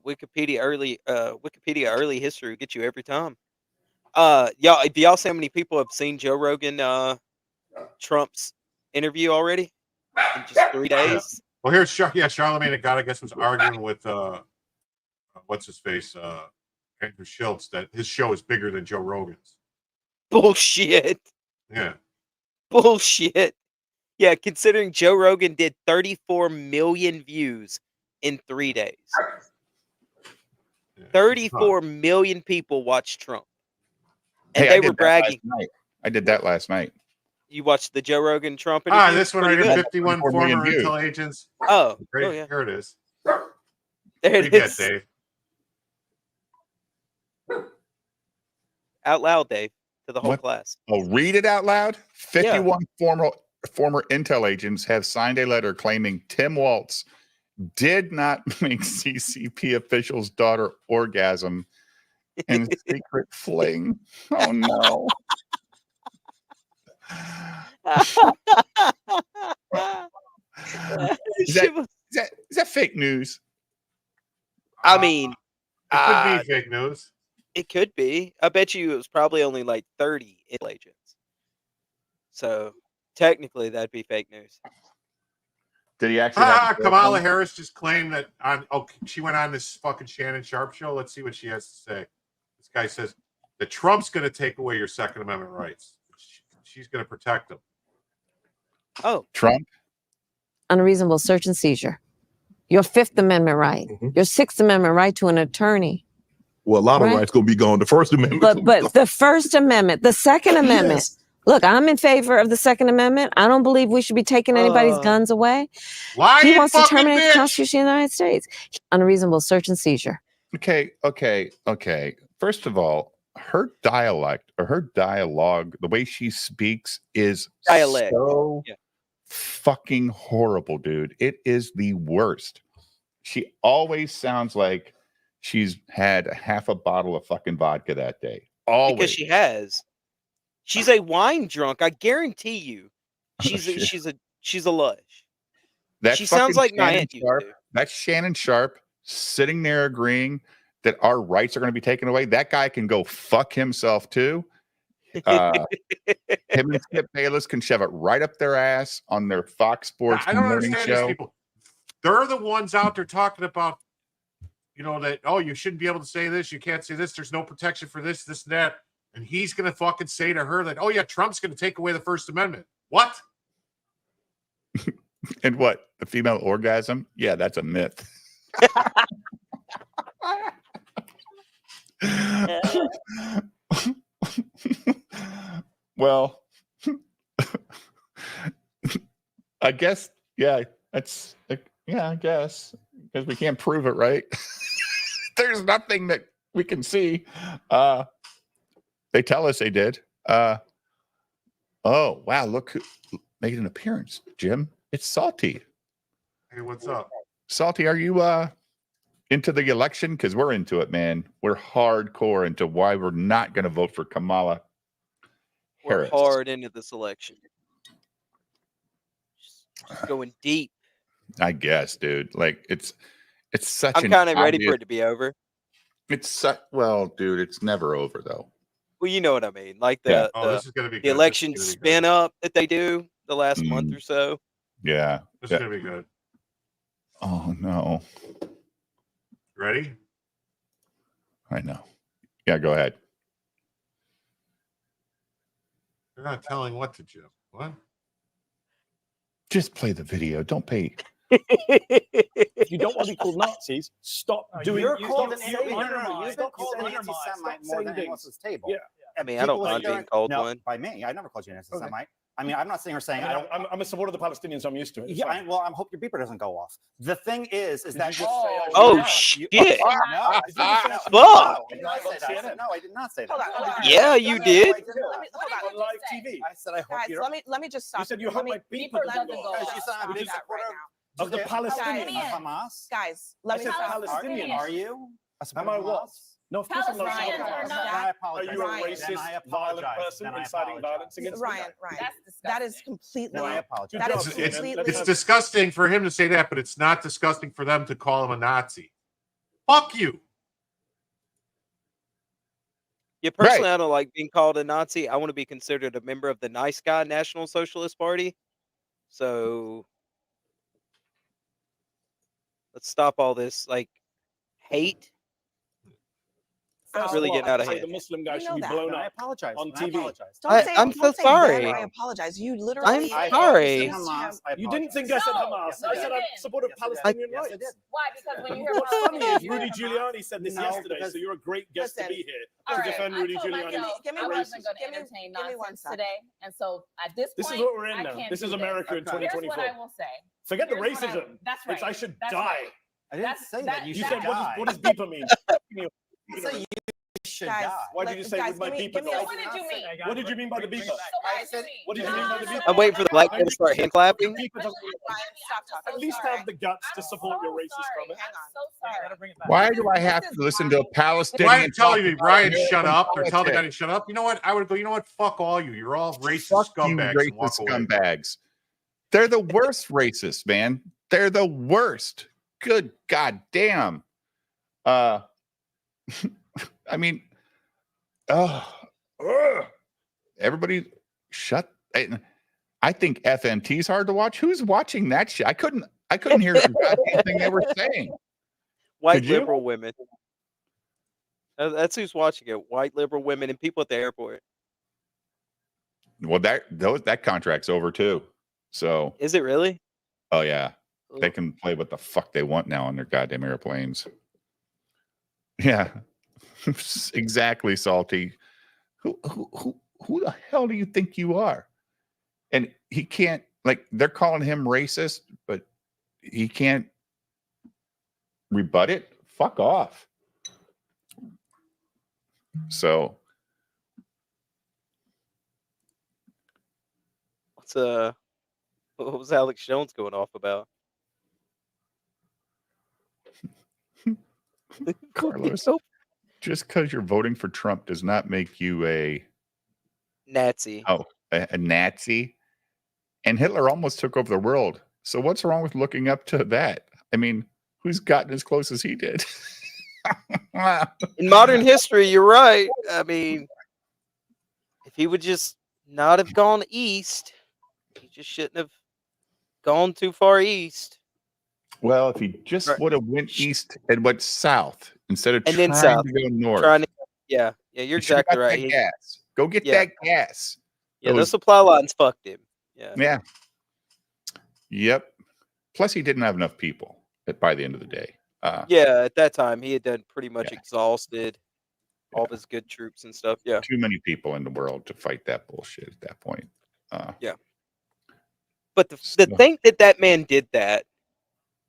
Wikipedia early history will get you every time. Y'all, do y'all see how many people have seen Joe Rogan Trump's interview already in just 3 days? Well, here's Charlemagne the God, I guess, was arguing with what's his face, Andrew Schultz, that his show is bigger than Joe Rogan's. Bullshit. Yeah. Bullshit. Yeah, considering Joe Rogan did 34 million views in 3 days. Yeah. 34 million people watched Trump. And Hey, I they did were that bragging. last night. I did that last night. You watched the Joe Rogan Trump interview? This one right Pretty here, good. 51 24 million former views. intel agents. Oh, Great. oh yeah. Here it is. There Read it that, is. Dave. Out loud, Dave, to the whole What? class. Oh, read it out loud. 51 former intel agents have signed a letter claiming Tim Waltz did not make CCP officials' daughter orgasm in a secret fling. Oh no. Is that fake news? I mean, It could be fake news. it could be. I bet you it was probably only like 30 intel agents. So technically, that'd be fake news. Did he actually have a Kamala girlfriend? Harris just claimed that she went on this fucking Shannon Sharp show. Let's see what she has to say. This guy says that Trump's going to take away your Second Amendment rights. She's going to protect them. Oh, Trump? Unreasonable search and seizure. Your Fifth Amendment right, your Sixth Amendment right to an attorney. Well, a lot of Right. rights gonna be gone. The First Amendment. But the First Amendment, the Second Amendment. Yes. Look, I'm in favor of the Second Amendment. I don't believe we should be taking anybody's guns away. Lying He wants to fucking terminate the bitch. Constitution of the United States. Unreasonable search and seizure. Okay. First of all, her dialect or her dialogue, the way she speaks is Dialect. so Yeah. fucking horrible, dude. It is the worst. She always sounds like she's had half a bottle of fucking vodka that day. Always. because she has. She's a wine drunk. I guarantee you. She's shit. she's a lush. That's She sounds fucking like my Shannon aunt used Sharp. to. That's Shannon Sharp sitting there agreeing that our rights are going to be taken away. That guy can go fuck himself too. Him and Skip Bayless can shove it right up their ass on their Fox Sports I don't morning understand show. these people. They're the ones out there talking about, that, you shouldn't be able to say this. You can't say this. There's no protection for this, and that. And he's going to fucking say to her that, Trump's going to take away the First Amendment. What? And what? The female orgasm? Yeah, that's a myth. Well, I guess, I guess, because we can't prove it, right? There's nothing that we can see. They tell us they did. Oh, wow, look who made an appearance, Jim. It's Salty. Hey, what's up? Salty, are you into the election? Because we're into it, man. We're hardcore into why we're not going to vote for Kamala We're Harris. hard into this election. Just going deep. I guess, dude. Like it's such. I'm kind of ready for it to be over. Well, dude, it's never over though. Well, you know what I mean. Like Yeah. This is going to be the good. election This is gonna be spin good. up that they do the last month or so. Yeah. This Yeah. is going to be good. Oh no. Ready? I know. Yeah, go ahead. You're not telling what to do. What? Just play the video. Don't pay. If you don't want to be called Nazis, stop doing. You're you called stop an saying- anti-Semite. You've been called an anti-Semite anti-Semite more more than than anyone else's table. Yeah. I mean, I don't People mind that being called no, one. by me. I never called you an anti-Semite. I mean, I'm not sitting here saying I don't. I'm a supporter of the Palestinians. So I'm used to it. It's Yeah, fine. well, I hope your beeper doesn't go off. The thing is Did that you just say I Oh, should- shit. No, Did you just say no, I should- no, Fuck. I did not say that. I said, no, I did not say that. Hold on. Yeah, you did. Let me, hold on live TV. I said I hope Guys, you let me just stop. You said you let hope me, my beeper let doesn't me go just off. Because you said I'm a stop big that supporter right now. Of the Palestinians. of Hamas. Guys, I let me said stop. Palestinian. Are you? A supporter Am I of what? Hamas? No, of course I'm not. a Ryan, supporter of are Hamas. not- Then I Are apologize. you a Ryan. Then I racist, apologize. violent person Then I inciting apologize. violence against Ryan, women? Ryan, that is completely. Then I apologize. That is Good job, It's, Susan. completely. it's disgusting for him to say that, but it's not disgusting for them to call him a Nazi. Fuck you. Yeah, personally, I don't like being called a Nazi. I want to be considered a member of the nice guy National Socialist Party. So let's stop all this like hate. First really of all, getting out of I'd say hand. the Muslim guy You should know be that. blown Then I up apologize. on Then I TV. apologize. Don't say, I'm don't so say sorry. That. I apologize. You literally. I'm I sorry. Hamas, I You didn't apologize. think I said No, Hamas. no, I you said I didn't. support of Yes, I did. Palestinian Yes, I rights. did. Why? Because when you hear What's funny is Palestinian, Rudy Giuliani said this No, yesterday, because- so you're a great guest to Listen. be here All to right, defend I Rudy told Giuliani. myself Give me I one- wasn't going to give me- entertain give me one nonsense second. today, and so at this This point, is what we're in I now. can't This do is America in Okay. Here's what 2024. I will say. Forget the Here's what I- racism. that's It's right. I should That's die. right. I didn't That's- say that. that- You You should said die. what does beeper mean? I said you should Guys, die. Why did you say with my beeper? give me So go? what did you mean? What did you mean by the beeper? So what did you mean? What did you mean by the beeper? I'm waiting for the black man to start hand clapping. Beeper doesn't- Ryan, stop talking. At least have the guts to support your racist comment. Hang on. I'm so sorry. Why do I have to listen to a Palestinian? Ryan telling talk me, about Ryan, American shut up. Or tell the guy to politics? shut up. You know what? I would go, you know what? Fuck all you. You're all racist Fuck you, scumbags. And walk racist away. scumbags. They're the worst racists, man. They're the worst. Good goddamn. I mean, everybody shut. I think FMT's hard to watch. Who's watching that shit? I couldn't hear a goddamn thing they were saying. White Could you? liberal women. That's who's watching it. White liberal women and people at the airport. Well, that contract's over too. So, Is it really? oh yeah, they Ugh. can play what the fuck they want now on their goddamn airplanes. Yeah, exactly, Salty. Who the hell do you think you are? And he can't, like, they're calling him racist, but he can't rebut it. Fuck off. So What was Alex Jones going off about? Carlos, just because you're voting for Trump does not make you a Nazi. a Nazi. And Hitler almost took over the world. So what's wrong with looking up to that? I mean, who's gotten as close as he did? In modern history, you're right. I mean, if he would just not have gone east, he just shouldn't have gone too far east. Well, if he just Right. would have went east and went south instead of And trying then south. to go north. Yeah, you're he should've exactly got right. that gas. Go get Yeah. that gas. Yeah, Those- those supply lines fucked him. Yeah. Yeah. Yep. Plus, he didn't have enough people by the end of the day. Yeah, at that time he had done pretty much Yeah. exhausted all of his good troops and stuff. Yeah. Too many people in the world to fight that bullshit at that point. But the So- thing that man did that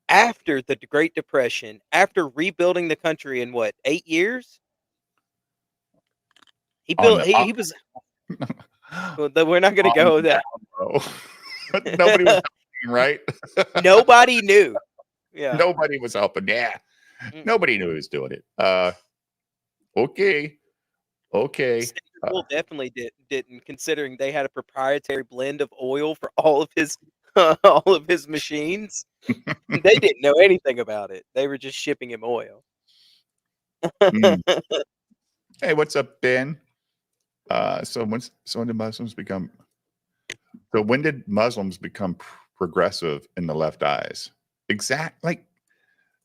after the Great Depression, after rebuilding the country in what, 8 years? He On built. the- He was. Well, we're not going to go there. Oh, nobody was helping, right? Nobody knew. Yeah. Nobody was helping. Yeah. Mm. Nobody knew he was doing it. Okay. Standard Oil definitely didn't, considering they had a proprietary blend of oil for all of his machines. They didn't know anything about it. They were just shipping him oil. Mm. Hey, what's up, Ben? So when did Muslims become? So when did Muslims become progressive in the left eyes? Like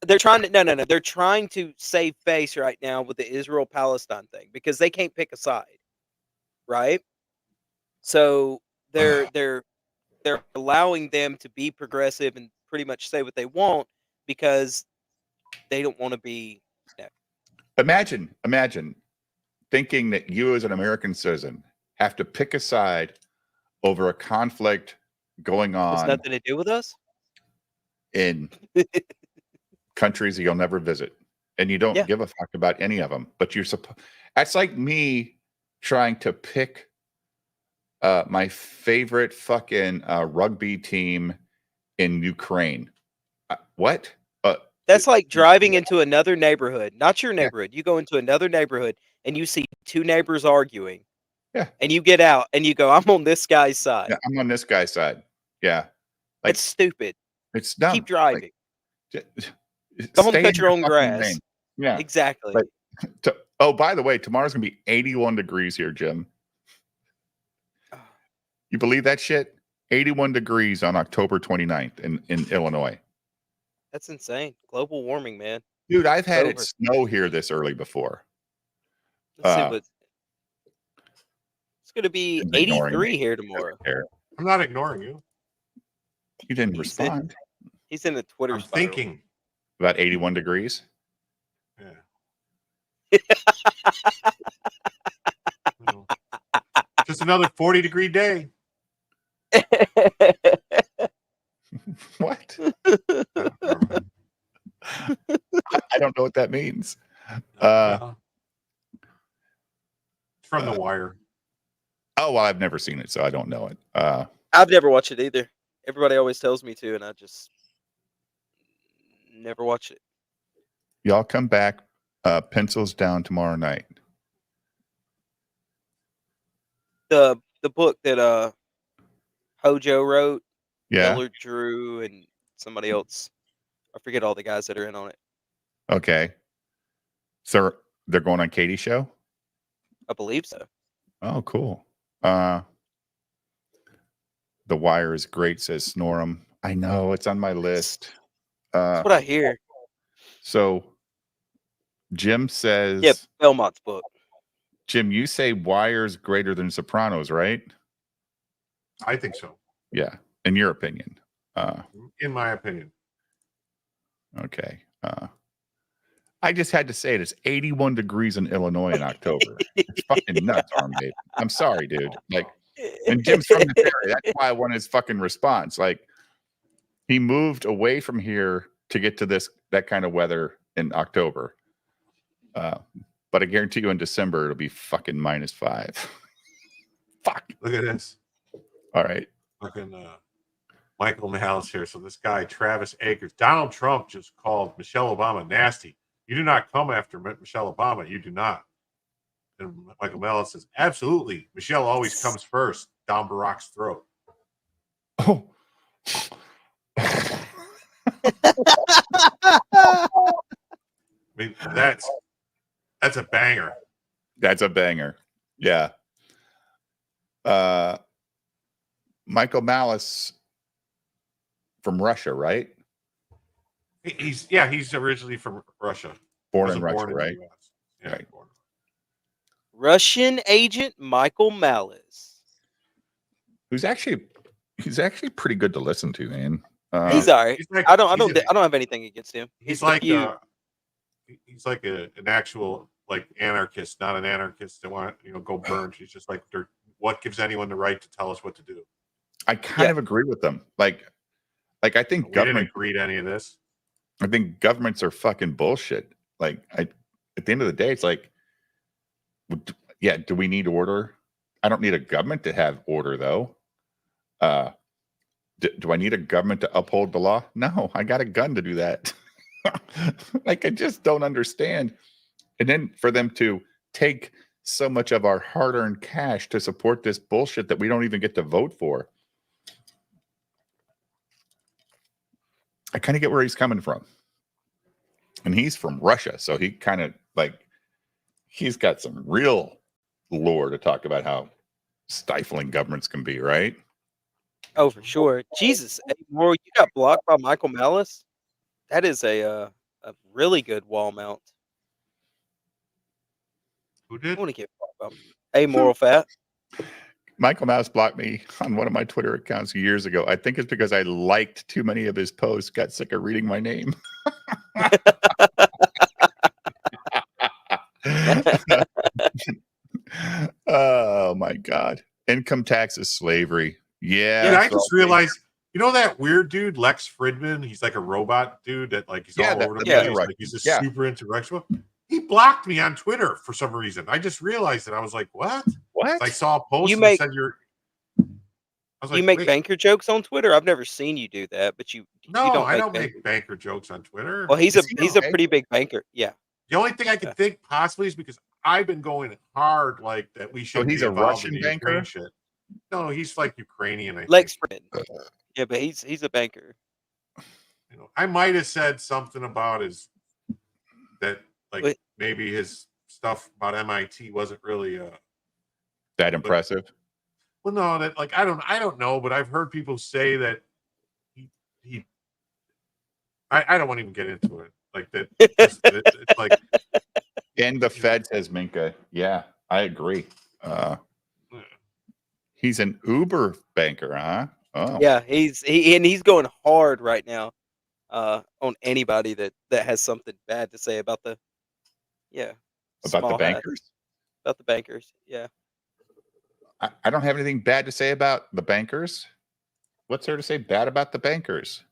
They're trying to no. They're trying to save face right now with the Israel-Palestine thing because they can't pick a side, right? So they're allowing them to be progressive and pretty much say what they want because they don't want to be. Imagine thinking that you as an American citizen have to pick a side over a conflict going It's on nothing to do with us. in countries you'll never visit, and you don't Yeah. give a fuck about any of them. But you're supposed. That's like me trying to pick my favorite fucking rugby team in Ukraine. What? That's like driving into another neighborhood, not your neighborhood. You go into another neighborhood and you see two neighbors arguing. Yeah. And you get out and you go, I'm on this guy's side. Yeah, I'm on this guy's side. Yeah. Like, It's stupid. it's dumb. Keep driving. Like, Go home stay cut in your own fucking grass. lane. Yeah. Exactly. Like, oh, by the way, tomorrow's gonna be 81 degrees here, Jim. You believe that shit? 81 degrees on October 29th in Illinois. That's insane. Global warming, man. Dude, I've had it Over. snow here this early before. Let's see what it's going to be. Jim's ignoring 83 me. here Doesn't tomorrow. care. I'm not ignoring you. You didn't He's in- respond. He's in the Twitter I'm spiral. thinking. About 81 degrees. Yeah. Well, just another 40-degree day. What? I don't know what that means. It's from The Wire. Oh, well, I've never seen it, so I don't know it. I've never watched it either. Everybody always tells me to, and I just never watch it. Y'all come back. Pencils down tomorrow night. The book that Hojo wrote, Yeah. Millard Drew, and somebody else. I forget all the guys that are in on it. Okay. So they're going on Katie's show? I believe so. Oh, cool. The Wire is great, says Snorum. I know, it's on my list. That's what I hear. So Jim says, Yep, Belmont's book. Jim, you say Wire's greater than Sopranos, right? I think so. Yeah, in your opinion. In my opinion. Okay. I just had to say it. It's 81 degrees in Illinois in October. It's fucking nuts, Armade. I'm sorry, dude. Like, and Jim's from this area. That's why I want his fucking response. Like, he moved away from here to get to that kind of weather in October. But I guarantee you in December it'll be fucking -5. Fuck. Look at this. All right. Fucking Michael Malice here. So this guy, Travis Akers, Donald Trump just called Michelle Obama nasty. You do not come after Michelle Obama. You do not. And Michael Malice says, absolutely. Michelle always comes first down Barack's throat. Oh. I mean, that's a banger. That's a banger. Yeah. Michael Malice from Russia, right? He's originally from Russia. Born Wasn't in Russia, born in the right? US. Yeah, Right. born. Russian agent Michael Malice. He's actually pretty good to listen to, man. He's all right. He's like- I don't he's a- have anything against him. He's the like feud. he's like an actual like anarchist, not an anarchist that want go burn. He's just like, what gives anyone the right to tell us what to do? I kind of agree with them. Like I think We didn't government. agree to any of this. I think governments are fucking bullshit. Like at the end of the day, it's like, yeah, do we need order? I don't need a government to have order, though. Do I need a government to uphold the law? No, I got a gun to do that. Like, I just don't understand. And then for them to take so much of our hard-earned cash to support this bullshit that we don't even get to vote for. I kind of get where he's coming from. And he's from Russia, so he kind of he's got some real lore to talk about how stifling governments can be, right? Oh, for sure. Jesus, Moore, you got blocked by Michael Malice? That is a really good wall mount. Who I did? want to get blocked by Amoral Fat. Michael Mouse blocked me on one of my Twitter accounts years ago. I think it's because I liked too many of his posts, got sick of reading my name. Oh my God. income tax is slavery. Yeah. Dude, I that's all just realized, you know that weird dude, Lex Fridman? He's like a robot dude that like he's Yeah, all that- over the yeah, place. right. Like he's just Yeah. super intellectual. He blocked me on Twitter for some reason. I just realized it. I was like, what? What? I saw a post You that make- said you're. I was You like, make wait, banker jokes on Twitter? I've never seen you do that, but you no, don't I make don't banker. make banker jokes on Twitter. Well, he's Is he a okay? pretty big banker. Yeah. The only thing I could think possibly is because I've been going hard, like that we should. he's be a involved in Russian the Ukraine banker? shit. No, he's like Ukrainian. I Lex think. Fridman. Yeah, but he's a banker. You know, I might have said something about his that, like Wait. maybe his stuff about MIT wasn't really That impressive. well, no, that like I don't know, but I've heard people say that he I don't want to even get into it. Like that it's like And the Fed says Minka. Yeah, I agree. He's an Uber banker, huh? Oh, Yeah, he's going hard right now on anybody that has something bad to say about the about the small hats, bankers. about the bankers. Yeah. I don't have anything bad to say about the bankers. What's there to say bad about the bankers?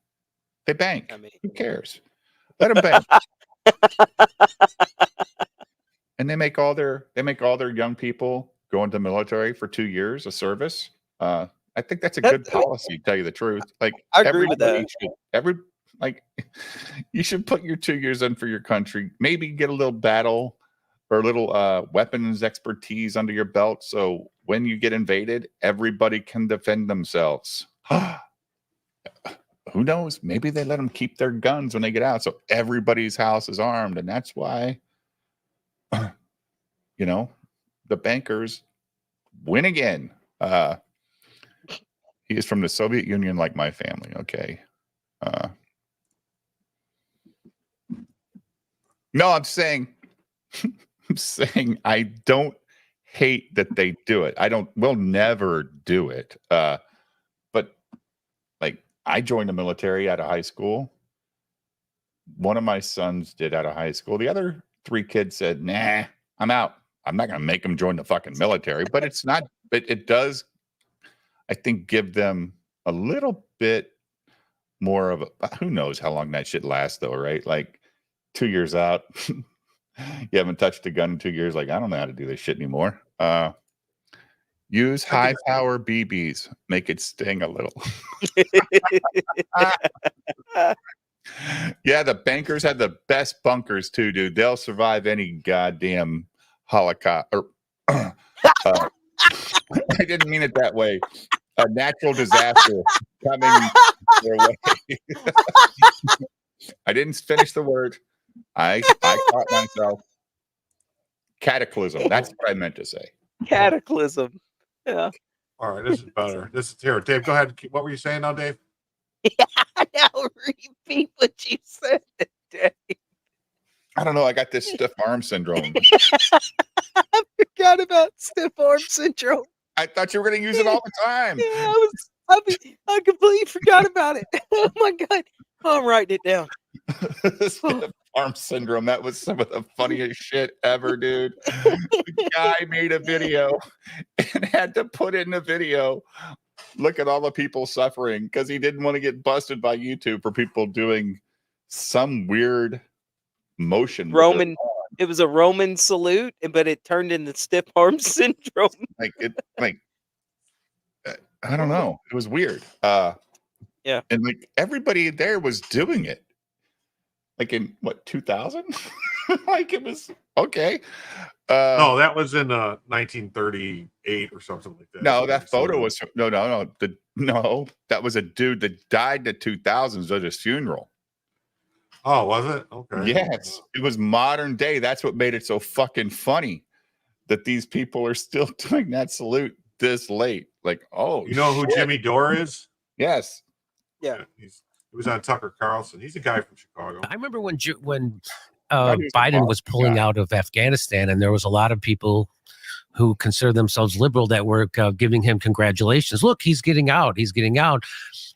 They bank. I mean, Who cares? Let them bank. And they make all their young people go into the military for 2 years of service. I think that's a good policy, to tell you the truth. Like I agree with that. You should put your 2 years in for your country. Maybe get a little battle or a little weapons expertise under your belt, so when you get invaded, everybody can defend themselves. Who knows? Maybe they let them keep their guns when they get out, so everybody's house is armed, and that's why, you know, the bankers win again. He is from the Soviet Union, like my family. Okay. No, I'm saying I don't hate that they do it. We'll never do it. But like, I joined the military out of high school. One of my sons did out of high school. The other 3 kids said, nah, I'm out. I'm not going to make them join the fucking military, but it's not, it does, I think, give them a little bit more of a, who knows how long that shit lasts though, right? Like 2 years out, you haven't touched a gun in 2 years. Like, I don't know how to do this shit anymore. Use high power BBs, make it sting a little. Yeah, the bankers have the best bunkers too, dude. They'll survive any goddamn Holocaust. Or, I didn't mean it that way. A natural disaster coming their way. I didn't finish the word. I caught myself. Cataclysm. That's what I meant to say. Cataclysm. Yeah. all right, this is better. This is here. Dave, go ahead. What were you saying now, Dave? Now repeat what you said today. I don't know. I got this stiff arm syndrome. I forgot about stiff arm syndrome. I thought you were going to use it all the time. Yeah, I completely forgot about it. Oh my god. I'm writing it down. Stiff arm syndrome. That was some of the funniest shit ever, dude. The guy made a video and had to put in the video. Look at all the people suffering because he didn't want to get busted by YouTube for people doing some weird motion. with Roman. It was a Roman salute, but it turned into stiff arm syndrome. I don't know. It was weird. Yeah. And like everybody there was doing it. Like in what, 2000? Like it was okay. No, that was in 1938 or something like that. No, that photo was no. That was a dude that died in the 2000s at his funeral. Oh, was it? Okay. Yes, it was modern day. That's what made it so fucking funny that these people are still doing that salute this late. Like, oh, You know who shit. Jimmy Dore is? Yes. Yeah. He was on Tucker Carlson. He's a guy from Chicago. I remember when That is Biden awesome was pulling guy. out of Afghanistan, and there was a lot of people who consider themselves liberal that were giving him congratulations. Look, he's getting out. He's getting out.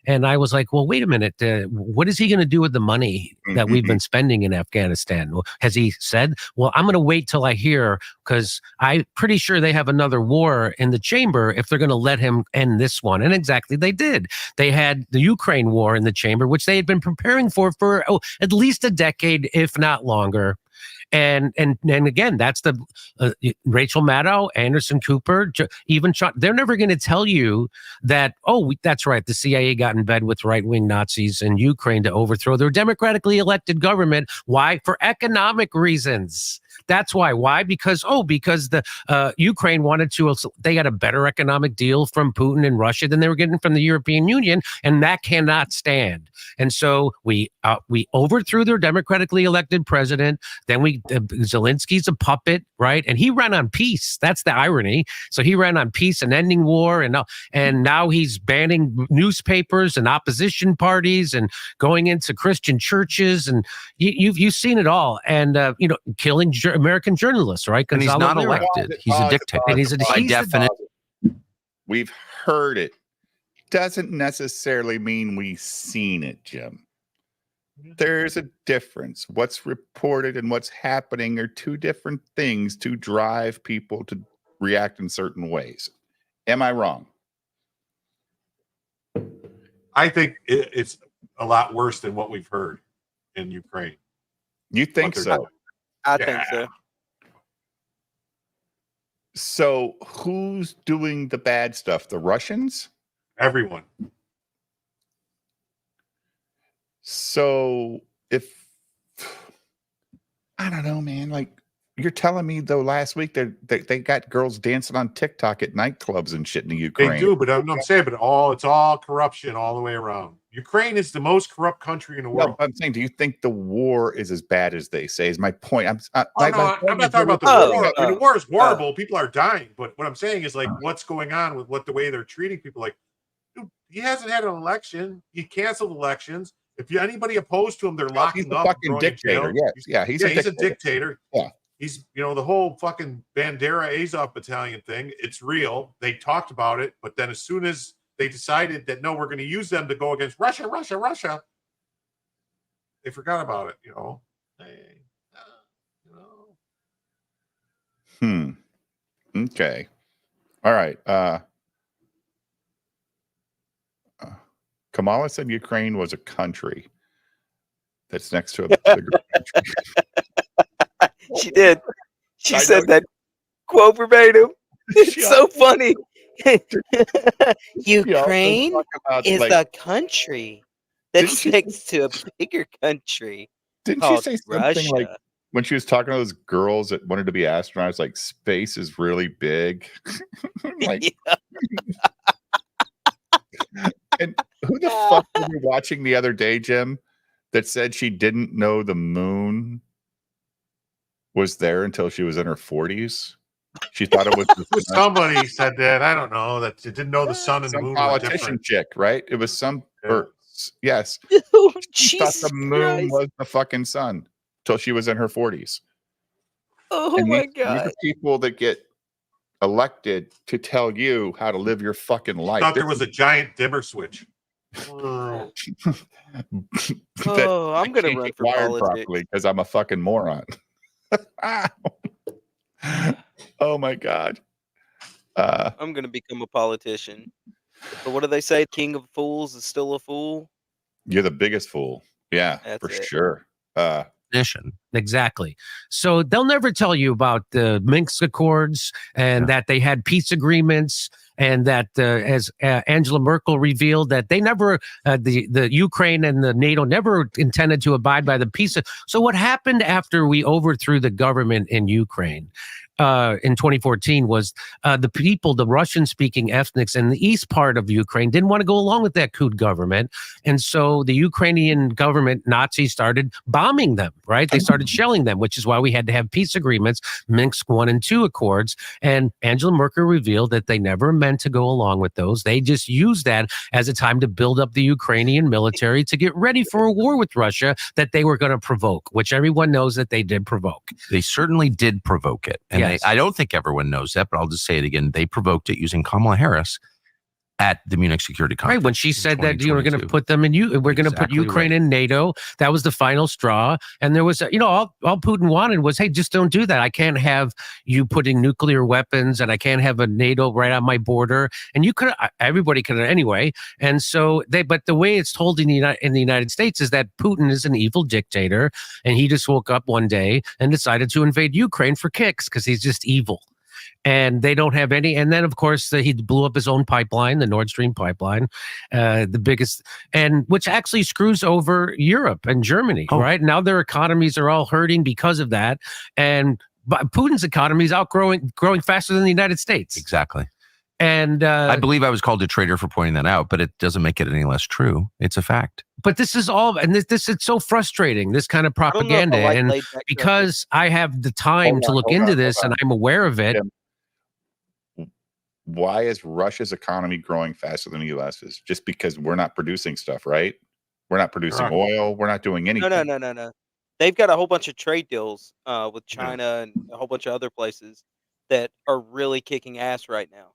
And I was like, well, wait a minute. What is he going to do with the money that we've been spending in Afghanistan? Has he said, well, I'm going to wait till I hear, because I'm pretty sure they have another war in the chamber if they're going to let him end this one. And exactly they did. They had the Ukraine war in the chamber, which they had been preparing for at least a decade, if not longer. And again, that's the Rachel Maddow, Anderson Cooper, even Sean, they're never going to tell you that, that's right, the CIA got in bed with right-wing Nazis in Ukraine to overthrow their democratically elected government. Why? For economic reasons. That's why. Why? Because the Ukraine wanted to, they got a better economic deal from Putin and Russia than they were getting from the European Union, and that cannot stand. And so we overthrew their democratically elected president. Then Zelensky's a puppet, right? And he ran on peace. That's the irony. So he ran on peace and ending war, and now he's banning newspapers and opposition parties and going into Christian churches, and you've seen it all, and killing American journalists, right? And he's not elected. He's a dictator. And he's by definition. We've heard it. Doesn't necessarily mean we've seen it, Jim. There's a difference. What's reported and what's happening are two different things to drive people to react in certain ways. Am I wrong? I think it's a lot worse than what we've heard in Ukraine. You think so? I think so. So who's doing the bad stuff? The Russians? Everyone. So I don't know, man, like you're telling me though last week they got girls dancing on TikTok at nightclubs and shit in the Ukraine. They do, but I'm saying, it's all corruption all the way around. Ukraine is the most corrupt country in the world. No, I'm saying, do you think the war is as bad as they say? Is my point. I'm not talking about the war. The war is horrible. People are dying. But what I'm saying is, like, what's going on with the way they're treating people? Like, dude, he hasn't had an election. He canceled elections. If anybody opposed to him, they're locking up. He's a fucking dictator. Yes. He's a dictator. Yeah. He's, the whole fucking Bandera Azov battalion thing. It's real. They talked about it. But then as soon as they decided that, no, we're going to use them to go against Russia, they forgot about it, Okay. All right. Kamala said Ukraine was a country that's next to a bigger country. She did. She said that quote verbatim. It's so funny. Ukraine is a country that's next to a bigger country. Didn't she say something Russia. like when she was talking to those girls that wanted to be astronauts, like space is really big? Like, and who the fuck were you watching the other day, Jim, that said she didn't know the moon was there until she was in her 40s? She thought it was somebody said that. I don't know, that she didn't know the sun and the moon were different. Politician chick, right? It was some yes. She thought the moon was the fucking sun till she was in her 40s. Oh my God. These are people that get elected to tell you how to live your fucking life. I thought there was a giant dimmer switch. I'm gonna run for politics because I'm a fucking moron. Oh my God. I'm gonna become a politician. But what do they say? King of fools is still a fool. You're the biggest fool. Yeah, for sure. Exactly. So they'll never tell you about the Minsk Accords and that they had peace agreements, and that as Angela Merkel revealed, that they never, the Ukraine and the NATO never intended to abide by the peace. So what happened after we overthrew the government in Ukraine in 2014 was the people, the Russian-speaking ethnics in the east part of Ukraine didn't want to go along with that coup government. And so the Ukrainian government, Nazis, started bombing them, right? They started started shelling them, which is why we had to have peace agreements, Minsk 1 and 2 accords. And Angela Merkel revealed that they never meant to go along with those. They just used that as a time to build up the Ukrainian military to get ready for a war with Russia that they were going to provoke, which everyone knows that they did provoke. They certainly did provoke it. And Yes. I don't think everyone knows that, but I'll just say it again. They provoked it using Kamala Harris at the Munich Security Conference. Right, when she said that you were going to 2022. put them in, we're going to put Exactly Ukraine right. in NATO. That was the final straw. And there was, all Putin wanted was, hey, just don't do that. I can't have you putting nuclear weapons, and I can't have a NATO right on my border. And you could, everybody could anyway. And so but the way it's told in the United States is that Putin is an evil dictator, and he just woke up one day and decided to invade Ukraine for kicks because he's just evil. And they don't have any. And then, of course, he blew up his own pipeline, the Nord Stream pipeline, the biggest, and which actually screws over Europe and Germany, right? Now their economies are all hurting because of that. And Putin's economy is growing faster than the United States. Exactly. And I believe I was called a traitor for pointing that out, but it doesn't make it any less true. It's a fact. But this is all, and this is so frustrating, this kind of I don't know if I propaganda. like And laid-back because I have the time to look into this and I'm aware of it. Why is Russia's economy growing faster than the U.S.'s? Just because we're not producing stuff, right? We're not producing Correct. oil. We're not doing anything. No. They've got a whole bunch of trade deals with China and a whole bunch of other places that are really kicking ass right now.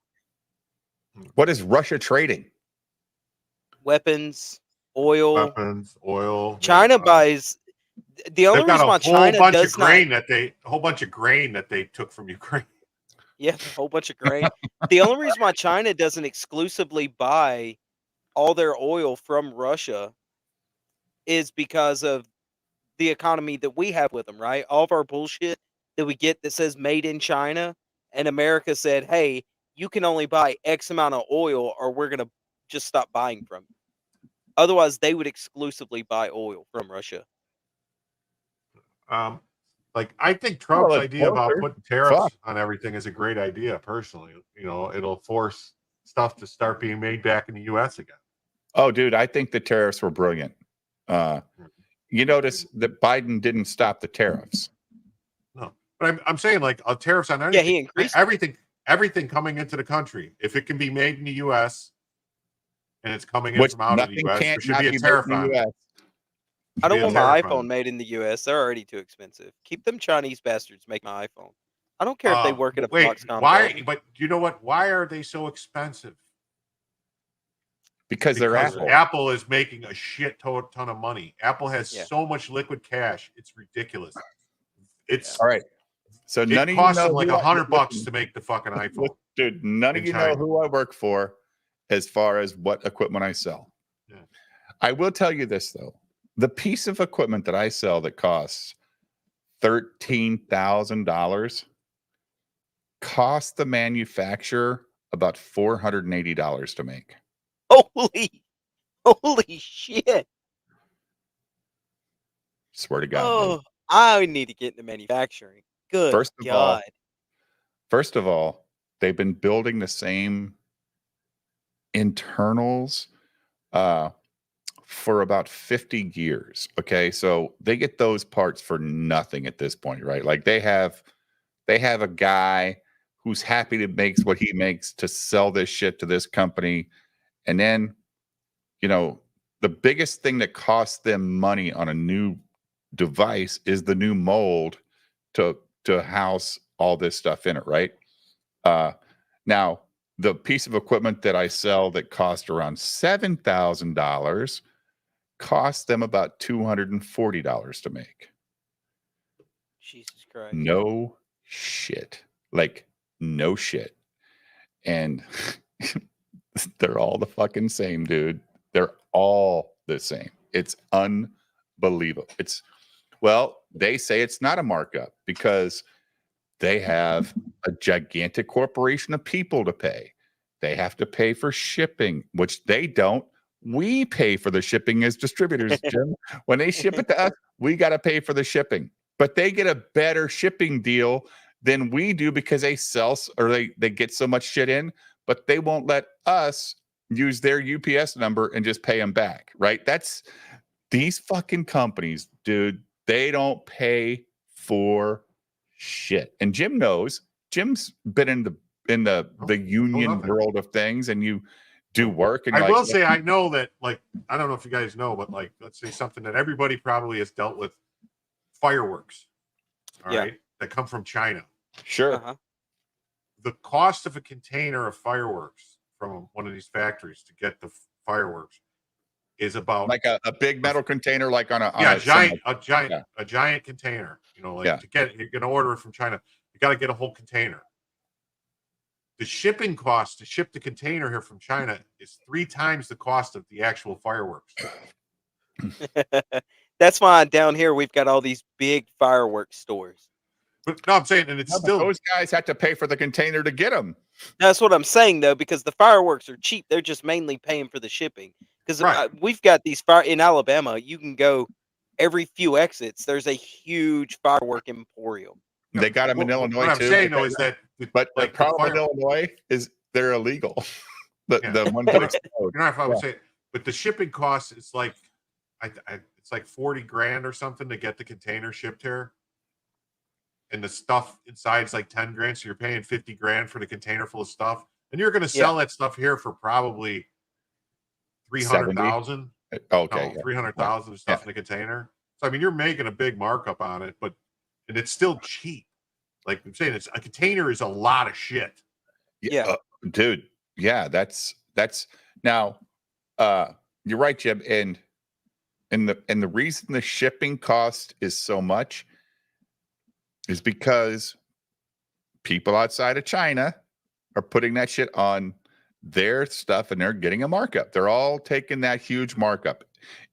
What is Russia trading? Weapons, oil. Weapons, oil. China buys. The only They've got reason why a whole China bunch of does not. grain a whole bunch of grain that they took from Ukraine. Yeah, a whole bunch of grain. The only reason why China doesn't exclusively buy all their oil from Russia is because of the economy that we have with them, right? All of our bullshit that we get that says made in China, and America said, hey, you can only buy X amount of oil or we're going to just stop buying from you. Otherwise, they would exclusively buy oil from Russia. Like, I think Trump's Well, idea about closer. putting tariffs Fuck. on everything is a great idea. Personally, it'll force stuff to start being made back in the U.S. again. Oh, dude, I think the tariffs were brilliant. You notice that Biden didn't stop the tariffs. No, but I'm saying like tariffs on Yeah, anything, he increased everything coming into the country. If it can be made in the U.S. and it's coming in Which from out of the nothing U.S., there can't should not be a be tariff made in on the it. US. I don't Should want be a my tariff on iPhone it. made in the U.S. They're already too expensive. Keep them Chinese bastards make my iPhone. I don't care if they work at a Wait, Foxconn. why? building. But you know what? Why are they so expensive? Because they're Apple. Apple is making a shit ton of money. Apple has Yeah. so much liquid cash; it's ridiculous. It's All right. So it none of you costs know them like who I- $100 to make the fucking iPhone. Dude, none of in you know China. who I work for as far as what equipment I sell. Yeah. I will tell you this though. The piece of equipment that I sell that costs $13,000 cost the manufacturer about $480 to make. Holy shit. Swear to God. Oh, I need to get into manufacturing. Good First of all, God. First of all, they've been building the same internals for about 50 years. Okay. So they get those parts for nothing at this point, right? Like they have a guy who's happy to make what he makes to sell this shit to this company. And then, the biggest thing that costs them money on a new device is the new mold to house all this stuff in it, right? Now, the piece of equipment that I sell that cost around $7,000 costs them about $240 to make. Jesus Christ. No shit. Like, no shit. And they're all the fucking same, dude. They're all the same. It's unbelievable. They say it's not a markup because they have a gigantic corporation of people to pay. They have to pay for shipping, which they don't. We pay for the shipping as distributors, Jim. When they ship it to us, we got to pay for the shipping. But they get a better shipping deal than we do because they sell or they get so much shit in, but they won't let us use their UPS number and just pay them back, right? That's these fucking companies, dude. They don't pay for shit. And Jim knows. Jim's been in the union nothing. world of things, and you do work. And I you're will like, say I know that, like, I don't know if you guys know, but like, let's say something that everybody probably has dealt with: fireworks. All right, that come from China. sure. Uh-huh. The cost of a container of fireworks from one of these factories to get the fireworks is about Like a big metal container, like on a giant yeah. a giant container. You know, like Yeah. to get, you're gonna order it from China, you got to get a whole container. The shipping cost to ship the container here from China is 3 times the cost of the actual fireworks. That's why down here we've got all these big fireworks stores. But no, I'm saying, and it's No, but still those guys had to pay for the container to get them. That's what I'm saying though, because the fireworks are cheap. They're just mainly paying for the shipping. Because Right. we've got these fire in Alabama. You can go every few exits. There's a huge firework emporium. They got them in Illinois what I'm too. saying though is that But the like the problem fire- with Illinois is they're illegal. The Yeah. the ones that explode. you know, if I would Yeah. say, but the shipping cost is like, it's like 40 grand or something to get the container shipped here. And the stuff inside is like 10 grand. So you're paying 50 grand for the container full of stuff. And you're going to sell that stuff here for probably 300,000. Okay. No, 300,000 of stuff in a container. So, I mean, you're making a big markup on it, and it's still cheap. Like I'm saying, a container is a lot of shit. Yeah. Dude. Yeah, that's now you're right, Jim. And the reason the shipping cost is so much is because people outside of China are putting that shit on their stuff and they're getting a markup. They're all taking that huge markup.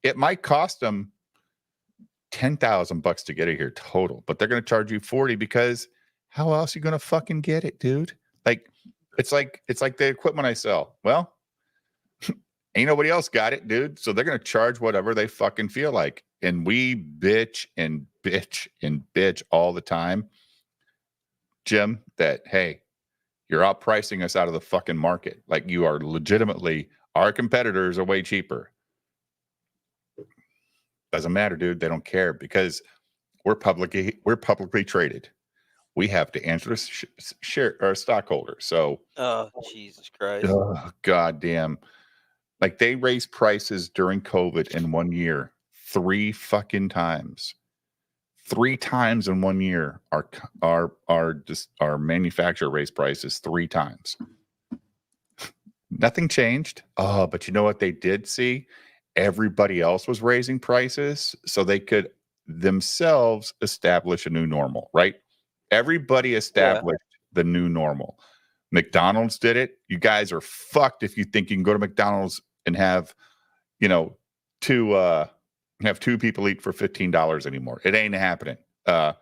It might cost them $10,000 to get it here total, but they're going to charge you 40 because how else are you going to fucking get it, dude? Like it's like the equipment I sell. Well, ain't nobody else got it, dude. So they're going to charge whatever they fucking feel like. And we bitch and bitch and bitch all the time, Jim, that, hey, you're outpricing us out of the fucking market. Like you are legitimately, our competitors are way cheaper. Doesn't matter, dude. They don't care because we're publicly traded. We have to answer to share our stockholders. So, Oh, Jesus Christ. oh, goddamn. Like they raised prices during COVID in 1 year 3 fucking times. 3 times in 1 year. Our manufacturer raised prices 3 times. Nothing changed. Oh, but you know what they did see? Everybody else was raising prices so they could themselves establish a new normal, right? Everybody established the new normal. McDonald's did it. You guys are fucked if you think you can go to McDonald's and have, have 2 people eat for $15 anymore. It ain't happening. The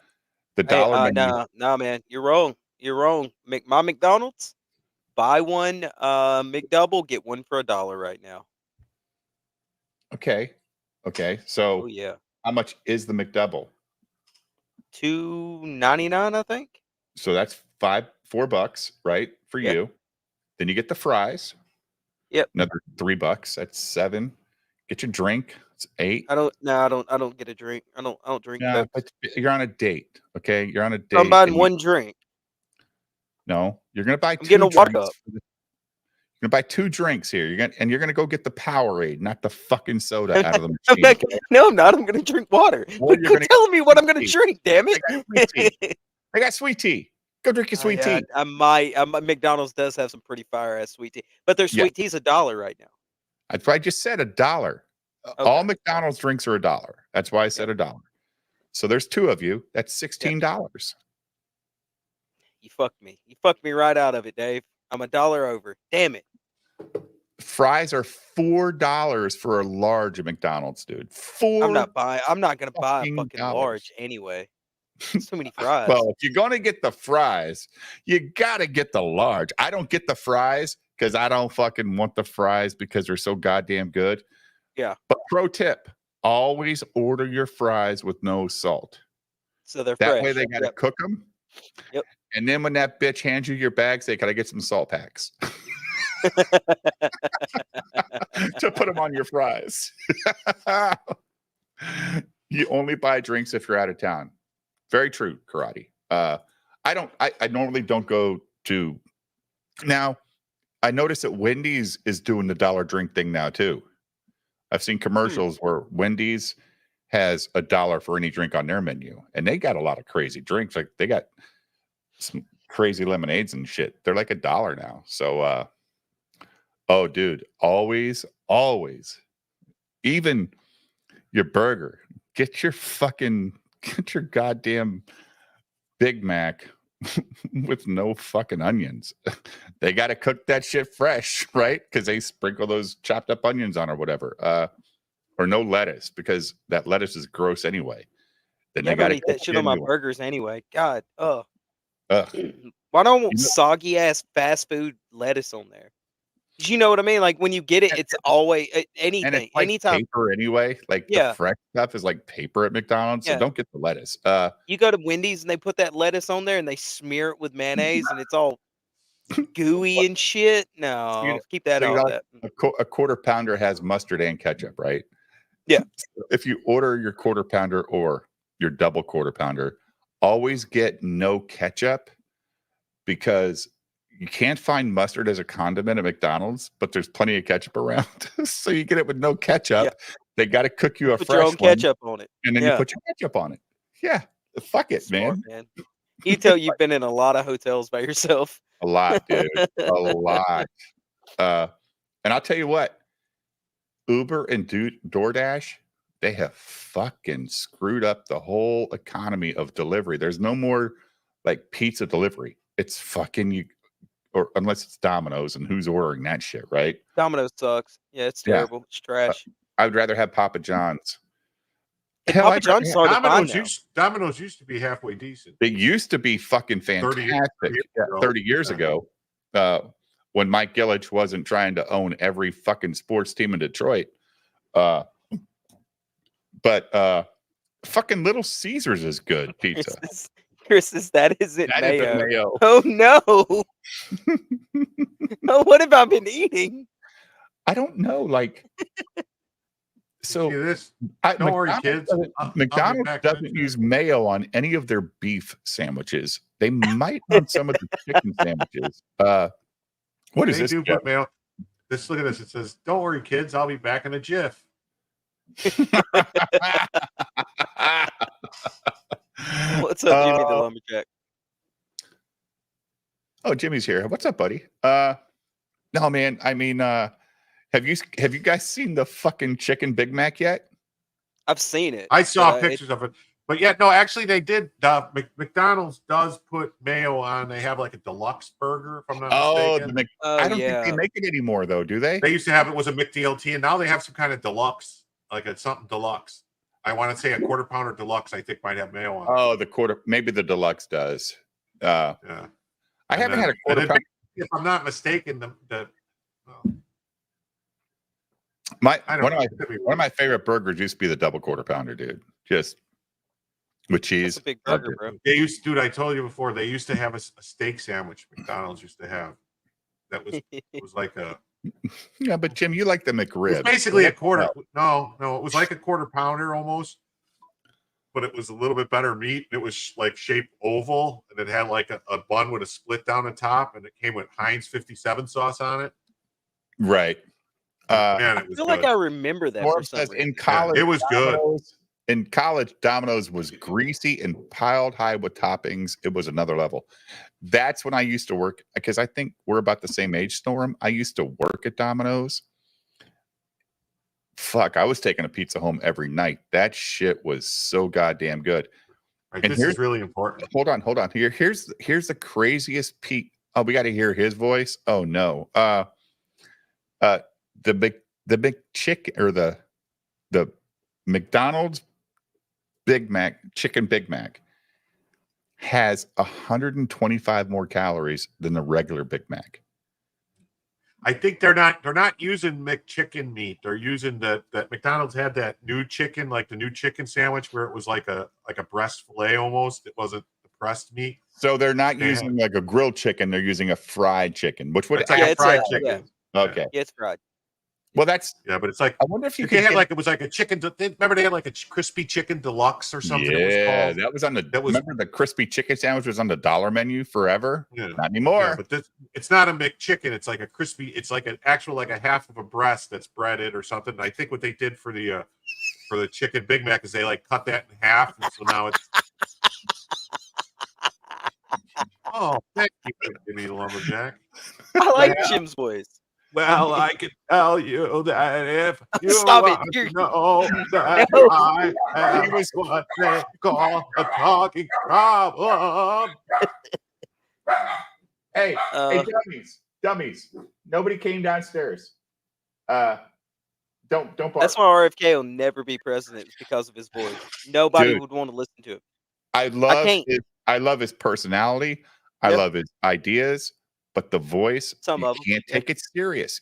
dollar menu. No, man, you're wrong. You're wrong. My McDonald's, buy one McDouble, get one for $1 right now. Okay. So Oh yeah, how much is the McDouble? $2.99, I think. So that's $4, right? For Yep. you. Then you get the fries. Yep. Another $3. That's $7. Get your drink. It's $8. I don't get a drink. I don't drink Yeah, Pepsi. but you're on a date. Okay. You're on a date. I'm buying and one drink. No, you're gonna buy I'm 2 getting a drinks. walk up. You're gonna buy 2 drinks here. You're gonna go get the Powerade, not the fucking soda out of the I'm machine. not, no, I'm not. I'm going to drink water. Or you're Quit gonna telling me what I'm going to tea. drink. Damn I got sweet tea. it. I got sweet tea. Go drink your sweet tea. I might. McDonald's does have some pretty fire ass sweet tea, but their Yeah. sweet tea's $1 right now. I just said $1. All McDonald's drinks are $1. That's why I said $1. So there's 2 of you. That's $16. You fucked me. You fucked me right out of it, Dave. I'm $1 over. Damn it. Fries are $4 for a large at McDonald's, dude. I'm not going to buy a fucking fucking dollars. large anyway. So many fries. Well, if you're going to get the fries, you got to get the large. I don't get the fries because I don't fucking want the fries because they're so goddamn good. Yeah. But pro tip, always order your fries with no salt. So they're That fresh. way they got to Yep. cook them. Yep. And then when that bitch hands you your bag, say, can I get some salt packs? To put them on your fries. You only buy drinks if you're out of town. Very true, Karate. I normally don't go to. Now, I noticed that Wendy's is doing the dollar drink thing now too. I've seen commercials where Wendy's has $1 for any drink on their menu, and they got a lot of crazy drinks. Like they got some crazy lemonades and shit. They're like $1 now. So, oh, dude, always, even your burger, get your goddamn Big Mac with no fucking onions. They got to cook that shit fresh, right? Because they sprinkle those chopped up onions on or whatever. Or no lettuce, because that lettuce is gross anyway. Then they got to eat that shit on my burgers anyway. God, Ugh. Why don't I want soggy ass fast food lettuce on there? You know what I mean? Like when you get it, it's always anything, and it's like anytime. paper anyway. Like the fresh stuff is like paper at McDonald's. So don't get the lettuce. You go to Wendy's and they put that lettuce on there and they smear it with mayonnaise and it's all gooey and shit. No, keep that out. A quarter pounder has mustard and ketchup, right? Yeah. So if you order your quarter pounder or your double quarter pounder, always get no ketchup, because you can't find mustard as a condiment at McDonald's, but there's plenty of ketchup around. So you get it with no ketchup. Yeah. They got to cook you a put fresh your own ketchup on it. And then you put your ketchup on it. Yeah. Fuck it, Smart, man. You tell you've been in a lot of hotels by yourself. A lot, dude. A lot. And I'll tell you what, Uber and DoorDash, they have fucking screwed up the whole economy of delivery. There's no more like pizza delivery. It's fucking you, or unless it's Domino's, and who's ordering that shit, right? Domino's sucks. Yeah, it's terrible. It's trash. I would rather have Papa John's. Hell, Papa John's hard to find now. Domino's used to be halfway decent. It used to be fucking fantastic 30 years ago. When Mike Gillich wasn't trying to own every fucking sports team in Detroit. But fucking Little Caesars is good pizza. Chris, that isn't that mayo. Isn't mayo. Oh no. Oh, what have I been eating? I don't know. Like, so don't worry, kids. McDonald's doesn't use mayo on any of their beef sandwiches. They might on some of the chicken sandwiches. What is they this? Do put mayo. Look at this. It says, "Don't worry, kids. I'll be back in a jiff." What's up, Jimmy the Lumberjack? Oh, Jimmy's here. What's up, buddy? No, man. I mean, have you guys seen the fucking chicken Big Mac yet? I've seen it. I saw pictures of it, but yeah, no, actually, they did. McDonald's does put mayo on. They have like a deluxe burger, if I'm not mistaken. I don't think they make it anymore, though, do they? They used to have it was a McDLT, and now they have some kind of deluxe, like it's something deluxe. I want to say a quarter pounder deluxe. I think might have mayo on. Oh, maybe the deluxe does. Yeah. I haven't had a quarter pounder. If I'm not mistaken, one of my favorite burgers used to be the double quarter pounder, dude. Just with cheese. That's a big burger, bro. They used to, dude. I told you before. They used to have a steak sandwich. McDonald's used to have. That was like a. Yeah, but Jim, you like the McRib. It's basically a quarter. No, it was like a quarter pounder almost, but it was a little bit better meat. It was like shaped oval, and it had like a bun with a split down the top, and it came with Heinz 57 sauce on it. Right. Man, I feel like I remember that. For some reason. In college, it was good. In college, Domino's was greasy and piled high with toppings. It was another level. That's when I used to work, because I think we're about the same age, Storm. I used to work at Domino's. Fuck, I was taking a pizza home every night. That shit was so goddamn good. Right, and this is really important. Hold on. Here's the craziest Pete. Oh, we got to hear his voice. Oh no. The big chicken, or the McDonald's Big Mac, chicken Big Mac, has 125 more calories than the regular Big Mac. I think they're not using McChicken meat. They're using that McDonald's had that new chicken, like the new chicken sandwich, where it was like a breast fillet almost. It wasn't the pressed meat. So they're not using like a grilled chicken. They're using a fried chicken, which would it's like a fried chicken. Yeah. Okay. Yeah, it's fried. Well, that's. Yeah, but it's like I wonder if you they could had get- like it was like a chicken. Remember they had like a crispy chicken deluxe or something. It was Yeah, called. that was on the. That was- remember the crispy chicken sandwich was on the dollar menu forever. Yeah. Not anymore. Yeah, but this, it's not a McChicken. It's like a crispy. It's like an actual like a half of a breast that's breaded or something. And I think what they did for the chicken Big Mac is they like cut that in half, and so now it's. Oh, thank you, Jimmy Lumberjack. I like Yeah. Jim's voice. Well, I can tell you that if you Stop it. want You're- to know that No. I am what they call a talking problem. Hey, Uh, dummies! Nobody came downstairs. Don't bark. That's why RFK will never be president because of his voice. Nobody Dude. would want to listen to him. I love can't. I love his personality. I Yep. love his ideas, but the voice, Some you of 'em, can't yeah. take it serious.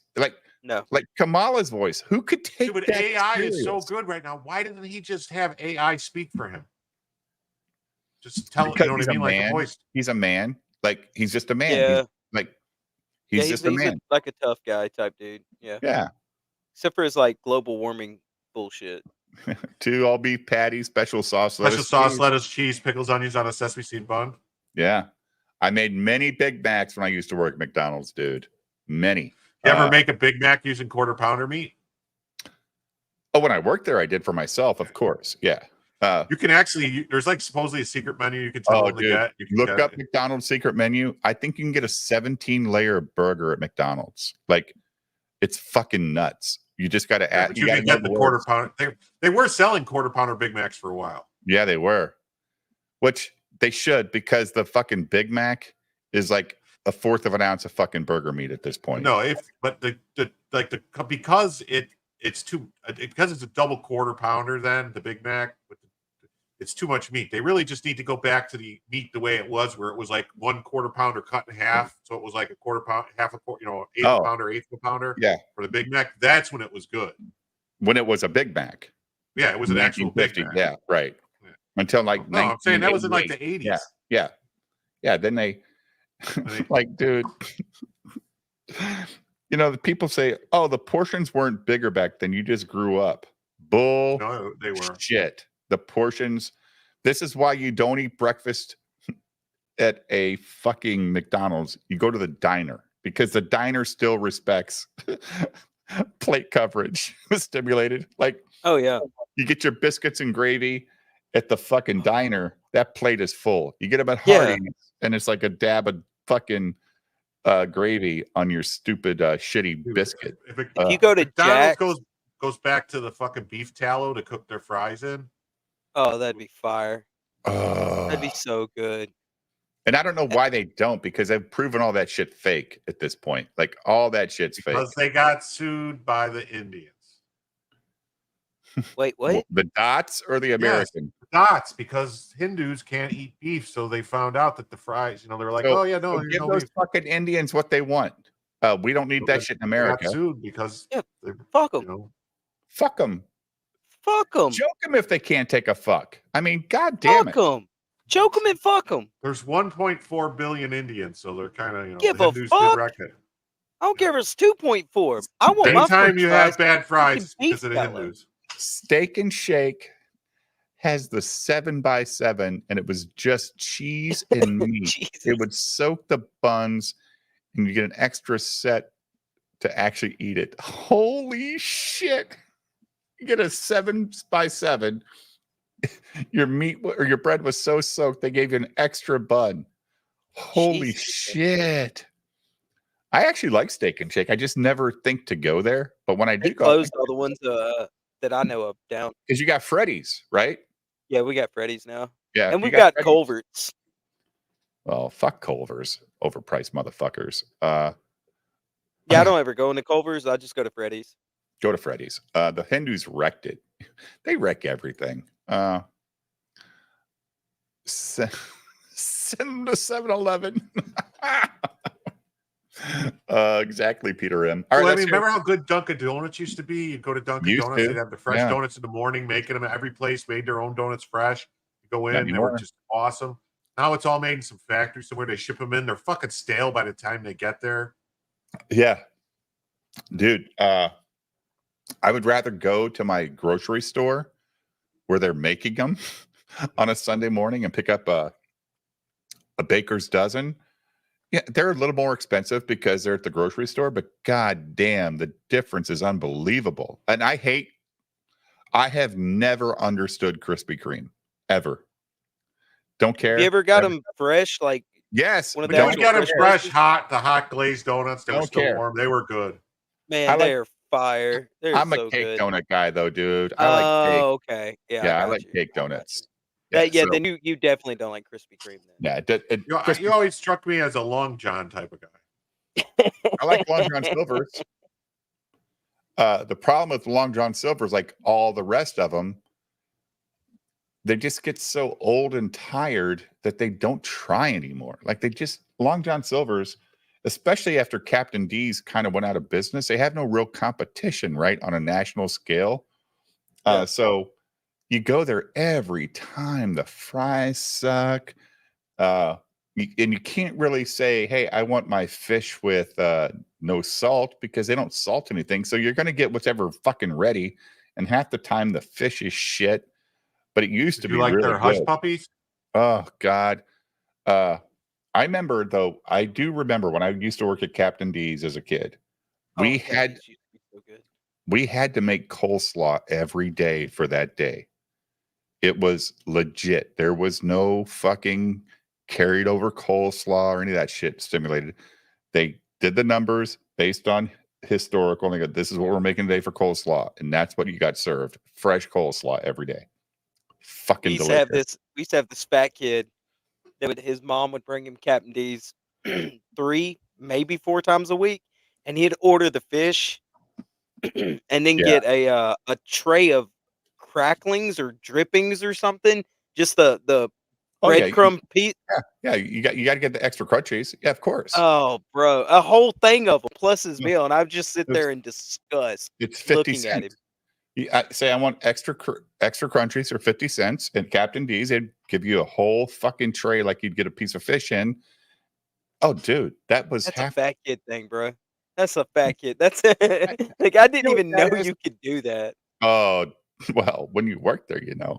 No. Like Kamala's voice. Who could take Dude, but that AI is so serious? good right now. Why didn't he just have AI speak for him? Just tell Because you know what he's I mean, a like a man. voice. He's a man. Like he's just a man. Yeah. He's just a man. like a tough guy type dude. Yeah. Yeah. Except for his like global warming bullshit. 2 all beef patties, special sauce, Special lettuce, sauce, cheese. lettuce, cheese, pickles, onions on a sesame seed bun. Yeah. I made many Big Macs when I used to work at McDonald's, dude. Many. You ever make a Big Mac using quarter pounder meat? Oh, when I worked there, I did for myself, of course. Yeah. You can actually. There's like supposedly a secret menu you can tell Oh, them to dude. get. You can Look get up it. McDonald's secret menu. I think you can get a 17-layer burger at McDonald's. Like, it's fucking nuts. You just got to Yeah, add. but You you got can to get the quarter pounder. They were selling quarter pounder Big Macs for a while. Yeah, they were. Which they should, because the fucking Big Mac is like a fourth of an ounce of fucking burger meat at this point. No, but because it's because it's a double quarter pounder. Then the Big Mac, it's too much meat. They really just need to go back to the meat the way it was, where it was like 1 quarter pounder cut in half. So it was like a quarter pound, half a quarter, eighth Oh. a pounder, eighth of a pounder. Yeah. For the Big Mac, that's when it was good. When it was a Big Mac. Yeah, it was an actual Big 1950. Mac. Yeah, right. Yeah. Until like No, I'm saying that was in like the 1988. 80s. Yeah. Then they like, dude. The people say, "Oh, the portions weren't bigger back then. You just grew up." Bull. No, they were. Shit. The portions. This is why you don't eat breakfast at a fucking McDonald's. You go to the diner, because the diner still respects plate coverage. Stimulated. Like, Oh yeah. you get your biscuits and gravy at the fucking diner. That plate is full. You get them at Yeah. Hardee's, and it's like a dab of fucking gravy on your stupid shitty biscuit. If You go to McDonald's Jack's. goes back to the fucking beef tallow to cook their fries in. Oh, that'd be fire. That'd be Ugh. so good. And I don't know why they don't, because they've proven all that shit fake at this point. Like, all that shit's fake. Because they got sued by the Indians. Wait, what? The dots or the American? Dots, because Hindus can't eat beef, so they found out that the fries, they're like, So- oh yeah, no, So there's give no those beef. fucking Indians what they want. We don't need that shit in They got America. sued because Yeah, they, Fuck them. Fuck them. Fuck them. Joke them if they can't take a fuck. I mean, god damn Fuck it. them. Choke them and fuck them. there's 1.4 billion Indians, so they're kind of Give the a Hindus fuck. did wreck it. I don't care if it's 2.4. I want my Anytime french you fries have bad fries, fucking it's because of the beef tallow. Hindus. Steak and Shake has the 7x7, and it was just cheese and meat. Jesus. It would soak the buns, and you get an extra set to actually eat it. Holy shit. You get a 7x7. Your meat or your bread was so soaked, they gave you an extra bun. Holy Jesus. shit. I actually like Steak and Shake. I just never think to go there. But when I do They go, closed all the ones that I know of down. because you got Freddy's, right? Yeah, we got Freddy's now. Yeah. And you we've got Freddy's. Culver's. Well, fuck Culver's, overpriced motherfuckers. Yeah, I don't ever go into Culver's. I just go to Freddy's. Go to Freddy's. The Hindus wrecked it. They wreck everything. Send them to 7-Eleven. Exactly, Peter M. All right, Well, I let's mean, hear- remember how good Dunkin' Donuts used to be? You go to Dunkin' Used Donuts, to, they'd have the fresh yeah. donuts in the morning, making them. Every place made their own donuts fresh. You go in, Not they were anymore. just awesome. Now it's all made in some factory somewhere. They ship them in. They're fucking stale by the time they get there. Yeah. Dude, I would rather go to my grocery store where they're making them on a Sunday morning and pick up a baker's dozen. Yeah, they're a little more expensive because they're at the grocery store, but god damn, the difference is unbelievable. And I have never understood Krispy Kreme ever. Don't care. You ever got them fresh? Like yes, one of We the got actual them fresh, places? hot, the hot glazed donuts. They were Don't still care. warm. They were good. Man, I like- they're fire. They're I'm so a cake good. donut guy though, dude. I like cake. Oh, okay. Yeah, Yeah, I got like you. cake I got donuts. you. Yeah, so- then you definitely don't like Krispy Kreme then. yeah, You always struck me as a Long John type of guy. I like Long John Silver's. The problem with Long John Silver's, like all the rest of them, they just get so old and tired that they don't try anymore. Like they just Long John Silver's, especially after Captain D's kind of went out of business, they have no real competition, right, on a national scale. Yeah. So you go there every time. The fries suck. And you can't really say, hey, I want my fish with no salt, because they don't salt anything. So you're going to get whatever fucking ready. And half the time the fish is shit. But it used to Did be you like really their hush good. puppies? Oh, God. I remember, though, I do remember when I used to work at Captain D's as a kid, we Oh, had these used to be so good. we had to make coleslaw every day for that day. It was legit. There was no fucking carried over coleslaw or any of that shit stimulated. They did the numbers based on historical, and they go, this is what we're making today for coleslaw. And that's what you got served. Fresh coleslaw every day. Fucking We used to have delicious. we used to have this fat kid that his mom would bring him Captain D's 3, maybe 4 times a week, and he'd order the fish and then Yeah. get a tray of cracklings or drippings or something. Just the Oh, yeah, breadcrumb piece. Yeah, you got to get the extra crunchies. Yeah, of course. Oh, bro, a whole thing of them plus his Yeah. meal, and I would just sit It's- there in disgust It's 50 looking at him. cents. I say I want extra crunchies for 50 cents. And Captain D's, they'd give you a whole fucking tray like you'd get a piece of fish in. Oh, dude, that was That's half. a fat kid thing, bro. That's a fat kid. That's like I didn't know even what that know is? you could do that. Oh, well, when you work there, you know.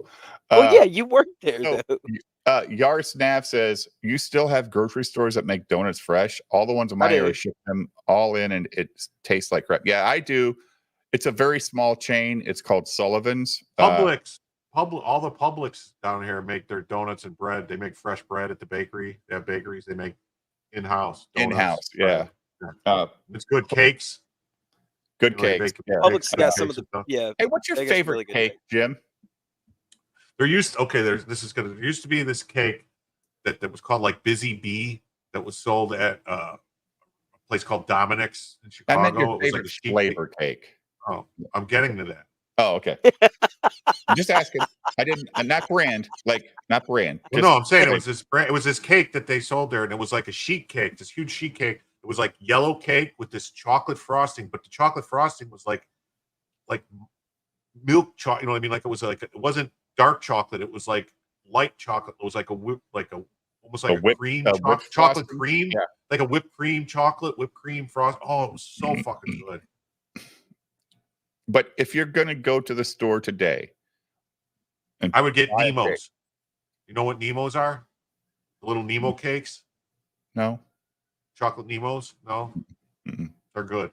Well, yeah, you worked there so, though. Yars Nav says, you still have grocery stores that make donuts fresh? All the ones in my I do. area ship them all in and it tastes like crap. Yeah, I do. It's a very small chain. It's called Sullivan's. Publix, all the Publix down here make their donuts and bread. They make fresh bread at the bakery. They have bakeries. They make in-house. donuts, In-house, bread. yeah. It's good cakes. Good You know, they cakes. bake Yeah. cakes Publix and got cakes some of the and stuff. yeah. Hey, what's your They got some favorite really good cake, cakes. Jim? There used there used to be this cake that was called like Busy Bee that was sold at a place called Dominic's in I Chicago. meant your It was like favorite a sheet flavor cake. Oh, I'm getting to that. Oh, okay. I'm just asking. I didn't. Not brand. Like not brand. Well, just no, I'm saying it flavor. was this brand. It was this cake that they sold there, and it was like a sheet cake, this huge sheet cake. It was like yellow cake with this chocolate frosting, but the chocolate frosting was like milk chocolate. You know what I mean? Like it wasn't dark chocolate. It was like light chocolate. It was like almost like a cream whipped chocolate frosting? cream, Yeah. like a whipped cream chocolate, whipped cream frost. Oh, it was so fucking good. But if you're gonna go to the store today, and I would get buy a cake- Nemo's. You know what Nemo's are? The little Nemo cakes, No. chocolate Nemo's. No, Mm-mm. they're good.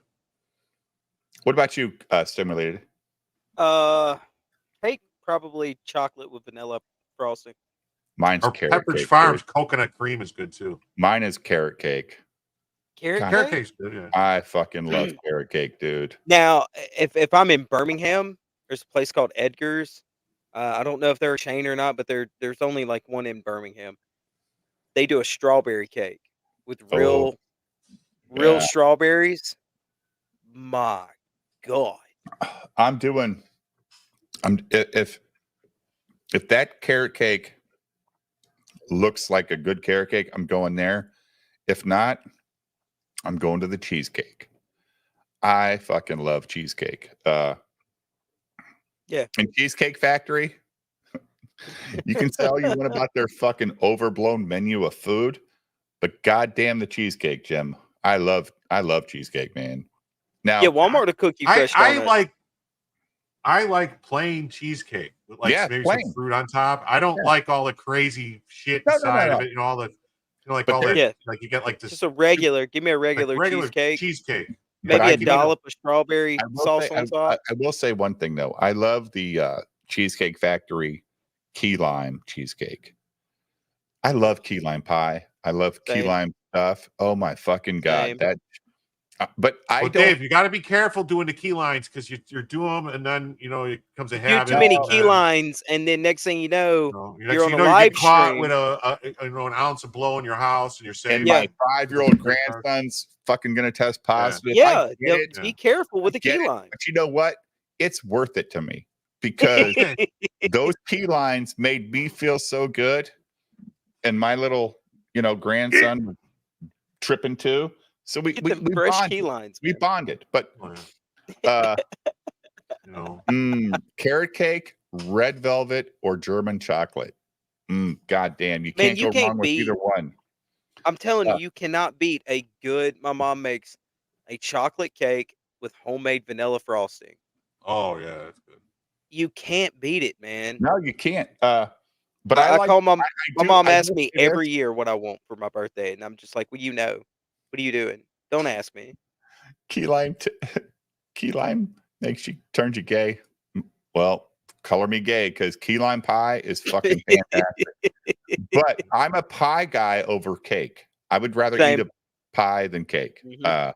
What about you, Stimulated? Cake probably chocolate with vanilla frosting. Mine's Or carrot Pepperidge cake. Farms dude. coconut cream is good too. Mine is carrot cake. Carrot God. Carrot cake? cake's good. Yeah. I fucking love carrot cake, dude. Now, if I'm in Birmingham, there's a place called Edgar's. I don't know if they're a chain or not, but there's only like one in Birmingham. They do a strawberry cake with real yeah. strawberries. My God. If that carrot cake looks like a good carrot cake, I'm going there. If not, I'm going to the cheesecake. I fucking love cheesecake. Yeah. And Cheesecake Factory, you can tell you one about their fucking overblown menu of food, but goddamn the cheesecake, Jim. I love cheesecake, man. Now, Yeah, Walmart will cook you fresh I donuts. like I like plain cheesecake with like Yeah, maybe plain. some fruit on top. I don't Yeah. like all the crazy shit No, inside no. of it. You know, all the, like But all there- that, Yeah. like you get like this Just a regular. Give me a like regular, cheesecake. cheesecake. But Maybe I a do- dollop of strawberry I will sauce say, on top. I will say one thing though. I love the Cheesecake Factory key lime cheesecake. I love key lime pie. I love key Same. lime stuff. Oh my fucking god! Same. That. But I Well, don't. Dave, you got to be careful doing the key lines because you're doing them, and then it becomes a Do habit. too many and key then, lines, and then next thing you know, next you're thing on a you live get caught stream. with an ounce of blow in your house, and you're saying, And Yeah. my 5-year-old grandson's fucking gonna test positive. I Yeah, get yeah, it. be careful with the Get key it, line. but you know what? It's worth it to me because those key lines made me feel so good, and my little grandson was tripping too. So we Get them fresh key bonded. lines. We man. bonded, but carrot cake, red velvet, or German chocolate. God damn, you Man, can't you go can't wrong with either one. I'm telling you, you cannot beat a good. My mom makes a chocolate cake with homemade vanilla frosting. Oh yeah, that's good. You can't beat it, man. No, you can't. But I call my do- mom I asks will me say this. every year what I want for my birthday, and I'm just like, "Well, what are you doing? Don't ask me." Key lime turns you gay. Well, color me gay because key lime pie is fucking fantastic. But I'm a pie guy over cake. I would rather Same. eat a pie than cake. Mhm.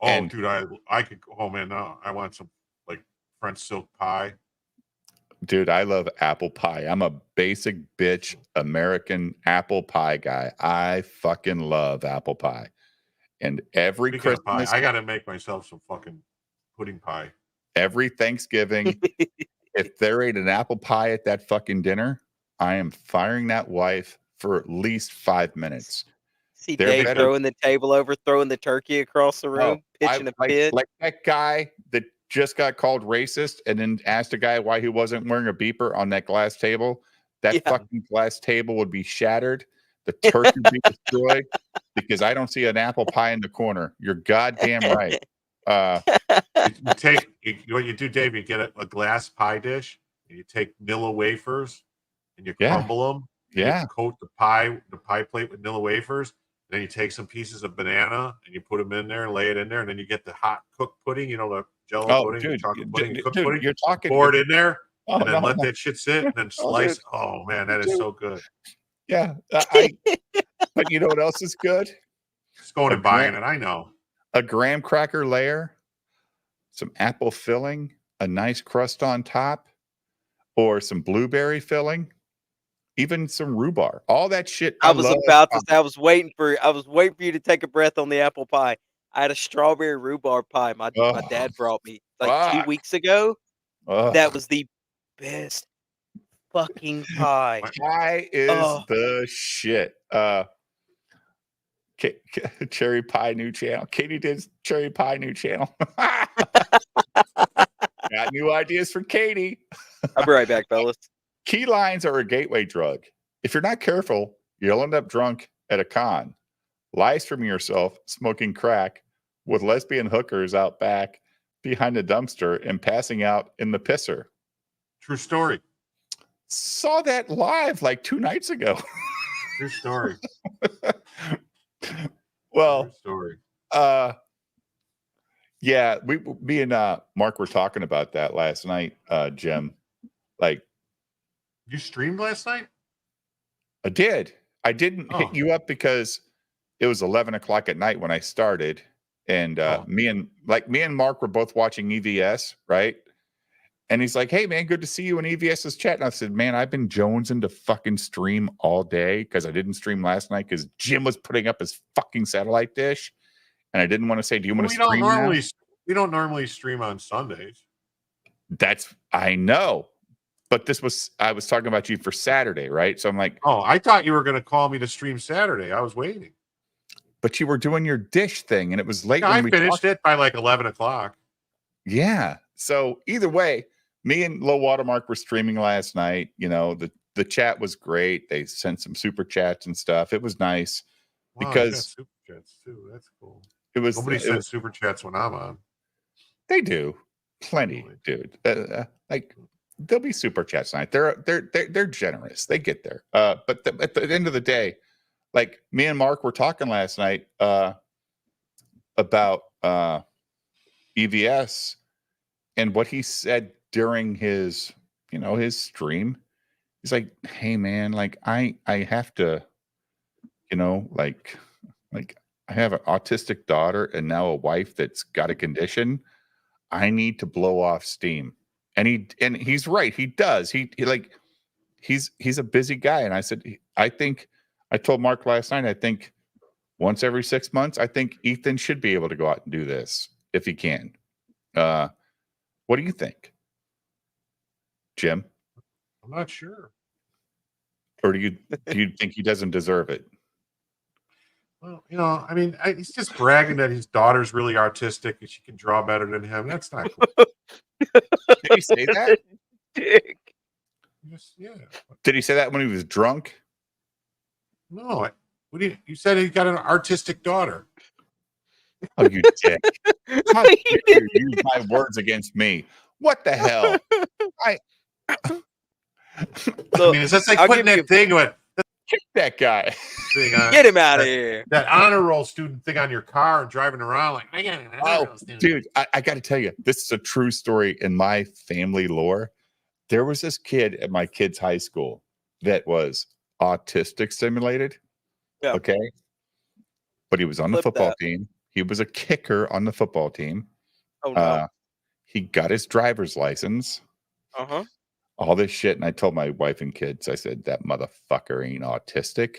Oh, dude, I could. Oh man, no, I want some like French silk pie. Dude, I love apple pie. I'm a basic bitch American apple pie guy. I fucking love apple pie. And every Speaking of pie, Christmas, I got to make myself some fucking pudding pie. every Thanksgiving, if there ain't an apple pie at that fucking dinner, I am firing that wife for at least 5 minutes. See They're Dave better- throwing the table over, throwing the turkey across the room, pitching a pit. Like that guy that just got called racist and then asked a guy why he wasn't wearing a beeper on that glass table. That fucking glass table would be shattered. The turkey would be destroyed because I don't see an apple pie in the corner. You're goddamn right. You take what you do, Dave. You get a glass pie dish, and you take Nilla wafers, and you crumble them. Yeah. You coat the pie plate with Nilla wafers. Then you take some pieces of banana and you put them in there and lay it in there, and then you get the hot cooked pudding. The Jello pudding, the chocolate pudding, the cooked pudding. You're talking. Pour it in there, Oh, and then no, let no. that shit sit, and then slice. dude. Oh man, that is so good. Yeah. But you know what else is good? Just going A and buying gra- it. I know. A graham cracker layer, some apple filling, a nice crust on top, or some blueberry filling, even some rhubarb. All that shit. I was love. about to say, I was waiting for you to take a breath on the apple pie. I had a strawberry rhubarb pie my dad brought me like 2 fuck. weeks ago. Ugh. That was the best fucking pie. Pie is Oh. the shit. Cherry pie new channel. Katie did cherry pie new channel. Got new ideas for Katie. I'll be right back, fellas. Key lines are a gateway drug. If you're not careful, you'll end up drunk at a con, live streaming yourself smoking crack with lesbian hookers out back behind the dumpster and passing out in the pisser. True story. Saw that live like 2 nights ago. True story. Well, True story. yeah, me and Mark were talking about that last night, Jim. Like, You streamed last night? I did. I didn't hit you up because it was 11 o'clock at night when I started, and me and Mark were both watching EVS, right? And he's like, "Hey man, good to see you in EVS's chat." And I said, "Man, I've been jonesing to fucking stream all day because I didn't stream last night because Jim was putting up his fucking satellite dish, and I didn't want to say, do you want to stream now?" We don't normally stream on Sundays. I know, but I was talking about you for Saturday, right? So I'm like, oh, I thought you were going to call me to stream Saturday. I was waiting. But you were doing your dish thing, and it was late. Yeah, when I we finished talked. it by like 11 o'clock. Yeah. So either way, me and Low Watermark were streaming last night. The chat was great. They sent some super chats and stuff. It was nice Wow, because you got super chats too. That's cool. it was. Nobody sends super chats when I'm on. They do. Plenty, dude. Like there'll be super chats tonight. They're generous. They get there. But at the end of the day, like me and Mark were talking last night about EVS and what he said during his stream. He's like, hey man, like I have to, like I have an autistic daughter and now a wife that's got a condition. I need to blow off steam. And he's right. He does. He's a busy guy. And I said, I told Mark last night, I think once every 6 months, I think Ethan should be able to go out and do this if he can. What do you think, Jim? I'm not sure. Or do you think he doesn't deserve it? Well, I mean, he's just bragging that his daughter's really artistic and she can draw better than him. That's not cool. Did he say that? Dick. Yeah. Did he say that when he was drunk? No. You said he got an artistic daughter. Oh, you dick. How dare you use my words against me? What the hell? I mean, it's just like putting that thing with kick that guy. Get him out of here. That honor roll student thing on your car and driving around like, I got an honor roll student. Dude, I got to tell you, this is a true story in my family lore. There was this kid at my kid's high school that was autistic simulated. Yeah. Okay. But he was on the football team. He was a kicker on the football team. Oh, no. He got his driver's license. Uh-huh. All this shit. And I told my wife and kids, I said, that motherfucker ain't autistic.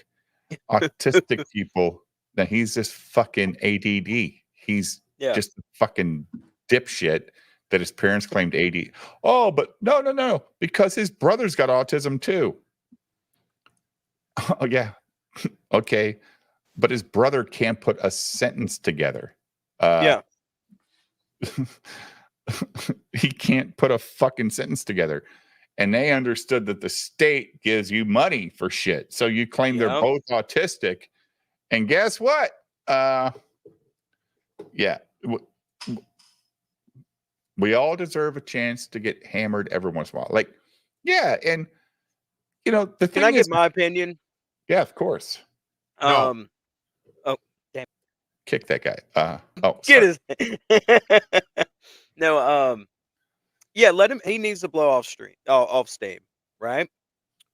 Autistic people, now he's just fucking ADD. He's just a fucking dipshit that his parents claimed ADD. Oh, but no, because his brother's got autism too. Oh, yeah. Okay. But his brother can't put a sentence together. He can't put a fucking sentence together. And they understood that the state gives you money for shit. So you claim they're both autistic. And guess what? We all deserve a chance to get hammered every once in a while. Like, yeah. And, the thing Can I is, give my opinion? Yeah, of course. Oh, damn. Kick that guy. Get his. No, yeah, let him. He needs to blow off steam, right?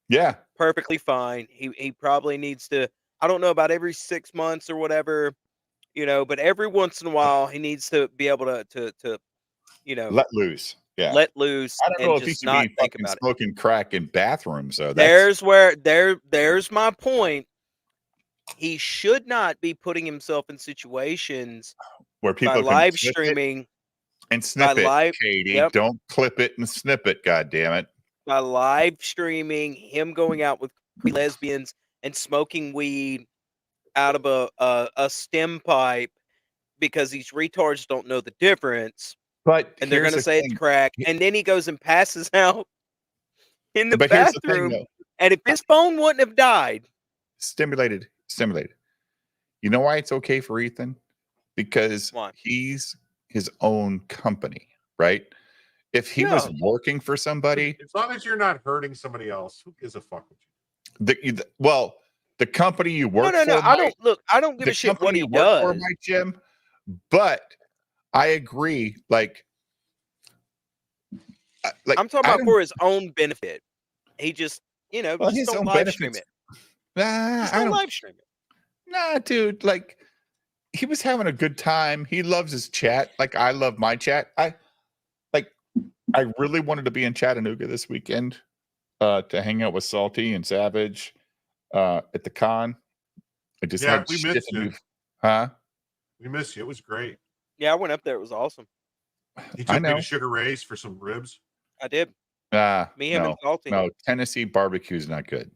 Yeah, perfectly fine. He probably needs to. I don't know about every 6 months or whatever, but every once in a while he needs to be able to let loose. Yeah, let loose. I don't know if he just should not be think fucking about smoking crack in bathrooms. So there's my point. He should not be putting himself in situations where people by live streaming. And snip it, Katie. Don't clip it and snip it. God damn it! By live streaming him going out with lesbians and smoking weed out of a stem pipe because these retards don't know the difference. And they're going to say it's crack, and then he goes and passes out in the bathroom. And if his phone wouldn't have died, stimulated. You know why it's okay for Ethan? Because he's his own company, right? If he was working for somebody, as long as you're not hurting somebody else, who gives a fuck with you? The company you work for. No. I don't give a shit what he does. For, Mike, Jim, but I agree. Like I'm talking about for his own benefit. He just, just don't live stream it. Nah, I don't live stream it. Nah, dude. Like he was having a good time. He loves his chat. Like I love my chat. I really wanted to be in Chattanooga this weekend to hang out with Salty and Savage at the con. I just had we missed you. Huh? We missed you. It was great. Yeah, I went up there. It was awesome. He took me to Sugar Ray's for some ribs. I did. Me, him, and Salty. No, Tennessee barbecue is not good.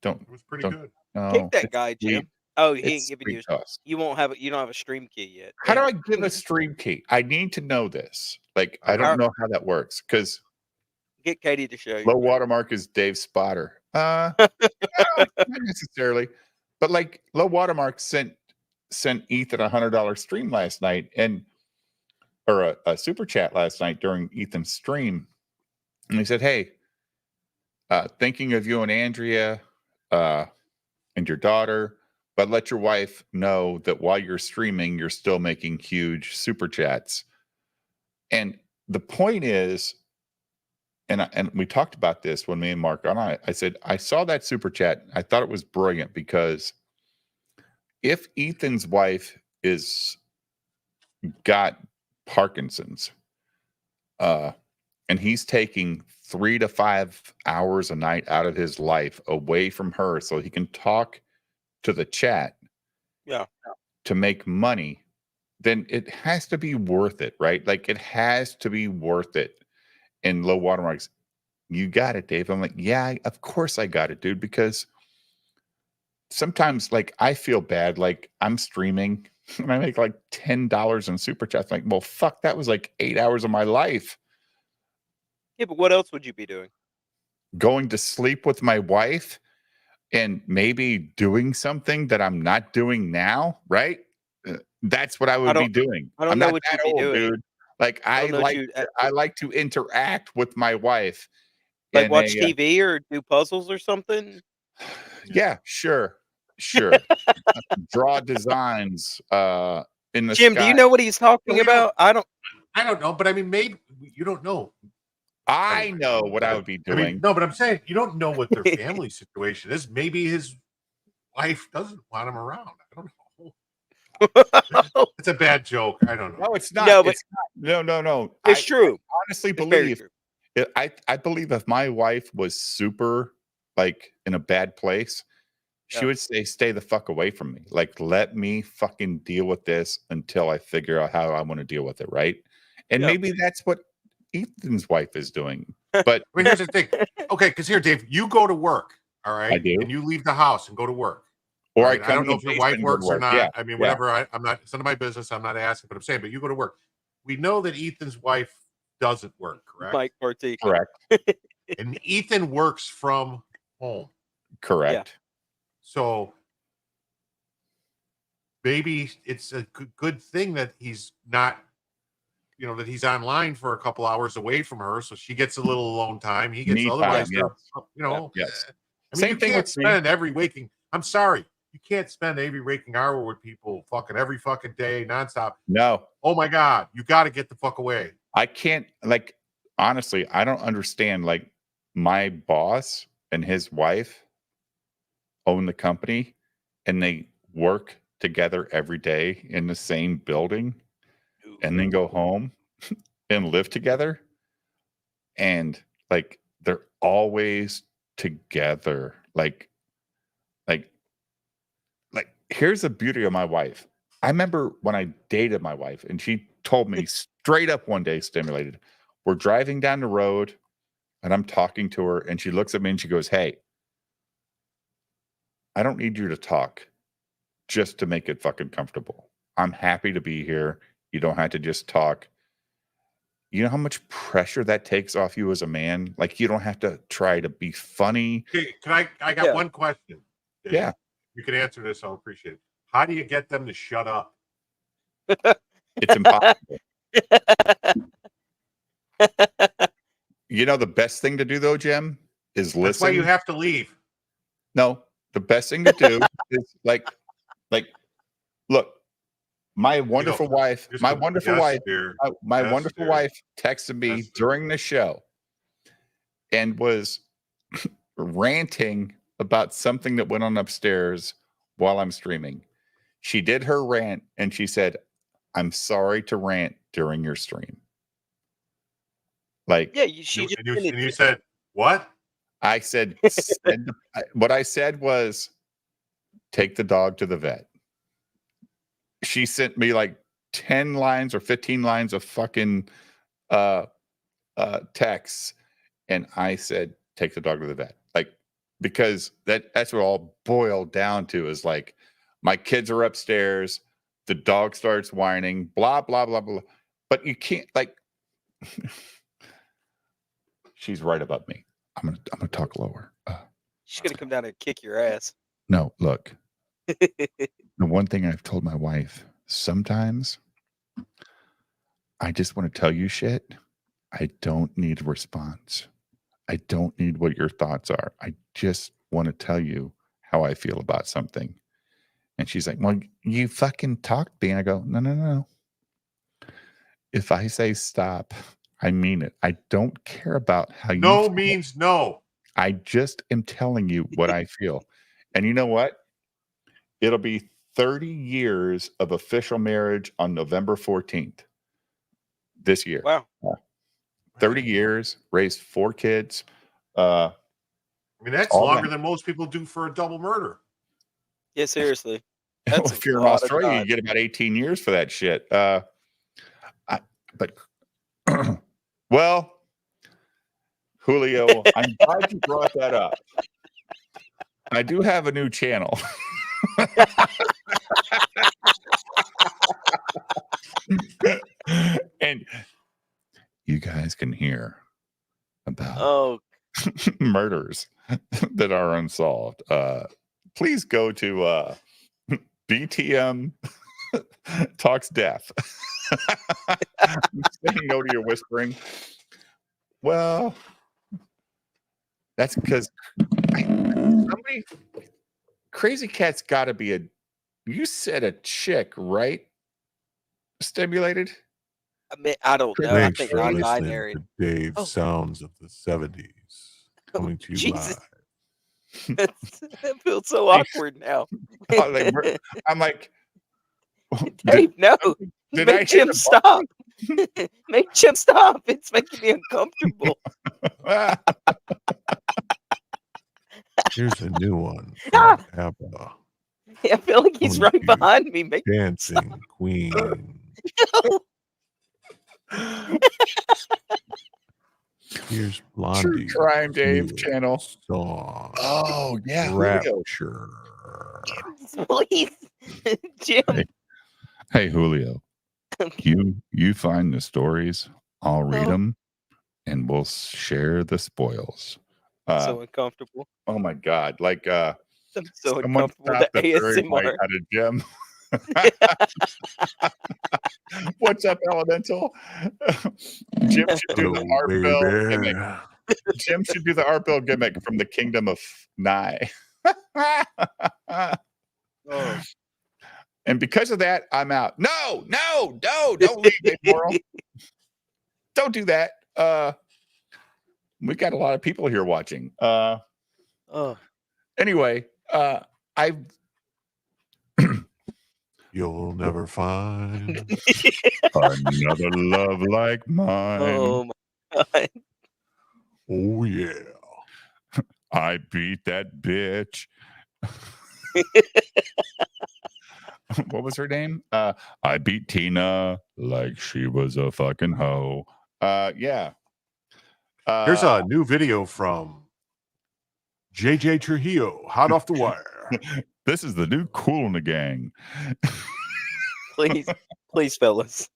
It was pretty good. No, kick that guy, Jim. Oh, he ain't giving you. You don't have a stream key yet. How do I give a stream key? I need to know this. Like I don't know how that works because get Katie to show you. Low watermark is Dave Spotter. No, not necessarily, but like Low watermark sent Ethan $100 stream last night, or a super chat last night during Ethan's stream, and he said, "Hey, thinking of you and Andrea and your daughter, but let your wife know that while you're streaming, you're still making huge super chats." And the point is, and we talked about this when me and Mark on. I said I saw that super chat. I thought it was brilliant because if Ethan's wife is got Parkinson's, and he's taking 3 to 5 hours a night out of his life away from her so he can talk to the chat, to make money, then it has to be worth it, right? Like it has to be worth it. And Low Watermarks, you got it, Dave. I'm like, yeah, of course I got it, dude, because sometimes like I feel bad, like I'm streaming and I make like $10 in super chats. I'm like, well, fuck, that was like 8 hours of my life. Yeah, but what else would you be doing? Going to sleep with my wife and maybe doing something that I'm not doing now, right? That's what I would be doing. I don't I'm know not what that you'd be old, doing. dude. Like I like to interact with my wife. Like in watch a, TV or do puzzles or something? Yeah, sure. Draw designs in the Jim, sky. do you know what he's talking about? I don't know, but I mean, maybe you don't know. I know what I would be doing. I mean, no, but I'm saying you don't know what their family situation is. Maybe his wife doesn't want him around. I don't know. It's a bad joke. I don't know. No, it's not. No, but it's not. No. it's true. I honestly It's very believe. true. I believe if my wife was super like in a bad place, she would say, "Stay the fuck away from me. Like, let me fucking deal with this until I figure out how I want to deal with it." Right? And maybe that's what Ethan's wife is doing. But I mean, here's the thing. Okay, because here, Dave, you go to work. All right, I do. and you leave the house and go to work. Or right? I don't know come if your wife works or not. Yeah, I mean, whatever. I'm not. It's none of my business. I'm not asking, but I'm saying. But you go to work. We know that Ethan's wife doesn't work, correct? Mike Partika. Correct. And Ethan works from home. Correct. So maybe it's a good thing that he's not, that he's online for a couple hours away from her, so she gets a little alone time. He gets Me otherwise, time, yes. I mean, Same you thing can't with me. spend every waking. I'm sorry, you can't spend every waking hour with people fucking every fucking day nonstop. No. Oh my God, you got to get the fuck away. I can't, like, honestly, I don't understand. Like, my boss and his wife own the company and they work together every day in the same building and then go home and live together. And like, they're always together. Like, here's the beauty of my wife. I remember when I dated my wife and she told me straight up one day, stimulated, we're driving down the road and I'm talking to her and she looks at me and she goes, "Hey, I don't need you to talk just to make it fucking comfortable. I'm happy to be here. You don't have to just talk." You know how much pressure that takes off you as a man? Like, you don't have to try to be funny. Okay, I got one question. Dave. Yeah. You can answer this. I'll appreciate it. How do you get them to shut up? It's impossible. You know, the best thing to do though, Jim, is listen. That's why you have to leave. No, the best thing to do is like, look, my wonderful wife, my wonderful wife texted me during the show and was ranting about something that went on upstairs while I'm streaming. She did her rant and she said, "I'm sorry to rant during your stream." Like, yeah, you said what? I said, what I said was, take the dog to the vet. She sent me like 10 lines or 15 lines of fucking texts. And I said, take the dog to the vet. Like, because that's what all boiled down to is like, my kids are upstairs. The dog starts whining, blah, blah, blah, blah. But you can't, like, she's right about me. I'm gonna talk lower. She's gonna come down and kick your ass. No, look. The one thing I've told my wife, sometimes I just want to tell you shit. I don't need a response. I don't need what your thoughts are. I just want to tell you how I feel about something. And she's like, well, you fucking talked to me. And I go, no. If I say stop, I mean it. I don't care about how you No feel. means no. I just am telling you what I feel. And you know what? It'll be 30 years of official marriage on November 14th this year. Wow. 30 years, raised 4 kids. I mean, that's all longer that. than most people do for a double murder. Yeah, seriously. Well, That's if you're a in lot of Australia, you time. get about 18 years for that shit. But well, Julio, I'm glad you brought that up. I do have a new channel. And you guys can hear about murders that are unsolved. Please go to BTM Talks Death. Saying no to your whispering. Well, that's because somebody Crazy Cat's got to be you said a chick, right? Stimulated? I mean, I don't know. I think non-binary. Dave Oh. Sounds of the 70s coming to you Jesus. live. That feels so awkward now. I'm like, Dave, no. did I Make hit Jim the stop. Make Jim stop. It's making me uncomfortable. Here's a new one. Ah! From ABBA. I feel like he's Coming right to you, behind me. Make Dancing Queen. Here's Blondie. True Crime Dave new channel. Song. Oh, yeah. Julio. Rapture. Please, Jim. Hey, Julio. You find the stories. I'll read them, and we'll share the spoils. So uncomfortable. Oh my God! Like I'm so someone uncomfortable with stopped the the fairy light ASMR. at a gym. What's up, Elemental? Jim should do the art bill gimmick. Jim should do the art bill gimmick from the Kingdom of Nye. Oh. And because of that, I'm out. No, don't leave, Dave Morrill. Don't do that. We got a lot of people here watching. Anyway, You'll never find another love like mine. Oh my God. Oh yeah. I beat that bitch. What was her name? I beat Tina like she was a fucking hoe. Yeah. Here's a new video from JJ Trujillo, hot off the wire. This is the new Kool in the Gang. Please, fellas,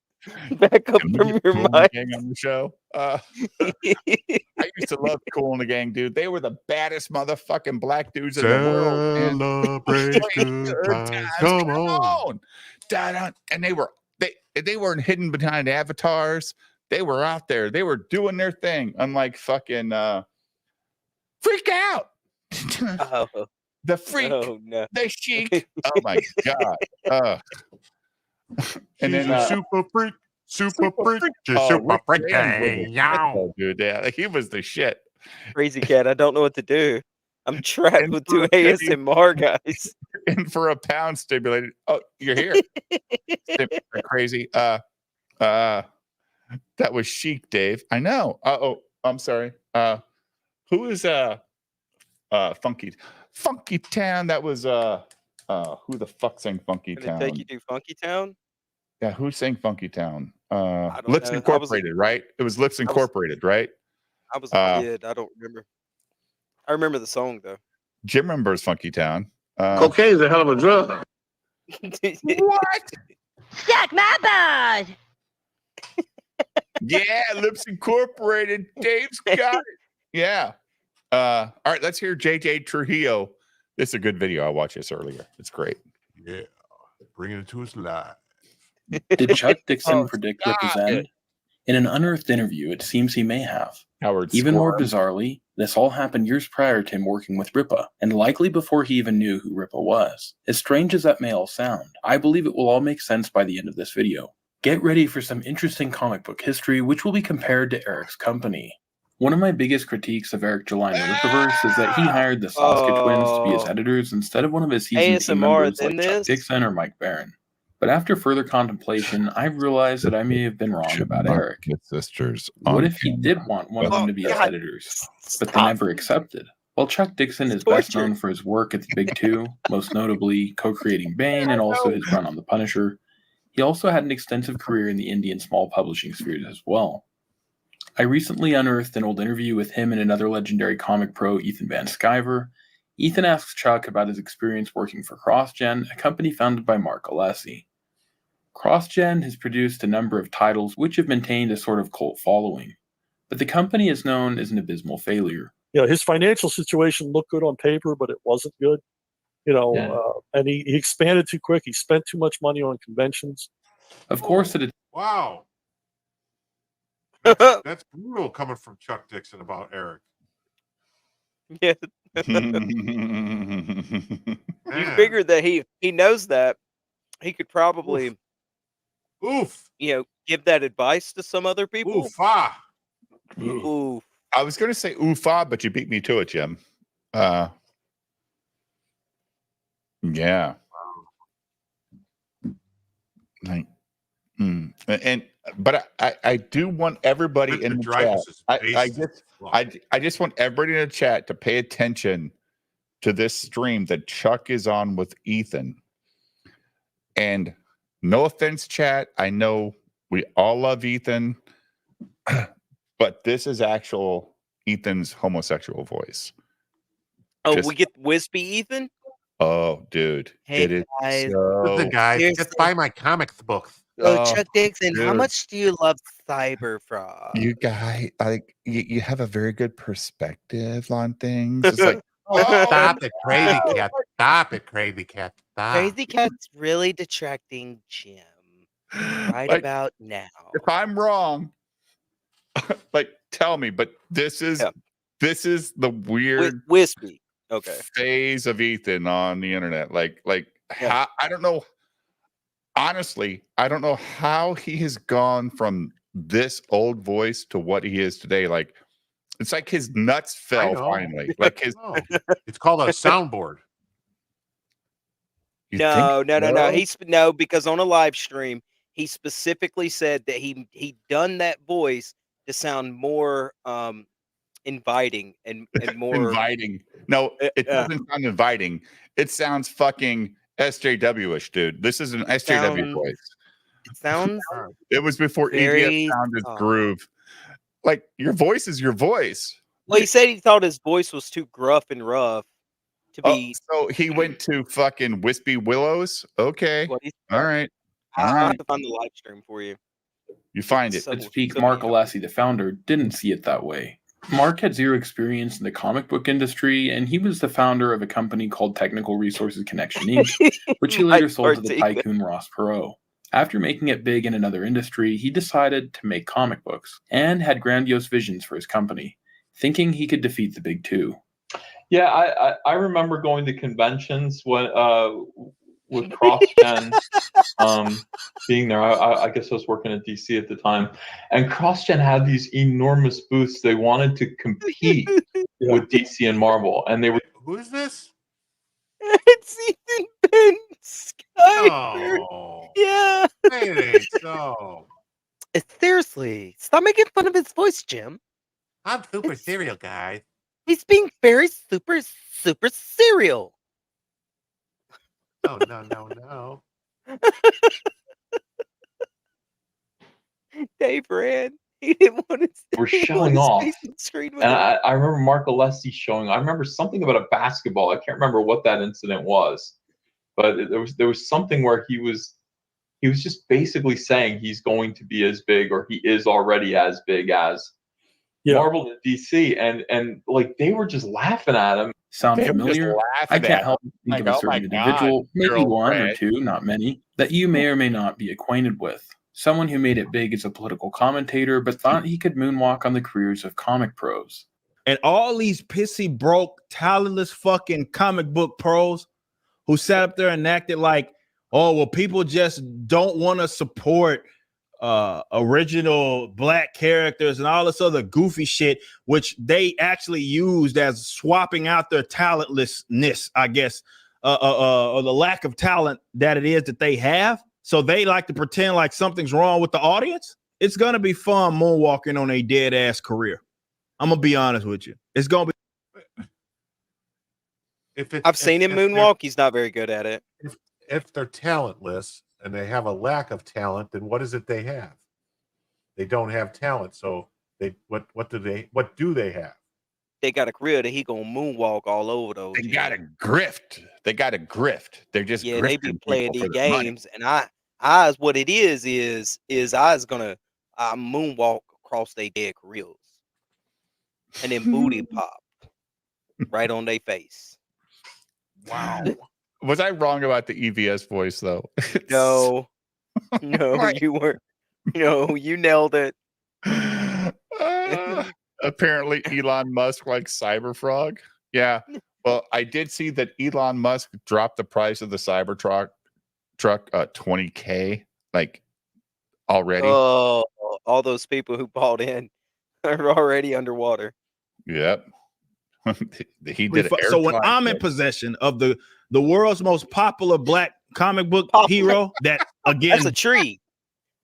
back up Can we from get your Kool in the mind. Gang on the show. I used to love Kool in the Gang, dude. They were the baddest motherfucking black dudes in the world. Man. Celebrate good times. Come on. Da-da. And they weren't hidden behind avatars. They were out there. They were doing their thing. Unlike fucking Freak Out. Oh, The Freak. oh no. The Chic. Oh my God. And then super freak. Just super Rick freak. James was the shit, dude. Yeah, he was the shit. Crazy Cat, I don't know what to do. I'm trapped with two ASMR guys. And for a pound stimulated. Oh, you're here. Crazy. That was Chic, Dave. I know. Oh, I'm sorry. Who is Funky Town? That was who the fuck sang Funky Can Town? it take you to Funky Town? Yeah, who sang Funky Town? don't Lips know. Incorporated, right? It was Lips Incorporated, right? I was a kid. I don't remember. I remember the song though. Jim remembers Funky Town. Cocaine's a hell of a drug. What? Suck my bud. Yeah, Lips Incorporated. Dave's got it. Yeah. All right, let's hear JJ Trujillo. This is a good video. I watched this earlier. It's great. Yeah. Bringing it to us live. Did Chuck Dixon Oh, predict stop Rippa's it. end? In an unearthed interview, it seems he may have. Howard Even more Squirm. bizarrely, this all happened years prior to him working with Rippa, and likely before he even knew who Rippa was. As strange as that may all sound, I believe it will all make sense by the end of this video. Get ready for some interesting comic book history, which will be compared to Eric's company. One of my biggest critiques of Eric July and the Rippaverse is that he hired the Saska twins to be his editors instead of one of his seasoned team ASMR members in like Chuck this? Dixon or Mike Barron. But after further contemplation, I've realized that I may have been wrong about Eric. Sisters. What if he did want one of them to be his editors, but they never accepted? While Chuck Dixon is best known for his work at the Big Two, most notably co-creating Bane and also his run on The Punisher, he also had an extensive career in the indie and small publishing spheres as well. I recently unearthed an old interview with him and another legendary comic pro, Ethan Van Sciver. Ethan asks Chuck about his experience working for CrossGen, a company founded by Mark Alessi. CrossGen has produced a number of titles which have maintained a sort of cult following, but the company is known as an abysmal failure. His financial situation looked good on paper, but it wasn't good. And he expanded too quick. He spent too much money on conventions. Of course, it Wow. That's brutal coming from Chuck Dixon about Eric. Yeah. You figure that he knows that he could probably give that advice to some other people. Oof. I was going to say oofa, but you beat me to it, Jim. Yeah. But I do want everybody in the chat. I just want everybody in the chat to pay attention to this stream that Chuck is on with Ethan. And no offense, chat. I know we all love Ethan, but this is actual Ethan's homosexual voice. Oh, we get Wispy Ethan? Oh, dude. Hey, it is guys. so... Listen, guys, Seriously. just buy my comic book. Oh, Chuck Dixon, how dude. much do you love Cyberfrog? You guy, you have a very good perspective on things. It's like, Stop it, crazy cat. Stop it, crazy cat. Stop. Crazy Cat's really detracting Jim right Like, about now. if I'm wrong, tell me. But this is the weird Wispy. Okay. phase of Ethan on the internet. How, I don't know. Honestly, I don't know how he has gone from this old voice to what he is today. It's like his nuts fell finally. It's called a soundboard. No. Because on a live stream, he specifically said that he done that voice to sound more inviting and more inviting. No, it doesn't sound inviting. It sounds fucking SJW-ish, dude. This is an SJW voice. It sounds. It was before very EDF found his groove. Your voice is your voice. Well, he said he thought his voice was too gruff and rough to be. So he went to fucking Wispy Willows. Okay. All right. I'll have to find the live stream for you. You find it. Let's speak. Mark Alessi, the founder, didn't see it that way. Mark had zero experience in the comic book industry, and he was the founder of a company called Technical Resources Connection Inc., which he later sold to the tycoon Ross Perot. After making it big in another industry, he decided to make comic books and had grandiose visions for his company, thinking he could defeat the Big Two. Yeah, I remember going to conventions when with CrossGen being there. I guess I was working at DC at the time, and CrossGen had these enormous booths. They wanted to compete with DC and Marvel, and they were. Who is this? It's Ethan Ben Skyler. Oh, yeah. It ain't so. Seriously, stop making fun of his voice, Jim. I'm super serial, guys. He's being very super serial. Oh, no. Dave ran. He didn't want to. Were showing off. And I remember Mark Alessi showing. I remember something about a basketball. I can't remember what that incident was, but there was something where he was just basically saying he's going to be as big, or he is already as big as Marvel and DC, and they were just laughing at him. sound They were just familiar? I laughing can't at help him, but think like, of a "Oh my certain God, individual, maybe girl one or Fred." two, not many, that you may or may not be acquainted with. Someone who made it big as a political commentator, but thought he could moonwalk on the careers of comic pros. And all these pissy, broke, talentless fucking comic book pros who sat up there and acted like, oh, well, people just don't want to support original black characters and all this other goofy shit, which they actually used as swapping out their talentlessness, I guess, or the lack of talent that it is that they have. So they like to pretend like something's wrong with the audience. It's going to be fun moonwalking on a dead ass career. I'm going to be honest with you. It's going to be. I've seen him moonwalk. He's not very good at it. If they're talentless and they have a lack of talent, then what is it they have? They don't have talent. So what do they have? They got a career that he gonna moonwalk all over those. They got a grift. They got a grift. They're just Yeah, they be grifting playing people these for their money. games, and I is what it is I is gonna moonwalk across their dead careers, and then booty pop right on their face. Wow. Was I wrong about the EVS voice though? No, you weren't. No, you nailed it. Apparently Elon Musk likes Cyberfrog. Yeah. Well, I did see that Elon Musk dropped the price of the Cybertruck $20,000 like already. Oh, all those people who bought in are already underwater. Yep. He did it. So when I'm in possession of the world's most popular black comic book hero, that again, that's a tree.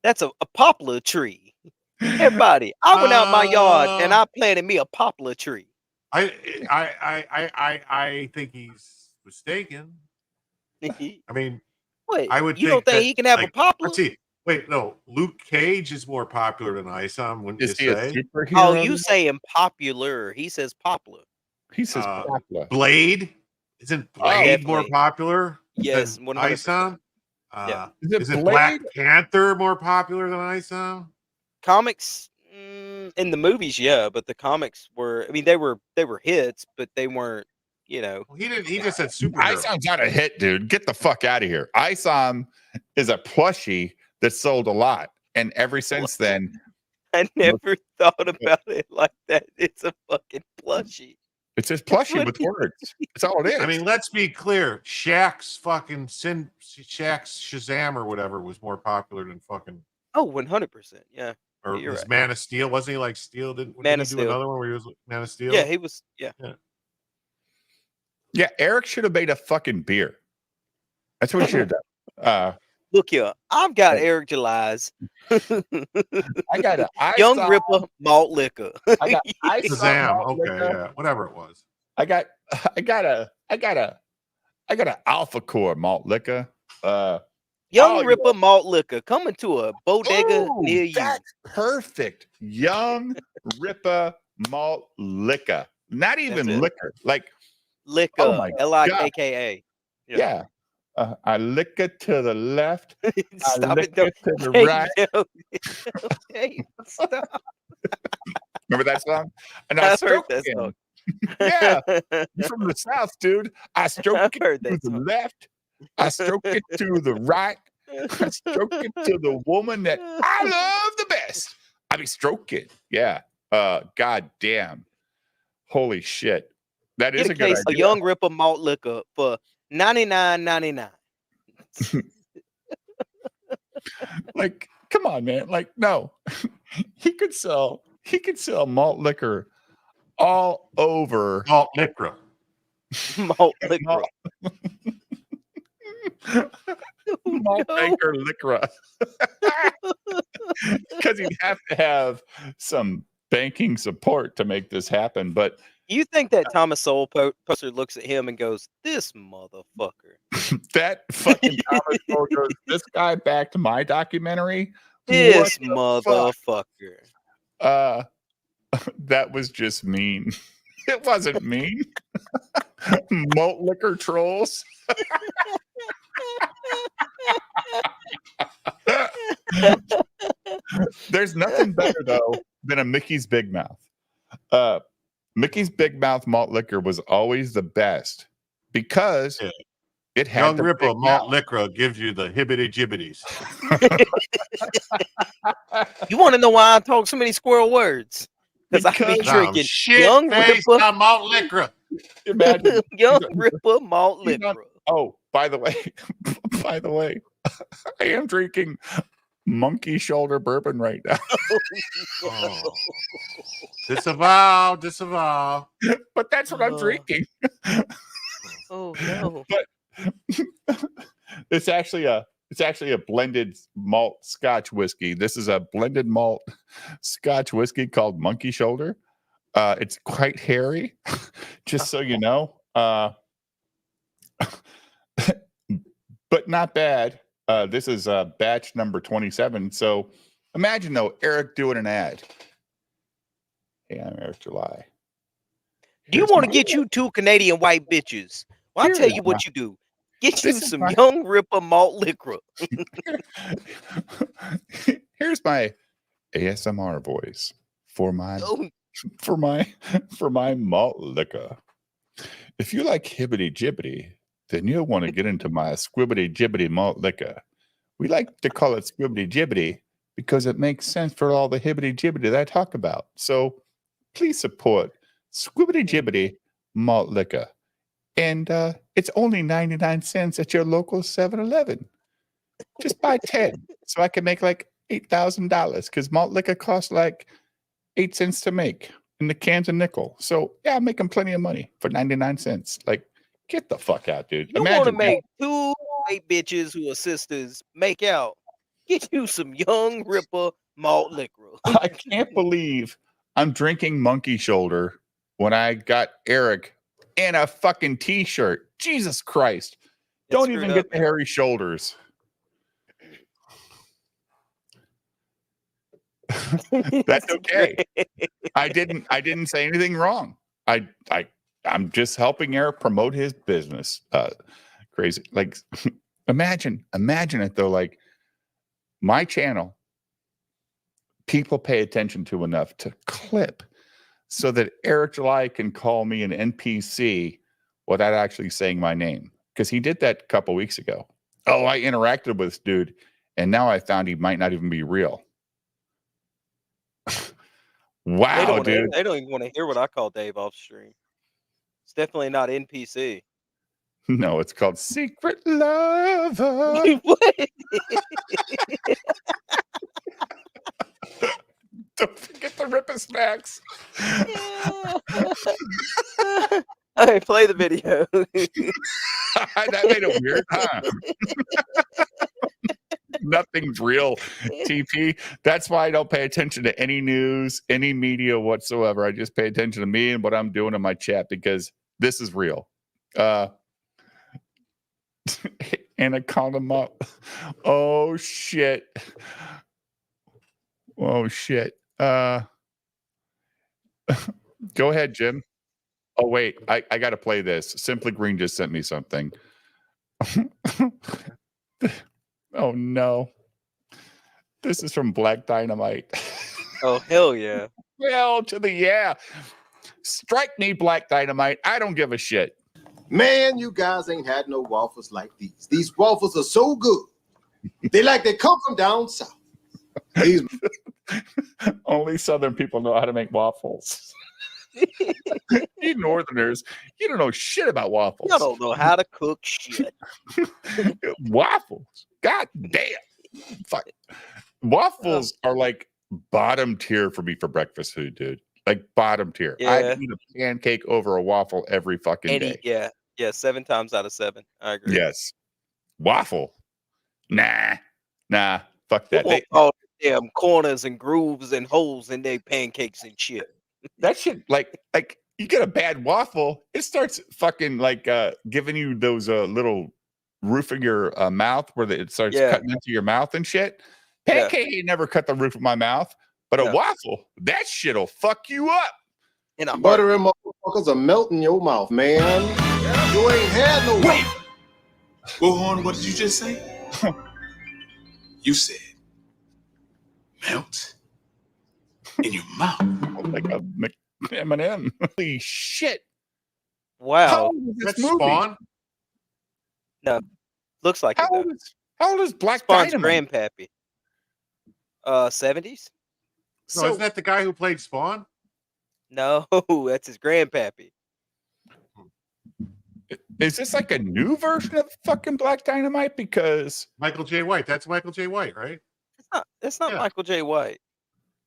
That's a poplar tree. Everybody, I went out my yard and I planted me a poplar tree. I think he's mistaken. I mean, Wait, I would. You don't think he can have a poplar? Let's see. Wait, no. Luke Cage is more popular than Isom. Wouldn't Is you he a say? superhero? Oh, you saying popular? He says poplar. He says popular. Blade isn't Blade more definitely. popular? Yes, than 100%. Isom. Yeah. Is it Black Panther more popular than Isom? Comics in the movies, yeah, but the comics were. I mean, they were hits, but they weren't. You know, He didn't. He just said superhero. Isom's not a hit, dude. Get the fuck out of here. Isom is a plushie that sold a lot, and ever since then, I never thought about it like that. It's a fucking plushie. it's just plushie with words. That's all it is. I mean, let's be clear. Shaq's Shazam or whatever was more popular than fucking. Oh, 100%. Yeah. Or You're was right. Man of Steel? Wasn't he like Steel? Didn't Man he of do Steel. another one where he was like Man of Steel? Yeah, he was. Yeah. Yeah, Eric should have made a fucking beer. That's what he should have done. Look here, I've got Eric July's I got a Young Isom- Ripper malt liquor. I got Isom Shazam. malt Okay, liquor. yeah, whatever it was. I got a Alpha Core malt liquor. Young Oh, Ripper malt liquor coming to a bodega Ooh, near you. that's perfect. Young Ripper malt liquor. Not even That's it. liquor. Like Liquor, Oh my Likka. yeah. I lick it to the left. Stop lick it! Don't, to the hey, right. no. Hey, stop! Remember that song? And I I've heard stroke that him. song. Yeah, you're from the South, dude. I stroke I've it heard to that the song. left. I stroke it to the right. I stroke it to the woman that I love the best. I be stroking. Yeah. God damn. Holy shit. That is Get a a good case of idea. Young Ripper malt liquor for $99.99. Like, come on, man. Like, no. he could sell malt liquor all over. Malt liquor. Malt liquor. Malt maker liquor. Because he'd have to have some banking support to make this happen. But You think that Thomas Sowell poster looks at him and goes, "This motherfucker, that fucking Thomas Sowell goes, this guy backed my documentary. this What the fuck?" motherfucker." That was just mean. It wasn't mean. Malt liquor trolls. There's nothing better though than a Mickey's Big Mouth. Mickey's Big Mouth malt liquor was always the best because it had Young the Ripper big malt mouth. liquor gives you the hibbity jibbities. You want to know why I talk so many squirrel words? Because I be drinking Young Ripper malt liquor. Imagine Young Ripper malt liquor. Oh, by the way, I am drinking Monkey Shoulder bourbon right now. Oh. Disavow. But that's what I'm drinking. Oh no! But it's actually a blended malt Scotch whiskey. This is a blended malt Scotch whiskey called Monkey Shoulder. It's quite hairy, just so you know. But not bad. This is batch number 27. So imagine though, Eric doing an ad. Hey, I'm Eric July. Do you want to get you 2 Canadian white bitches? Well, I'll tell you what you do. Get you some Young Ripper malt liquor. Here's my ASMR voice for my malt liquor. If you like hibbity jibbity, then you'll want to get into my squibbity jibbity malt liquor. We like to call it squibbity jibbity because it makes sense for all the hibbity jibbity that I talk about. So please support squibbity jibbity malt liquor. And it's only 99 cents at your local 7-Eleven. Just buy 10 so I can make like $8,000 because malt liquor costs like 8 cents to make and the can's a nickel. So yeah, I'm making plenty of money for 99 cents. Like, get the fuck out, dude. You want to make 2 white bitches who are sisters make out. Get you some Young Ripper malt liquor. I can't believe I'm drinking Monkey Shoulder when I got Eric in a fucking t-shirt. Jesus Christ. Don't even get the hairy shoulders. That's okay. I didn't say anything wrong. I'm just helping Eric promote his business. Crazy. Like imagine it though. Like my channel, people pay attention to enough to clip so that Eric July can call me an NPC without actually saying my name. Because he did that a couple weeks ago. Oh, I interacted with this dude, and now I found he might not even be real. Wow, dude. They don't even want to hear what I call Dave off stream. It's definitely not NPC. No, it's called Secret Lover. What? Don't forget the Ripper Snacks. All right, play the video. That made it weird, huh? Nothing's real, TP. That's why I don't pay attention to any news, any media whatsoever. I just pay attention to me and what I'm doing in my chat because this is real. Anaconda mop. Oh shit. Oh shit. Go ahead, Jim. Oh wait, I gotta play this. Simply Green just sent me something. Oh no. This is from Black Dynamite. Oh hell yeah. Hell to the yeah. Strike me, Black Dynamite. I don't give a shit. Man, you guys ain't had no waffles like these. These waffles are so good. They come from down south. These only Southern people know how to make waffles. You Northerners, you don't know shit about waffles. You don't know how to cook shit. Waffles. God damn. Fuck. Waffles are like bottom tier for me for breakfast food, dude. Like bottom tier. Yeah. I eat a pancake over a waffle every fucking day. Yeah, 7 times out of 7. I agree. Yes. Waffle. Nah. Fuck that. All damn corners and grooves and holes in their pancakes and shit. That shit, like you get a bad waffle, it starts fucking like giving you those little roof of your mouth where it starts cutting into your mouth and shit. Pancake ain't never cut the roof of my mouth, but a waffle, that shit'll fuck you up. And buttery motherfuckers are melting your mouth, man. You ain't had no wait. Bullhorn, what did you just say? You said melt in your mouth. Like a Eminem. Holy shit! How Wow. old is this That's movie? Spawn. No, looks like How it though. old is Black Spawn's Dynamite? grandpappy. 70s? No, isn't that the guy who played Spawn? No, that's his grandpappy. Is this like a new version of fucking Black Dynamite? Because Michael J. White. That's Michael J. White, right? It's not Yeah. Michael J. White.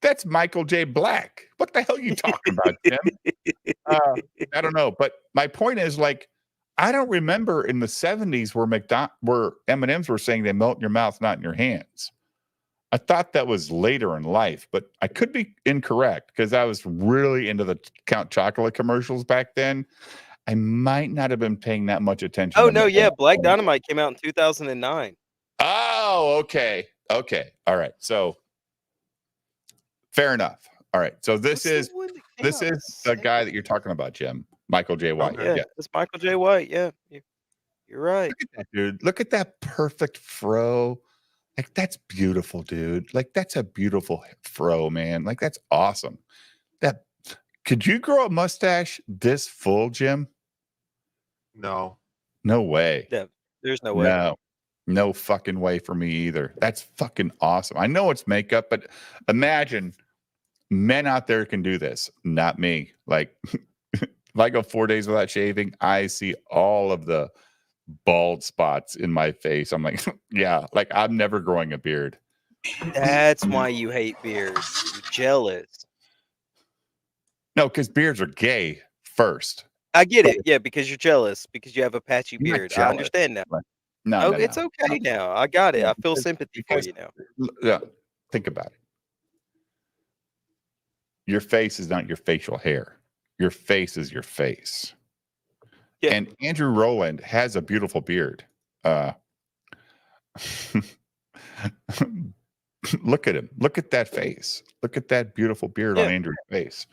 that's Michael J. Black. What the hell are you talking about, Tim? I don't know, but my point is, like, I don't remember in the 70s where M&Ms were saying they melt in your mouth, not in your hands. I thought that was later in life, but I could be incorrect because I was really into the Count Chocolate commercials back then. I might not have been paying that much attention. Oh to no, M&Ms. yeah, Black Dynamite came out in 2009. Oh, okay. Okay. All right. So fair enough. All right. So this is the guy that you're talking about, Jim. Michael J. White. Yeah, it's Michael J. White. Yeah, you're right. Look at that, dude. Look at that perfect fro. Like, that's beautiful, dude. Like, that's a beautiful fro, man. Like, that's awesome. Could you grow a mustache this full, Jim? No. No way. Yeah, there's no way. No fucking way for me either. That's fucking awesome. I know it's makeup, but imagine men out there can do this. Not me. Like, if I go 4 days without shaving, I see all of the bald spots in my face. I'm like, yeah, like I'm never growing a beard. That's why you hate beards. You're jealous. No, because beards are gay first. I get it. Yeah, because you're jealous because you have a patchy I'm not beard. I jealous. understand now. No, no, It's no. okay now. I got it. I feel sympathy for you now. Yeah, think about it. Your face is not your facial hair. Your face is your face. Yeah. And Andrew Rowland has a beautiful beard. Look at him. Look at that face. Look at that beautiful beard on Andrew's face.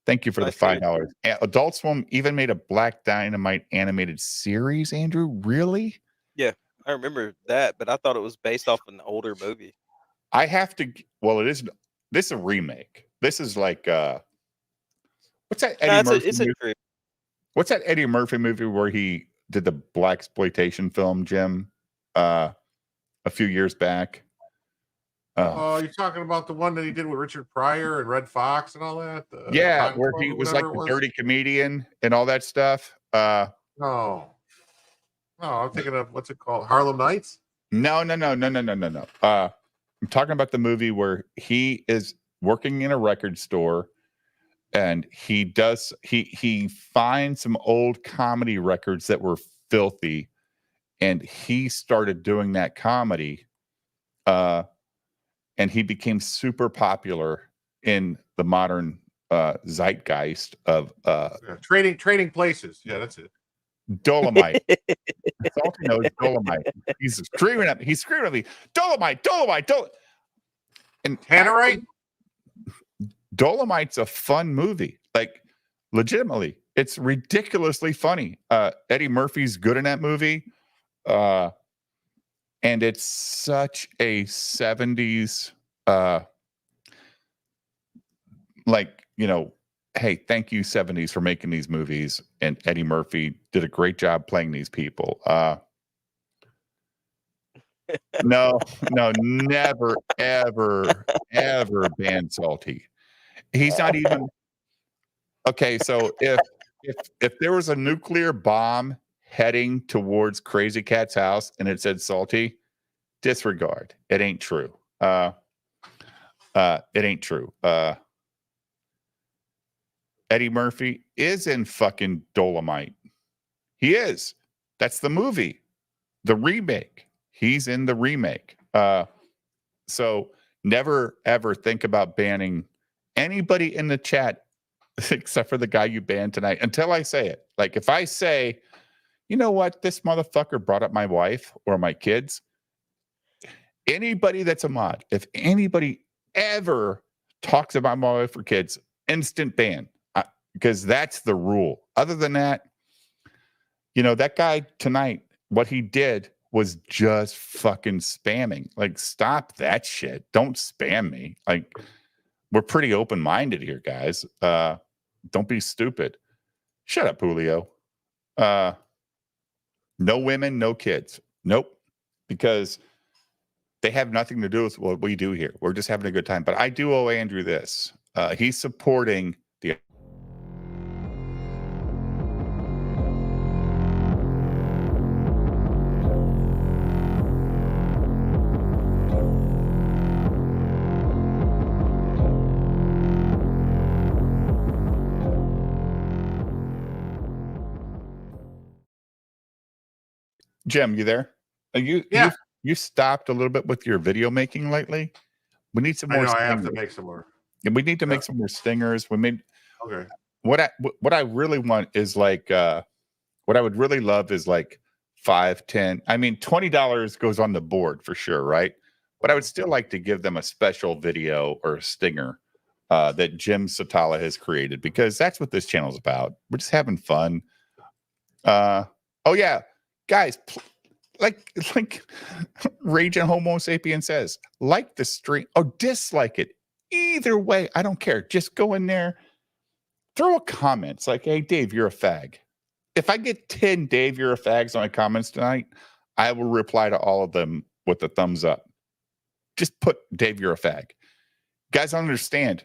Thank you for the $5. Adult Swim even made a Black Dynamite animated series, Andrew. Really? Yeah, I remember that, but I thought it was based off an older movie. I have to. Well, it is. This is a remake. This is like what's that Eddie Murphy? Movie? What's that Eddie Murphy movie where he did the black exploitation film, Jim? A few years back. Oh, you're talking about the one that he did with Richard Pryor and Red Fox and all that? Yeah, Time where Club he or was like whatever it the dirty comedian and all that stuff. No, I'm thinking of what's it called? Harlem Nights? No. I'm talking about the movie where he is working in a record store and he finds some old comedy records that were filthy and he started doing that comedy. And he became super popular in the modern zeitgeist of Trading Places. Yeah, that's it. Dolomite. Salty Nose Dolomite. He's screaming at me. Dolomite. And Tannerite? Dolomite's a fun movie. Like, legitimately, it's ridiculously funny. Eddie Murphy's good in that movie. And it's such a 70s, like, you know, hey, thank you 70s for making these movies. And Eddie Murphy did a great job playing these people. No, never, ever ban Salty. He's not even okay. So if there was a nuclear bomb heading towards Crazy Cat's house and it said Salty, disregard. It ain't true. It ain't true. Eddie Murphy is in fucking Dolomite. He is. That's the movie. The remake. He's in the remake. So never ever think about banning anybody in the chat except for the guy you banned tonight until I say it. Like, if I say, you know what, this motherfucker brought up my wife or my kids, anybody that's a mod, if anybody ever talks about my wife or kids, instant ban, because that's the rule. Other than that, you know, that guy tonight, what he did was just fucking spamming. Like, stop that shit. Don't spam me. Like, we're pretty open-minded here, guys. Don't be stupid. Shut up, Julio. No women, no kids. Nope. Because they have nothing to do with what we do here. We're just having a good time. But I do owe Andrew this. He's supporting the. Jim, you there? Yeah. You stopped a little bit with your video making lately. We need some I more. know, I have to stingers. make some more. And we need to make some more stingers. We made. Okay. What I really want is like what I would really love is like 5, 10. I mean, $20 goes on the board for sure, right? But I would still like to give them a special video or a stinger that Jim Satala has created, because that's what this channel is about. We're just having fun. Oh yeah, guys, like Rage and Homo Sapien says, like the stream or dislike it. Either way, I don't care. Just go in there, throw a comment. It's like, hey, Dave, you're a fag. If I get 10 Dave, you're a fags on my comments tonight, I will reply to all of them with a thumbs up. Just put Dave, you're a fag. Guys, I understand.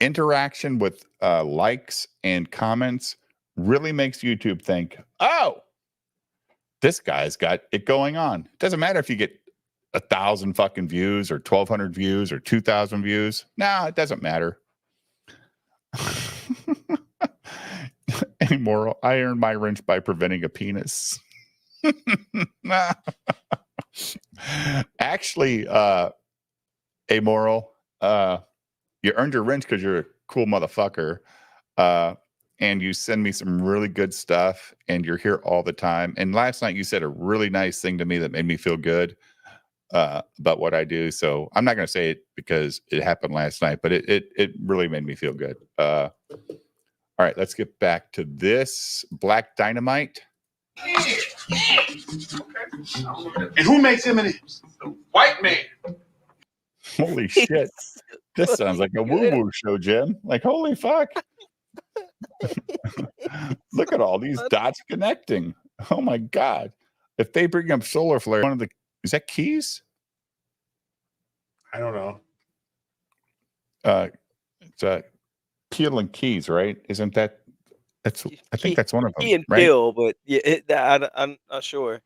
Interaction with likes and comments really makes YouTube think, oh, this guy's got it going on. It doesn't matter if you get 1,000 fucking views or 1,200 views or 2,000 views. No, it doesn't matter. Amoral. I earned my wrench by preventing a penis. Actually, Amoral, you earned your wrench because you're a cool motherfucker. And you send me some really good stuff, and you're here all the time. And last night you said a really nice thing to me that made me feel good about what I do. So I'm not going to say it because it happened last night, but it really made me feel good. All right, let's get back to this Black Dynamite. And who makes M&M's? The white man. Holy shit. This sounds like a woo-woo show, Jim. Like, holy fuck. Look at all these dots connecting. Oh my God. If they bring up solar flare, is that keys? I don't know. It's Peel and Keys, right? Isn't that? I think that's one of them. Key and right? Peel, but yeah, I'm not sure.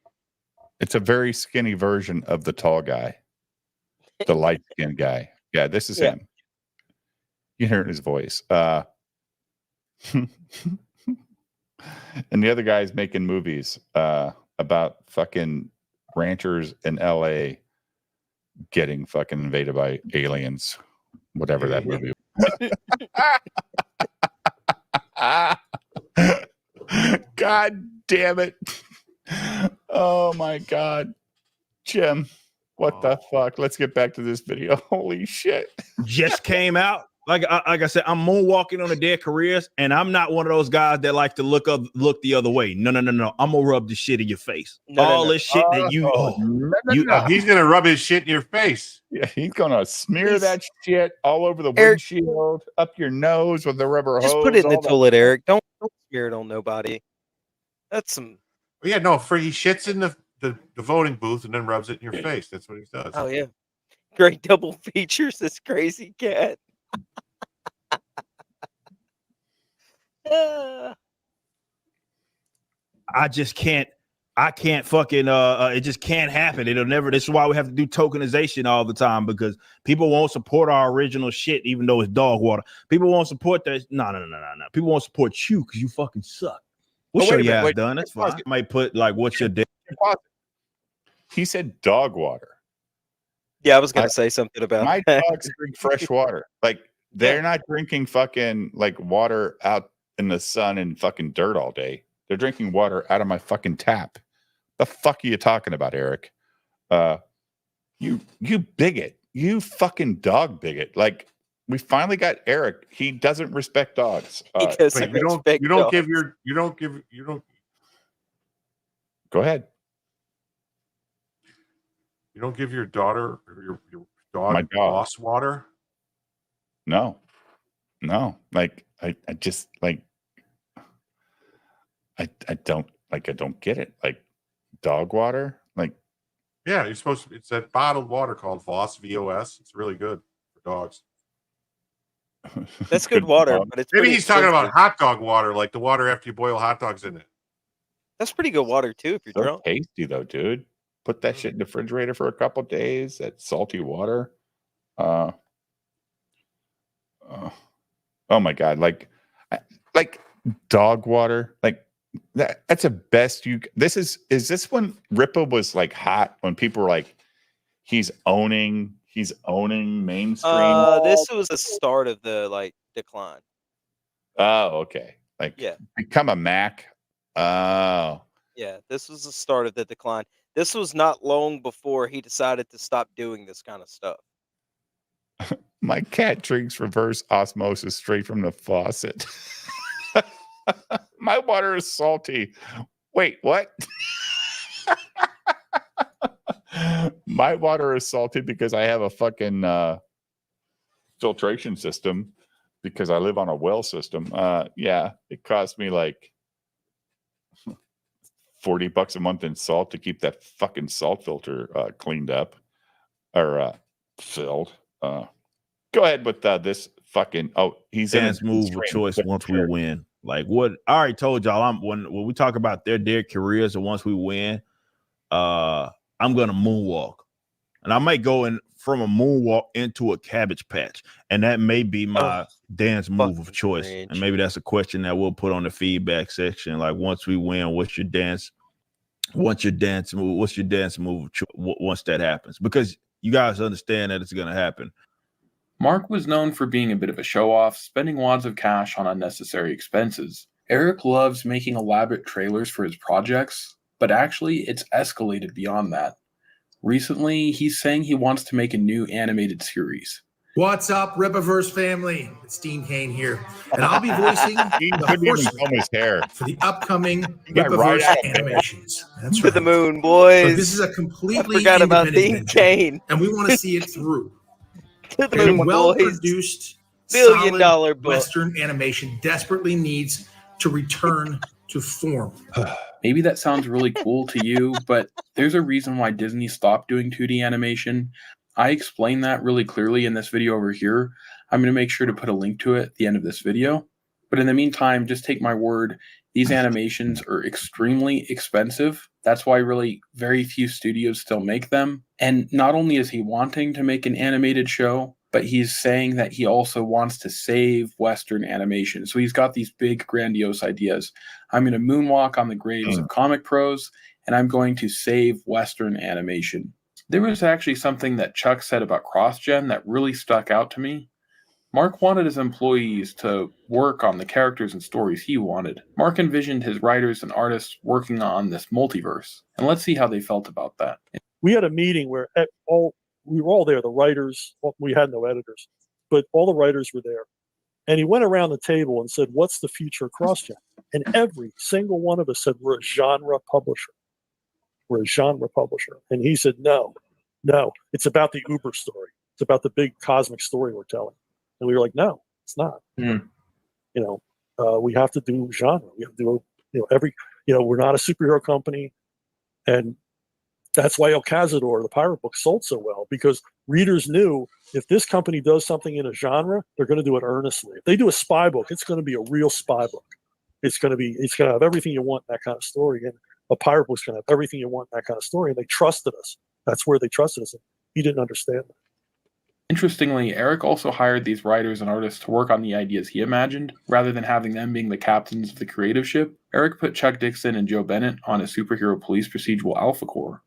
It's a very skinny version of the tall guy, the light skinned guy. Yeah, this is him. You hear it in his voice. And the other guy's making movies about fucking ranchers in LA getting fucking invaded by aliens, whatever that movie. God damn it. Oh my God. Jim, what the fuck? Let's get back to this video. Holy shit. Just came out. Like I said, I'm moonwalking on the dead careers, and I'm not one of those guys that like to look the other way. No. I'm gonna rub the shit in your face. This shit that you. He's gonna rub his shit in your face. Yeah, he's gonna smear that shit all over the windshield, up your nose with the rubber hose. Just put it in the toilet, Eric. Don't smear it on nobody. That's some. Yeah, no, he shits in the voting booth and then rubs it in your face. That's what he does. Oh yeah, great double features. This crazy cat. I just can't. I can't fucking. It just can't happen. It'll never. This is why we have to do tokenization all the time, because people won't support our original shit, even though it's dog water. People won't support that. No. People won't support you because you fucking suck. We'll show you how it's done. That's fine. I might put like, what's your dick? He said dog water. Yeah, I was gonna say something about my that. dogs drink fresh water. Like they're not drinking fucking like water out in the sun and fucking dirt all day. They're drinking water out of my fucking tap. The fuck are you talking about, Eric? You bigot. You fucking dog bigot. Like we finally got Eric. He doesn't respect dogs. You don't Go ahead. You don't give your daughter or your dog My dog. boss water? No. No, like I just like I don't get it. Like dog water, like Yeah, you're supposed to. It's that bottled water called Voss, VOS. It's really good for dogs. That's good water, but it's Maybe pretty he's talking about expensive. hot dog water, like the water after you boil hot dogs in it. That's pretty good water too if you're so drunk. tasty though, dude. Put that shit in the refrigerator for a couple days. That salty water. Oh my god, like dog water, like that's the best you. Is this when Ripa was like hot, when people were like, he's owning mainstream. This was the start of the like decline. Oh, okay. Like Yeah. become a Mac. Oh, Yeah, this was the start of the decline. This was not long before he decided to stop doing this kind of stuff. my cat drinks reverse osmosis straight from the faucet. My water is salty. Wait, what? My water is salty because I have a fucking filtration system because I live on a well system. Yeah, it cost me like $40 a month in salt to keep that fucking salt filter cleaned up or filled. Go ahead with this fucking. Oh, he's Dan's move of choice once we win. Like what I already told y'all, when we talk about their careers and once we win, I'm gonna moonwalk, and I might go in from a moonwalk into a cabbage patch, and that may be my Dan's move of choice. Range. And maybe that's a question that we'll put on the feedback section. Like once we win, what's your dance? What's your dance move? What's your dance move of choice once that happens? Because you guys understand that it's gonna happen. Mark was known for being a bit of a show-off, spending wads of cash on unnecessary expenses. Eric loves making elaborate trailers for his projects, but actually it's escalated beyond that. Recently, he's saying he wants to make a new animated series. What's up, Ripaverse family? It's Dean Kane here, and I'll be voicing the Horseman for the upcoming Ripaverse animations. That's To right. the moon, boys. So this is a completely I forgot about independent Dean venture, Kane. and we want to see it through. To the A moon, boys. well-produced, $1 billion solid book. Western animation desperately needs to return to form. Maybe that sounds really cool to you, but there's a reason why Disney stopped doing 2D animation. I explain that really clearly in this video over here. I'm going to make sure to put a link to it at the end of this video. But in the meantime, just take my word, these animations are extremely expensive. That's why really very few studios still make them. And not only is he wanting to make an animated show, but he's saying that he also wants to save Western animation. So he's got these big, grandiose ideas. I'm going to moonwalk on the graves of comic pros, and I'm going to save Western animation. There was actually something that Chuck said about CrossGen that really stuck out to me. Mark wanted his employees to work on the characters and stories he wanted. Mark envisioned his writers and artists working on this multiverse. And let's see how they felt about that. We had a meeting where we were all there, the writers. Well, we had no editors, but all the writers were there. And he went around the table and said, "What's the future of CrossGen?" And every single one of us said, "We're a genre publisher. We're a genre publisher." And he said, "No, it's about the Uber story. It's about the big cosmic story we're telling." And we were like, "No, it's not. We have to do genre. We have to do, we're not a superhero company." And that's why El Cazador, the pirate book, sold so well, because readers knew if this company does something in a genre, they're going to do it earnestly. If they do a spy book, it's going to be a real spy book. It's going to have everything you want in that kind of story. And a pirate book's going to have everything you want in that kind of story. And they trusted us. That's where they trusted us. And he didn't understand that. Interestingly, Eric also hired these writers and artists to work on the ideas he imagined, rather than having them being the captains of the creative ship. Eric put Chuck Dixon and Joe Bennett on a superhero police procedural Alpha Corps.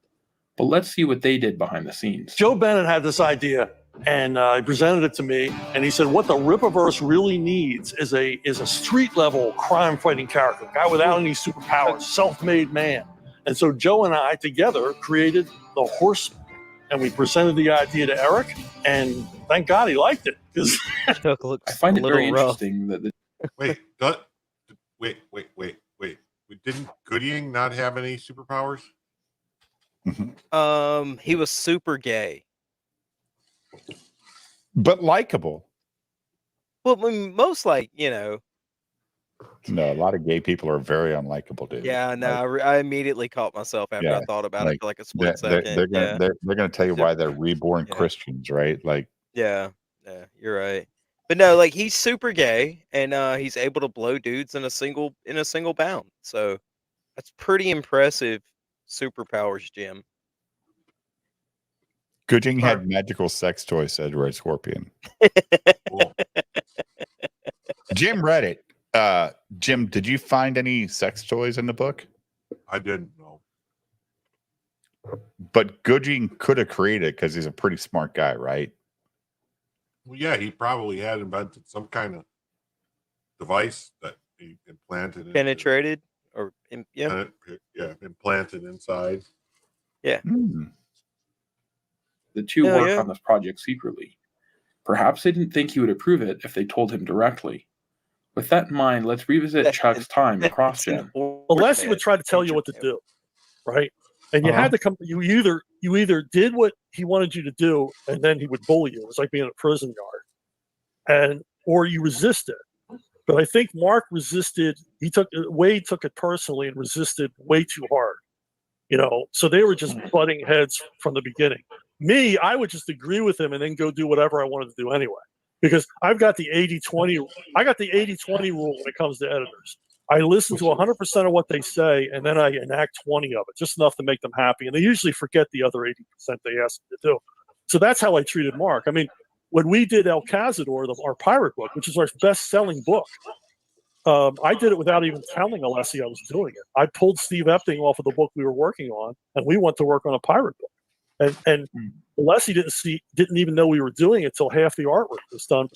But let's see what they did behind the scenes. Joe Bennett had this idea, and he presented it to me, and he said, "What the Ripaverse really needs is a street level crime fighting character, a guy without any superpowers, self-made man." And so Joe and I together created the Horseman, and we presented the idea to Eric, and thank God he liked it. I find it very interesting that Wait. Didn't Gooding not have any superpowers? He was super gay, but likable. Well, I mean, most No, a lot of gay people are very unlikable, dude. Yeah, no, Like, I immediately caught myself after I thought about it like for like a split they're second. gonna Yeah. they're gonna tell you why they're reborn Yeah. Christians, right? Like, Yeah. Yeah, you're right. But no, like he's super gay and he's able to blow dudes in a single bound. So that's pretty impressive superpowers, Jim. Gooding had magical sex toys, said Red Scorpion. Jim read it. Jim, did you find any sex toys in the book? I didn't know. But Gooding could have created because he's a pretty smart guy, right? Well, yeah, he probably had invented some kind of device that he implanted. Penetrated or implanted inside. Yeah. The two Hell work yeah. on this project secretly. Perhaps they didn't think he would approve it if they told him directly. With that in mind, let's revisit Chuck's time at CrossGen. Unless he would try to tell you what to do, right? And you had to come. You either did what he wanted you to do, and then he would bully you. It was like being in a prison yard, or you resisted. But I think Mark resisted. Wade took it personally and resisted way too hard. So they were just butting heads from the beginning. Me, I would just agree with him and then go do whatever I wanted to do anyway. Because I've got the 80-20. I got the 80-20 rule when it comes to editors. I listen to 100% of what they say, and then I enact 20 of it, just enough to make them happy. And they usually forget the other 80% they asked me to do. So that's how I treated Mark. I mean, when we did El Cazador, our pirate book, which is our best-selling book, I did it without even telling Alessi I was doing it. I pulled Steve Epting off of the book we were working on, and we went to work on a pirate book. And Alessi didn't even know we were doing it till half the artwork was done.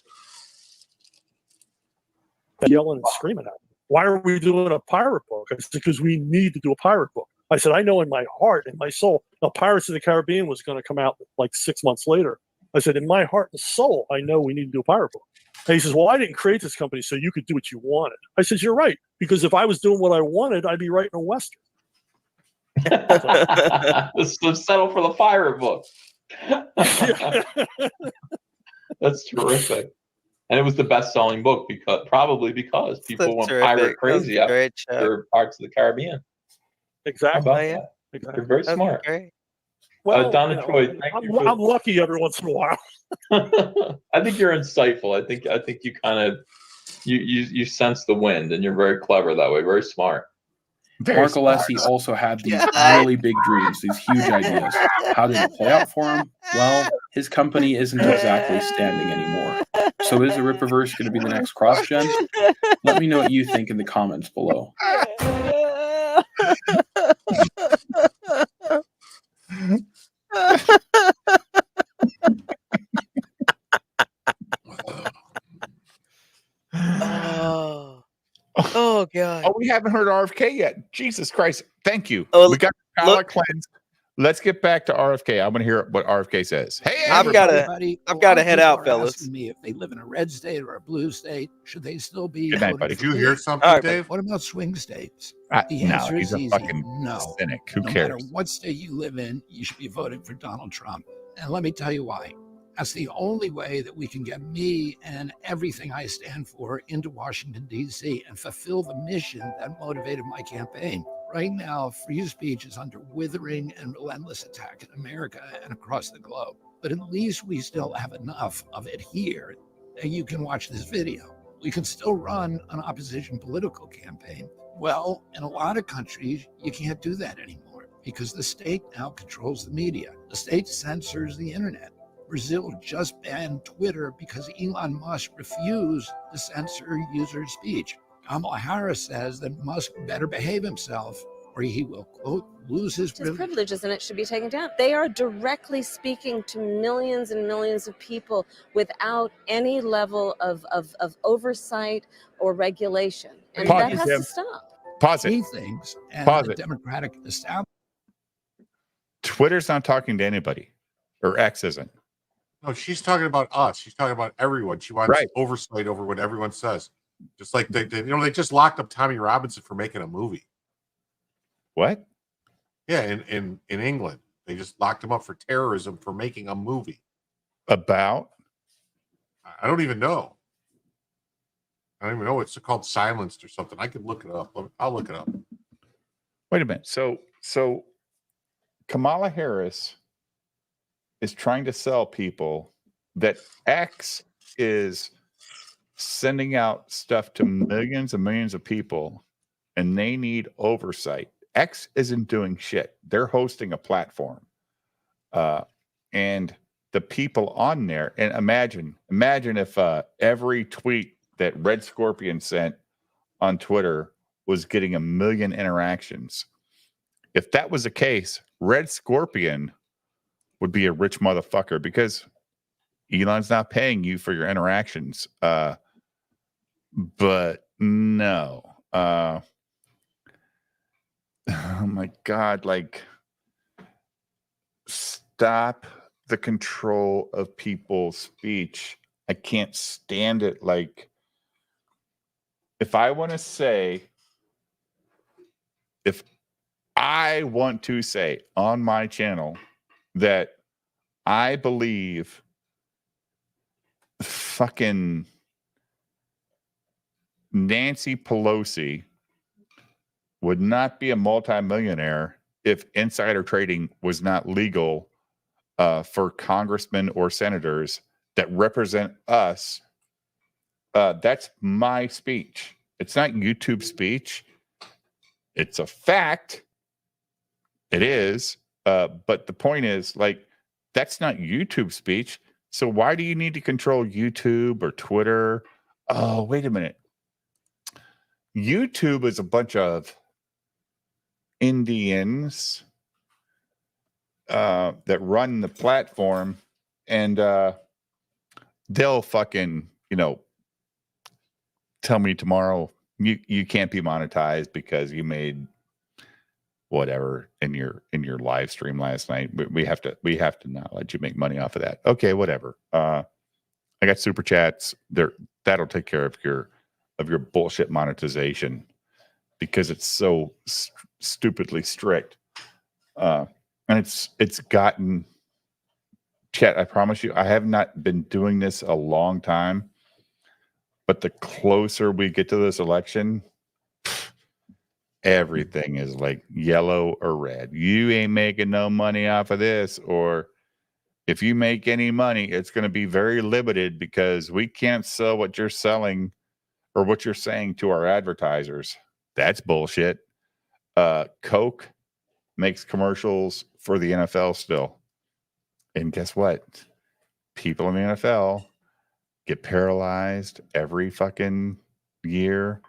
Yelling and screaming at me. Why are we doing a pirate book? I said, because we need to do a pirate book. I said, I know in my heart, in my soul, now Pirates of the Caribbean was going to come out like 6 months later. I said, in my heart and soul, I know we need to do a pirate book. And he says, well, I didn't create this company so you could do what you wanted. I said, you're right. Because if I was doing what I wanted, I'd be writing a Western. Let's settle for the pirate book. That's terrific. And it was the best-selling book because people went pirate crazy after Pirates of the Caribbean. Exactly. You're very smart. Well, Donna Troy, I'm lucky every once in a while. I think you're insightful. I think you kind of you sense the wind, and you're very clever that way. Very smart. Mark Alessi also had these really big dreams, these huge ideas. How did it play out for him? Well, his company isn't exactly standing anymore. So is the Rippaverse going to be the next CrossGen? Let me know what you think in the comments below. Oh God! Oh, we haven't heard RFK yet. Jesus Christ! Thank you. Oh, we got the palate cleanse. Let's get back to RFK. I want to hear what RFK says. Hey, I've got to head out, fellas. Asking me if they live in a red state or a blue state, should they still be? Good night, buddy. Did you hear something, Dave? What about swing states? The No, answer he's is a easy. fucking No. cynic. Who no cares? matter what state you live in, you should be voting for Donald Trump. And let me tell you why. That's the only way that we can get me and everything I stand for into Washington, D.C. and fulfill the mission that motivated my campaign. Right now, free speech is under withering and relentless attack in America and across the globe. But at least we still have enough of it here that you can watch this video. We can still run an opposition political campaign. Well, in a lot of countries, you can't do that anymore because the state now controls the media. The state censors the internet. Brazil just banned Twitter because Elon Musk refused to censor user speech. Kamala Harris says that Musk better behave himself or he will, quote, lose his privileges and it should be taken down. They are directly speaking to millions and millions of people without any level of oversight or regulation. And that has to stop. Pause it. He thinks, and Pause the it. Democratic establishment. Twitter's not talking to anybody, or X isn't. No, she's talking about us. She's talking about everyone. She wants Right. oversight over what everyone says. Just like they just locked up Tommy Robinson for making a movie. What? Yeah, in England, they just locked him up for terrorism for making a movie. About? I don't even know. I don't even know. It's called silenced or something. I could look it up. I'll look it up. Wait a minute. So Kamala Harris is trying to sell people that X is sending out stuff to millions and millions of people, and they need oversight. X isn't doing shit. They're hosting a platform. And the people on there, and imagine if every tweet that Red Scorpion sent on Twitter was getting 1 million interactions. If that was the case, Red Scorpion would be a rich motherfucker because Elon's not paying you for your interactions. But no. Oh my God, like, stop the control of people's speech. I can't stand it. Like, if I want to say on my channel that I believe fucking Nancy Pelosi would not be a multimillionaire if insider trading was not legal for congressmen or senators that represent us. That's my speech. It's not YouTube speech. It's a fact. It is. But the point is, like, that's not YouTube speech. So why do you need to control YouTube or Twitter? Oh, wait a minute. YouTube is a bunch of Indians that run the platform, and they'll fucking, tell me tomorrow you can't be monetized because you made whatever in your live stream last night. We have to not let you make money off of that. Okay, whatever. I got super chats there. That'll take care of your bullshit monetization because it's so stupidly strict. And it's gotten, chat, I promise you, I have not been doing this a long time, but the closer we get to this election, everything is like yellow or red. You ain't making no money off of this, or if you make any money, it's going to be very limited because we can't sell what you're selling or what you're saying to our advertisers. That's bullshit. Coke makes commercials for the NFL still. And guess what? People in the NFL get paralyzed every fucking year.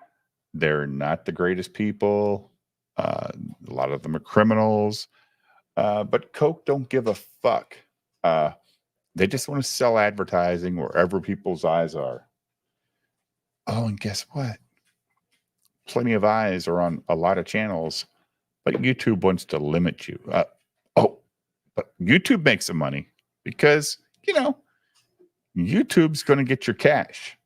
They're not the greatest people. A lot of them are criminals. But Coke don't give a fuck. They just want to sell advertising wherever people's eyes are. Oh, and guess what? Plenty of eyes are on a lot of channels, but YouTube wants to limit you. But YouTube makes some money because, YouTube's going to get your cash.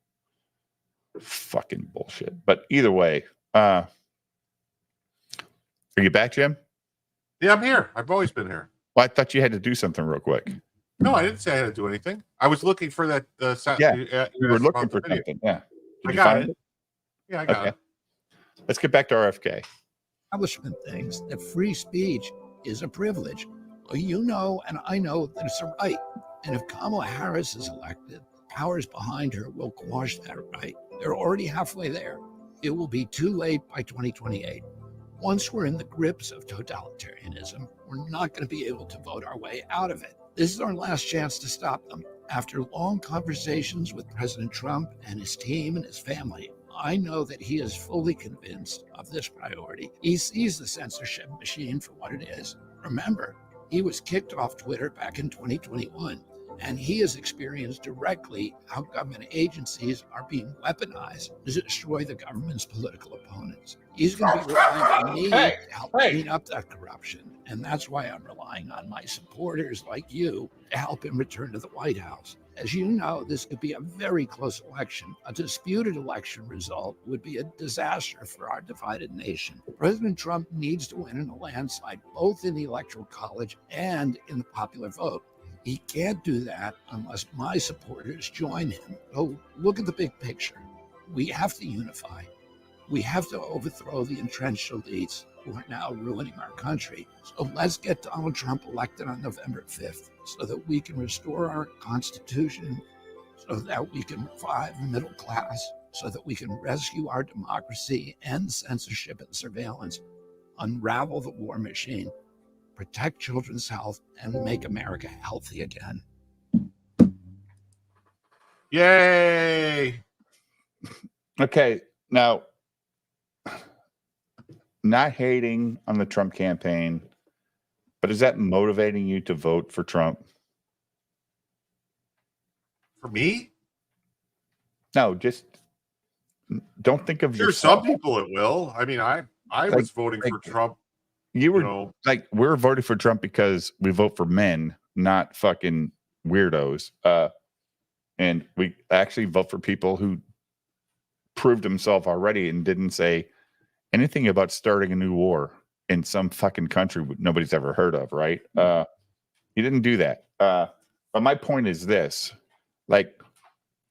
Fucking bullshit. But either way, are you back, Jim? Yeah, I'm here. I've always been here. Well, I thought you had to do something real quick. No, I didn't say I had to do anything. I was looking for that. You were looking for something. Yeah. I got it. Yeah, I got it. Let's get back to RFK. Establishment thinks that free speech is a privilege. Well, you know, and I know that it's a right. And if Kamala Harris is elected, powers behind her will quash that right. They're already halfway there. It will be too late by 2028. Once we're in the grips of totalitarianism, we're not going to be able to vote our way out of it. This is our last chance to stop them. After long conversations with President Trump and his team and his family, I know that he is fully convinced of this priority. He sees the censorship machine for what it is. Remember, he was kicked off Twitter back in 2021, and he has experienced directly how government agencies are being weaponized to destroy the government's political opponents. He's going to be relying on me to help clean up that corruption, and that's why I'm relying on my supporters like you to help him return to the White House. As you know, this could be a very close election. A disputed election result would be a disaster for our divided nation. President Trump needs to win in a landslide, both in the Electoral College and in the popular vote. He can't do that unless my supporters join him. So look at the big picture. We have to unify. We have to overthrow the entrenched elites who are now ruining our country. So let's get Donald Trump elected on November 5th so that we can restore our Constitution, so that we can revive the middle class, so that we can rescue our democracy, end censorship and surveillance, unravel the war machine, protect children's health, and make America healthy again. Yay! Okay, now, not hating on the Trump campaign, but is that motivating you to vote for Trump? For me? No, just don't think of Sure, yourself. some people it will. I mean, I was voting for Trump. You were like, we're voting for Trump because we vote for men, not fucking weirdos. And we actually vote for people who proved himself already and didn't say anything about starting a new war in some fucking country nobody's ever heard of, right? He didn't do that. But my point is this, like,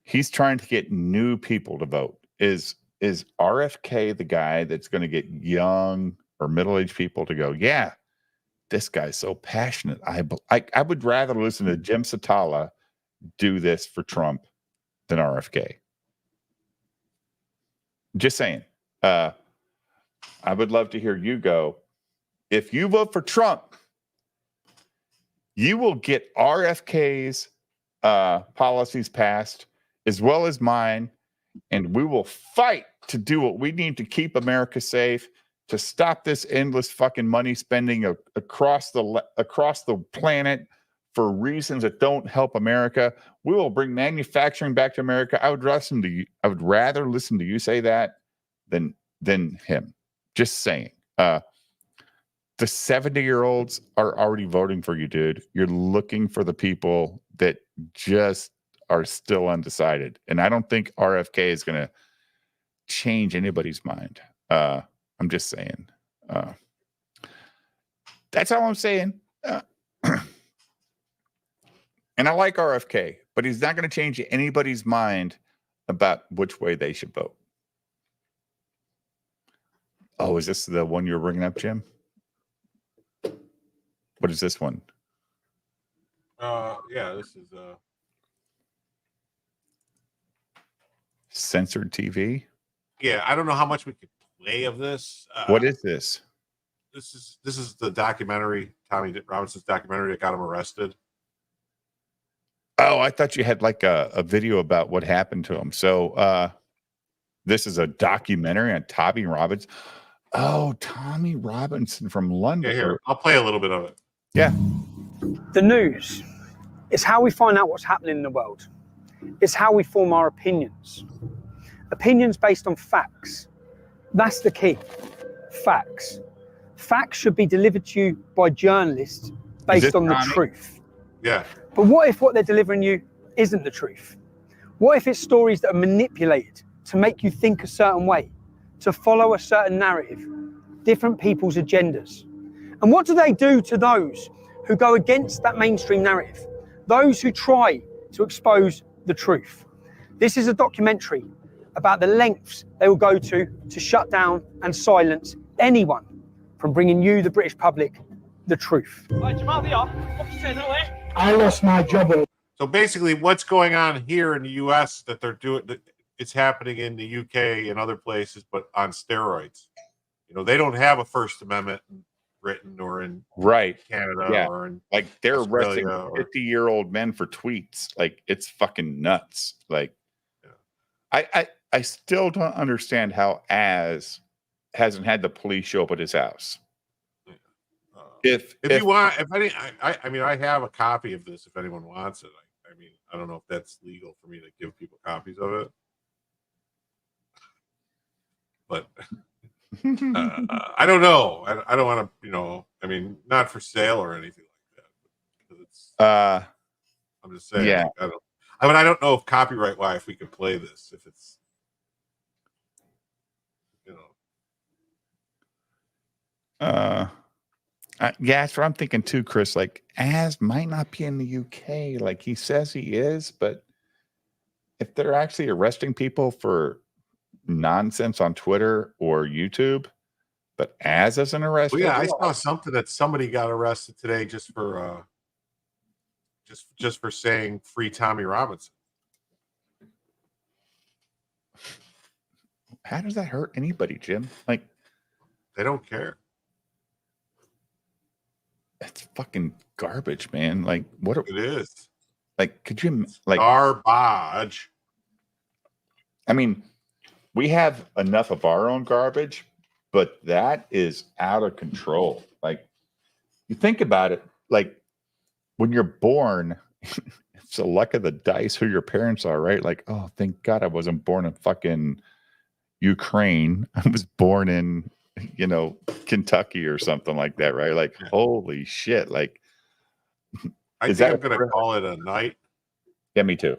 he's trying to get new people to vote. Is RFK the guy that's going to get young or middle-aged people to go, yeah, this guy's so passionate. I would rather listen to Jim Satala do this for Trump than RFK. Just saying. I would love to hear you go, if you vote for Trump, you will get RFK's policies passed as well as mine, and we will fight to do what we need to keep America safe, to stop this endless fucking money spending across the planet for reasons that don't help America. We will bring manufacturing back to America. I would rather listen to you say that than him. Just saying. The 70-year-olds are already voting for you, dude. You're looking for the people that just are still undecided. And I don't think RFK is going to change anybody's mind. I'm just saying. That's all I'm saying. And I like RFK, but he's not going to change anybody's mind about which way they should vote. Oh, is this the one you're bringing up, Jim? What is this one? Yeah, this is Censored TV. Yeah, I don't know how much we could play of this. What is this? This is the documentary, Tommy Robinson's documentary that got him arrested. Oh, I thought you had like a video about what happened to him. So this is a documentary on Tommy Robinson. Oh, Tommy Robinson from London. Yeah, here, I'll play a little bit of it. Yeah. The news is how we find out what's happening in the world. It's how we form our opinions. Opinions based on facts. That's the key. Facts. Facts should be delivered to you by journalists based on the truth. Yeah. But what if what they're delivering you isn't the truth? What if it's stories that are manipulated to make you think a certain way, to follow a certain narrative, different people's agendas? And what do they do to those who go against that mainstream narrative? Those who try to expose the truth. This is a documentary about the lengths they will go to shut down and silence anyone from bringing you, the British public, the truth. I lost my job. So basically, what's going on here in the U.S. that they're doing, it's happening in the U.K. and other places, but on steroids. You know, they don't have a First Amendment in Britain or in Canada or in like they're arresting Australia 50-year-old men for tweets. Like, it's fucking nuts. Like, I still don't understand how Az hasn't had the police show up at his house. If you want, I mean, I have a copy of this if anyone wants it. I mean, I don't know if that's legal for me to give people copies of it, but I don't know. I don't want to, you know, I mean, not for sale or anything like that. It's, I'm just saying. Yeah. Like, I don't know if copyright wise if we can play this, if it's, you know. Yeah, that's what I'm thinking too, Chris. Like, Az might not be in the UK like he says he is, but if they're actually arresting people for nonsense on Twitter or YouTube, but as an arrest. Well, yeah, I saw something that somebody got arrested today just for saying free Tommy Robinson. How does that hurt anybody, Jim? Like, they don't care. It's fucking garbage, man. Like, what it is. Like, could you like garbage? I mean, we have enough of our own garbage, but that is out of control. Like, you think about it, like when you're born, it's the luck of the dice who your parents are, right? Like, oh, thank God I wasn't born in fucking Ukraine. I was born in, Kentucky or something like that, right? Like, holy shit. Like, I think I'm going to call it a night. Yeah, me too.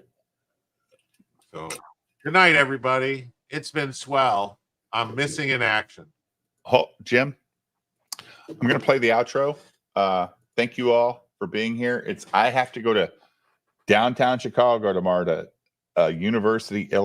So, good night, everybody. It's been swell. I'm missing in action. Oh, Jim, I'm going to play the outro. Thank you all for being here. I have to go to downtown Chicago tomorrow to University, Illinois.